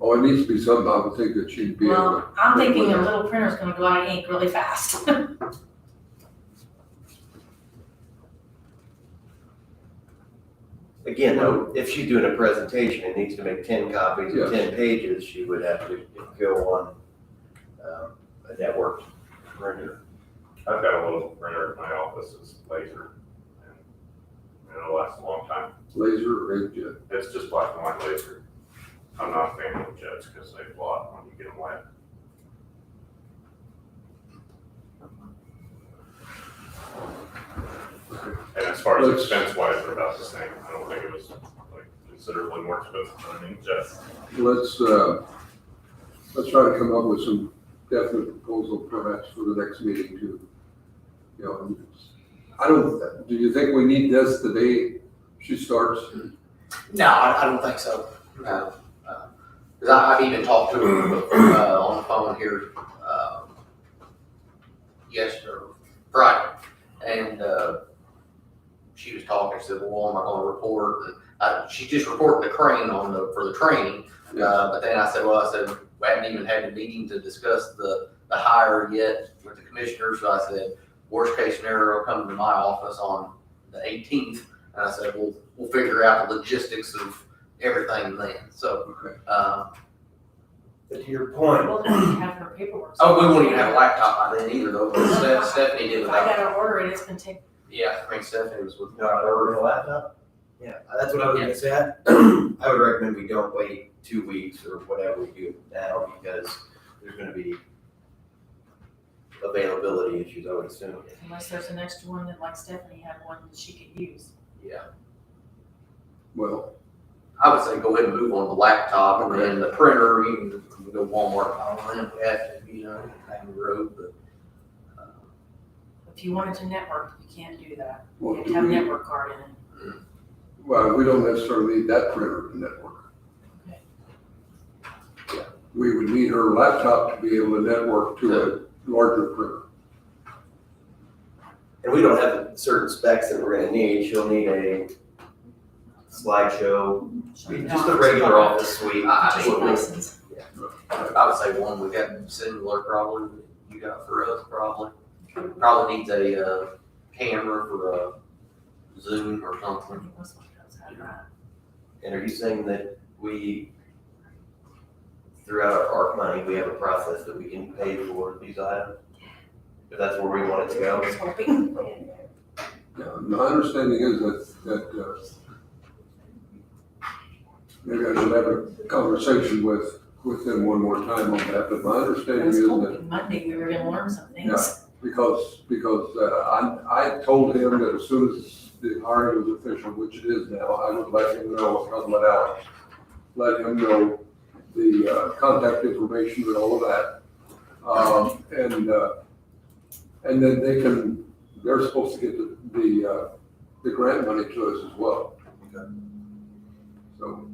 Oh, it needs to be something, I would think that she'd be able to. well, I'm thinking a little printer's gonna go out of ink really fast. Again, though, if she's doing a presentation and needs to make 10 copies Yes. of 10 pages, she would have to go on a network printer. I've got a little printer in my office, it's laser, and it'll last a long time. Laser or inkjet? It's just black and white laser. I'm not a fan of jets because they blot when you get them wet. And as far as Let's- expense wise, they're about the same. I don't think it was like considerably more expensive than an inkjet. Let's try to come up with some definite proposal perhaps for the next meeting to, you know, do you think we need this the day she starts? No, I don't think so. No. Because I've even talked to her on the phone here yesterday, Friday, and she was talking. She said, "Well, am I going to report?" And she's just reporting the crane for the training. But then I said, we haven't even had a meeting to discuss the hire yet with the commissioner. So I said, worst case scenario, come to my office on the 18th. And I said, we'll figure out the logistics of everything then. So, Okay. But to your point, Well, then we have her paperwork. we won't even have a laptop by then either though. But Stephanie did If I without. gotta order it, it's gonna take, Yeah, I think Stephanie was with. not ordering a laptop? Yeah, that's what I was gonna say. I would recommend we don't wait 2 weeks or whatever we do now, because there's gonna be availability issues, I would assume. unless there's an extra one that like Stephanie had one that she could use. Yeah. Well, I would say go ahead and move on the laptop and then the printer, you can go Walmart, if we have to, you know, down the road, but. If you wanted to network, you can't do that. You well, have to have a network card in it. we don't necessarily need that printer to network. Okay. We would need her laptop to be able to network to a larger printer. And we don't have certain specs that we're gonna need. She'll need a slideshow, just a regular office suite. Just a license. I would say one we got similar probably, that you got for us probably. Probably needs a camera for a Zoom or I something. think most of those have that. And are you saying that we throughout our ARC money, we have a process that we can pay for these items. If that's where we want it to I go. was hoping. Yeah, my understanding is that maybe I should have a conversation with them one more time on that, but my I understanding was is that, hoping Monday we were gonna learn some things. because I told him that as soon as the hiring was official, which it is now, I would let him know, let him know the contact information and all of that. And then they're supposed to get the grant money to us as well. So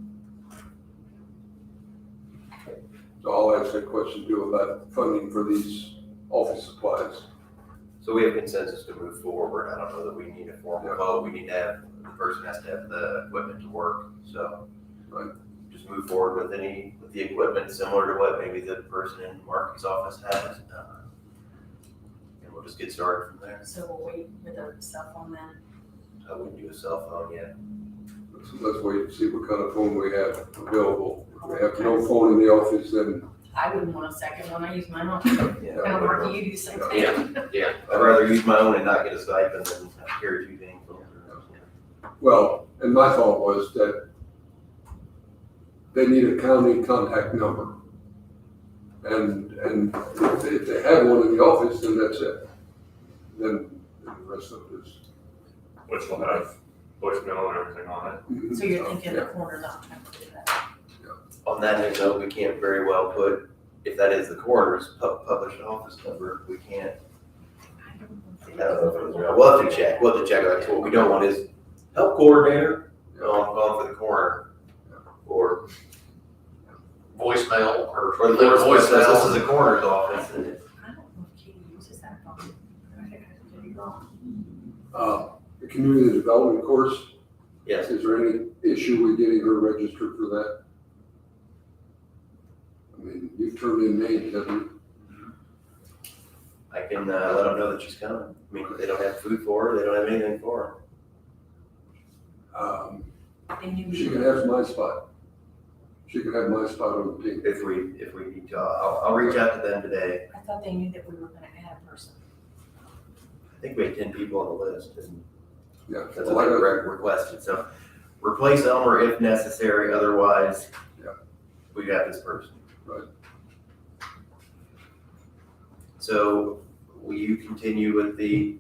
I'll ask that question too about funding for these office supplies. So we have consensus to move forward. I don't know that we need a formal vote. We need to have, the person has to have the equipment to work. So Right. just move forward with the equipment similar to what maybe the person in Marky's office has. And we'll just get started from there. So we'll wait with our cell phone then. I wouldn't do a cell phone yet. Let's wait and see what kind of phone we have available. If we have no phone in the office, then I wouldn't want a second one, I use mine all. Yeah. And Marky, you do the same thing. Yeah, I'd rather use my own and not get a stipend than carry two things. well, and my thought was that they need a county contact number. And if they have one in the office, then that's it. Then the rest of it is. Which will have voicemail and everything on it. So you're thinking the coroner's not trying to do that. On that note, we can't very well put, if that is the coroner's published office number, we can't. I don't know if it was, we'll have to check, Like, what we don't want is help coordinator, calling for the coroner. Or Voicemail or the voice says, this is the coroner's office. And it's- I don't know if Katie uses that phone. I could be wrong. The community development course, Yes, is there any issue with getting her registered for that? I mean, you've turned in names, haven't you? I can let them know that she's coming. I mean, they don't have food for her, they don't have anything for They knew She you can have my spot. She can have my spot on the team. her. If we need to, I'll reach out to them today. I thought they knew that we were gonna add a person. I think we had 10 people on the list, and Yeah. that's Well, what I they got- requested. So replace Elmer if necessary, otherwise, Yeah. we got this person. Right. So will you continue with the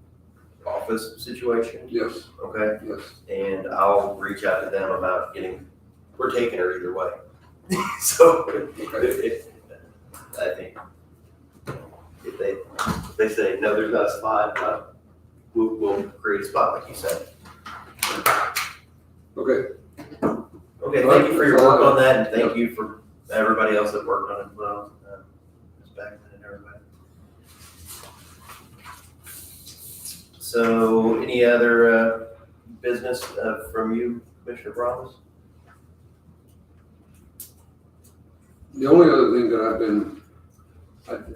office situation? Yes, Okay, yes. and I'll reach out to them about we're taking her either way. So I think if they say, no, there's not a spot, we'll create a spot like you said. Okay, Okay, thank you for your work on that, and thank you for everybody else that worked on it as well. Ms. Beckman and everybody. So, any other business from you, Commissioner Bravos? the only other thing that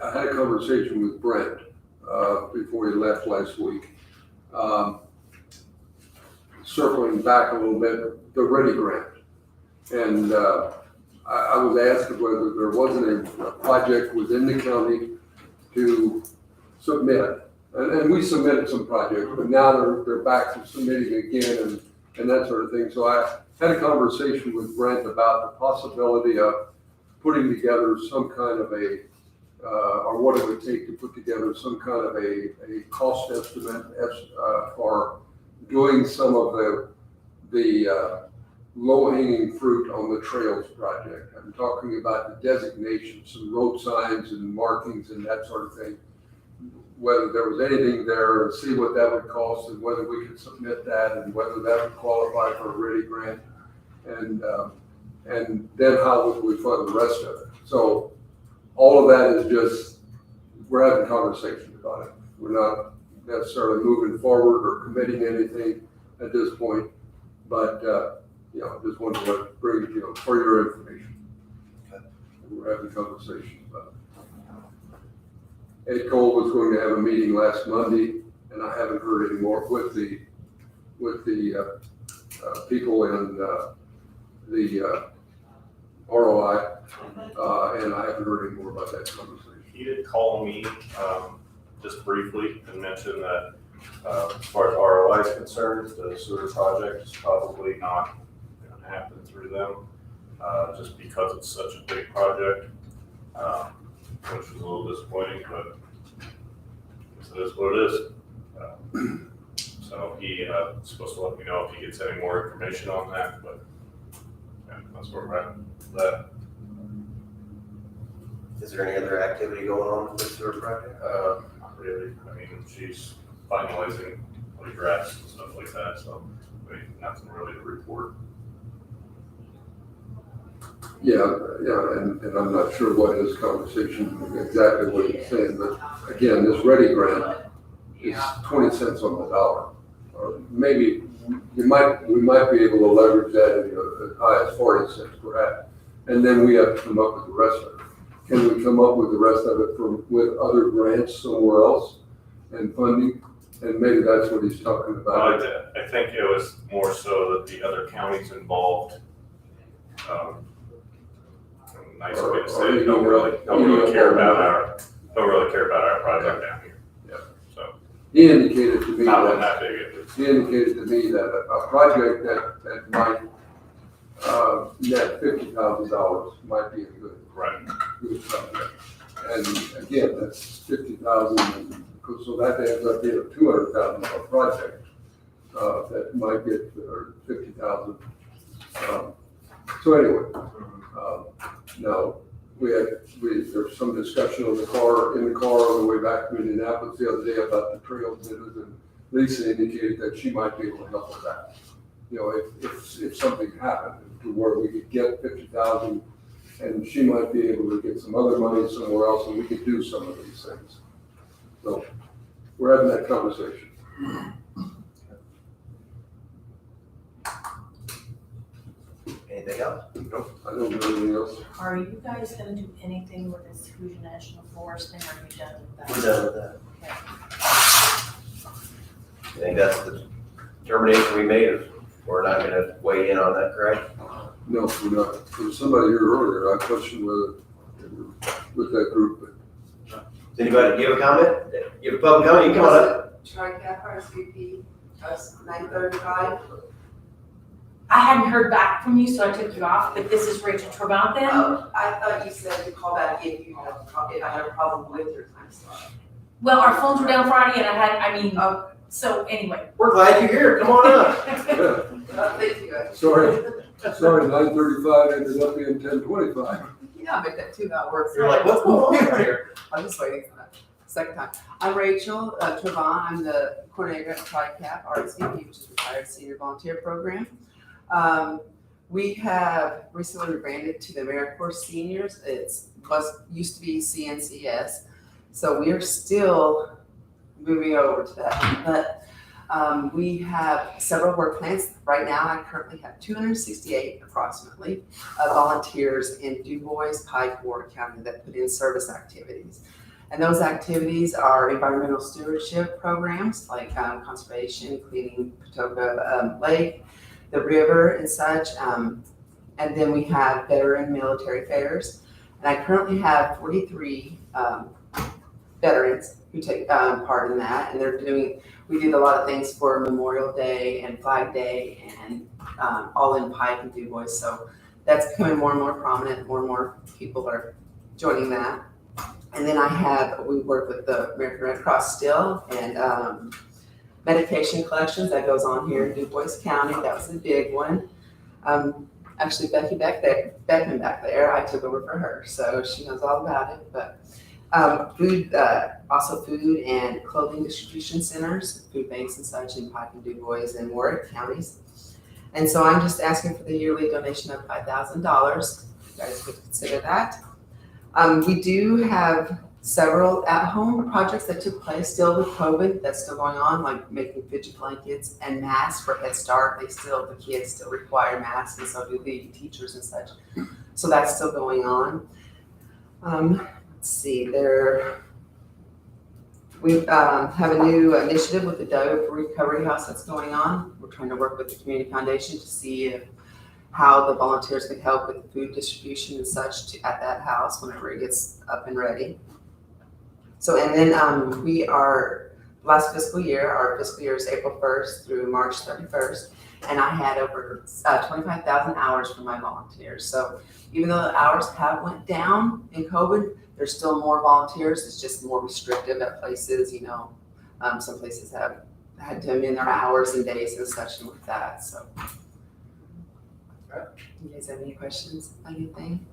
I had a conversation with Brent, before he left last week. Circling back a little bit, the Ready Grant. And, I was asked whether there wasn't a project within the county to submit. And we submitted some projects, but now they're back to submitting again and that sort of thing. So I had a conversation with Brent about the possibility of putting together some kind of or what it would take to put together some kind of a cost estimate for doing some of the low-hanging fruit on the trails project. I'm talking about the designation, some road signs and markings and that sort of thing. Whether there was anything there, and see what that would cost, and whether we could submit that, and whether that would qualify for a Ready Grant, and then how would we fund the rest of it? So all of that is just, we're having conversations about it. We're not necessarily moving forward or committing anything at this point, but just wanted to bring it, for your information. We're having conversations about it. Ed Cole was going to have a meeting last Monday, and I haven't heard any more with the people in the ROI, and I haven't heard any more about that conversation. He did call me, just briefly and mention that, as far as ROI is concerned, the sewer project is probably not gonna happen through them, just because it's such a big project, which was a little disappointing, but it is what it is. So he, is supposed to let me know if he gets any more information on that, but yeah, that's where we're at with that. Is there any other activity going on with this sewer project? Not really. I mean, she's finalizing the grass and stuff like that, so I mean, nothing really to report. Yeah, and I'm not sure what his conversation, exactly what he's saying, but again, this Ready Grant is 20 cents on the dollar. Or maybe we might be able to leverage that as high as 40 cents perhaps. And then we have to come up with the rest of it. Can we come up with the rest of it with other grants somewhere else and funding? And maybe that's what he's talking about. I think it was more so that the other counties involved, nice way to say it, don't really care about our project down here. Yeah. So He indicated to me not one that, that big at least. he indicated to me that a project that might net $50,000 might be a good project. And again, that's 50,000, so that ends up being a $200,000 project that might get 50,000. So anyway, now there's some discussion in the car on the way back from Indianapolis the other day about the trail dinners, and Lisa indicated that she might be able to help with that. You know, if something happened to where we could get 50,000, and she might be able to get some other money somewhere else, and we could do some of these things. So we're having that conversation. Anything else? Nope, I don't know anything else. Are you guys gonna do anything with this Hoosier National Forest thing, or are you done with that? We're done with that. I think that's the determination we made, is we're not gonna weigh in on that, correct? No, we're not. There was somebody here earlier, I questioned whether they were with that group, but Does anybody, do you have a comment? You have a public comment, you come on up. Tri-Cap RSVP, us 9:35. I hadn't heard back from you, so I took you off, but this is Rachel Trevant then? Oh, I thought you said to call back if you had if I had a problem with your time slot. Well, our phones were down Friday and Oh, so anyway. We're glad you're here, come on up. yeah, thank you. sorry, 9:35 ended up being 10:25. Yeah, but that 2 hour works. You're like, what's going on here? I'm just waiting for that second time. I'm Rachel Trevant. I'm the coordinator at Tri-Cap RSVP, which is Retired Senior Volunteer Program. We have recently rebranded to the AmeriCorps Seniors. Used to be CNCS. So we are still moving over to that. But we have several work plans. Right now, I currently have 268 approximately volunteers in Du Bois, Pike, Ward County that put in service activities. And those activities are environmental stewardship programs like conservation, cleaning Patoka Lake, the river and such. And then we have veteran military fairs. And I currently have 43 veterans who take part in that. And we did a lot of things for Memorial Day and Flag Day and all in Pike and Du Bois. So that's becoming more and more prominent. More and more people are joining that. And then we work with the American Red Cross still, and medication collections that goes on here in Du Bois County. That was a big one. Actually, Beckman back there, I took over for her, so she knows all about it. But food and clothing distribution centers, food banks and such in Pike and Du Bois and Warwick counties. And so I'm just asking for the yearly donation of $5,000. You guys would consider that. We do have several at-home projects that took place still with COVID that's still going on, like making fidget blankets and masks for Head Start. The kids still require masks, and so do the teachers and such. So that's still going on. Let's see, we have a new initiative with the Dove Recovery House that's going on. We're trying to work with the Community Foundation to see if how the volunteers could help with food distribution and such at that house whenever it gets up and ready. So, and then we are, last fiscal year, our fiscal year is April 1st through March 31st, and I had over 25,000 hours for my volunteers. So even though the hours have went down in COVID, there's still more volunteers. It's just more restrictive at places, you know. Some places have had to amend their hours and days and such and with that, so. You guys have any questions, anything?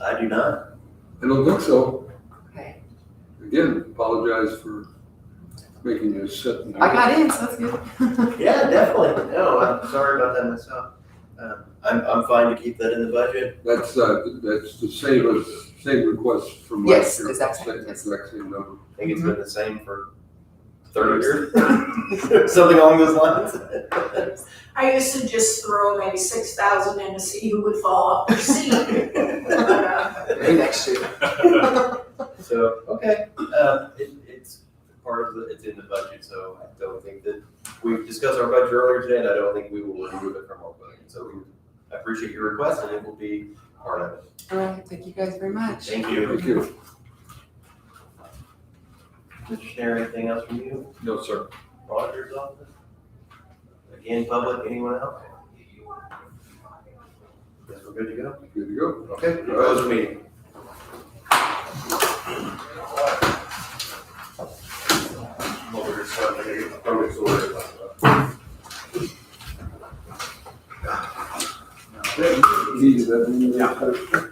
I do not. I don't think so. Okay. Again, apologize for making you sit. I got in, so that's good. Yeah, definitely. No, I'm sorry about that myself. I'm fine to keep that in the budget. That's the same request from last Yes, year. exactly, Same- yes. Exact same number. I think it's been the same for 30 years. Something along those lines. I used to just throw maybe 6,000 in to see who would fall off their seat. But, Maybe next year. So, okay, it's part of it's in the budget, so I don't think that, we've discussed our budget earlier today, and I don't think we will remove it from our budget. So I appreciate your request, and it will be part of it. All right, thank you guys very much. Thank you. Thank you. Mr. Schneider, anything else from you? No, sir. Auditor's office? Again, public, anyone else? Guess we're good to go? Good to go. Okay, close the meeting. Needed that.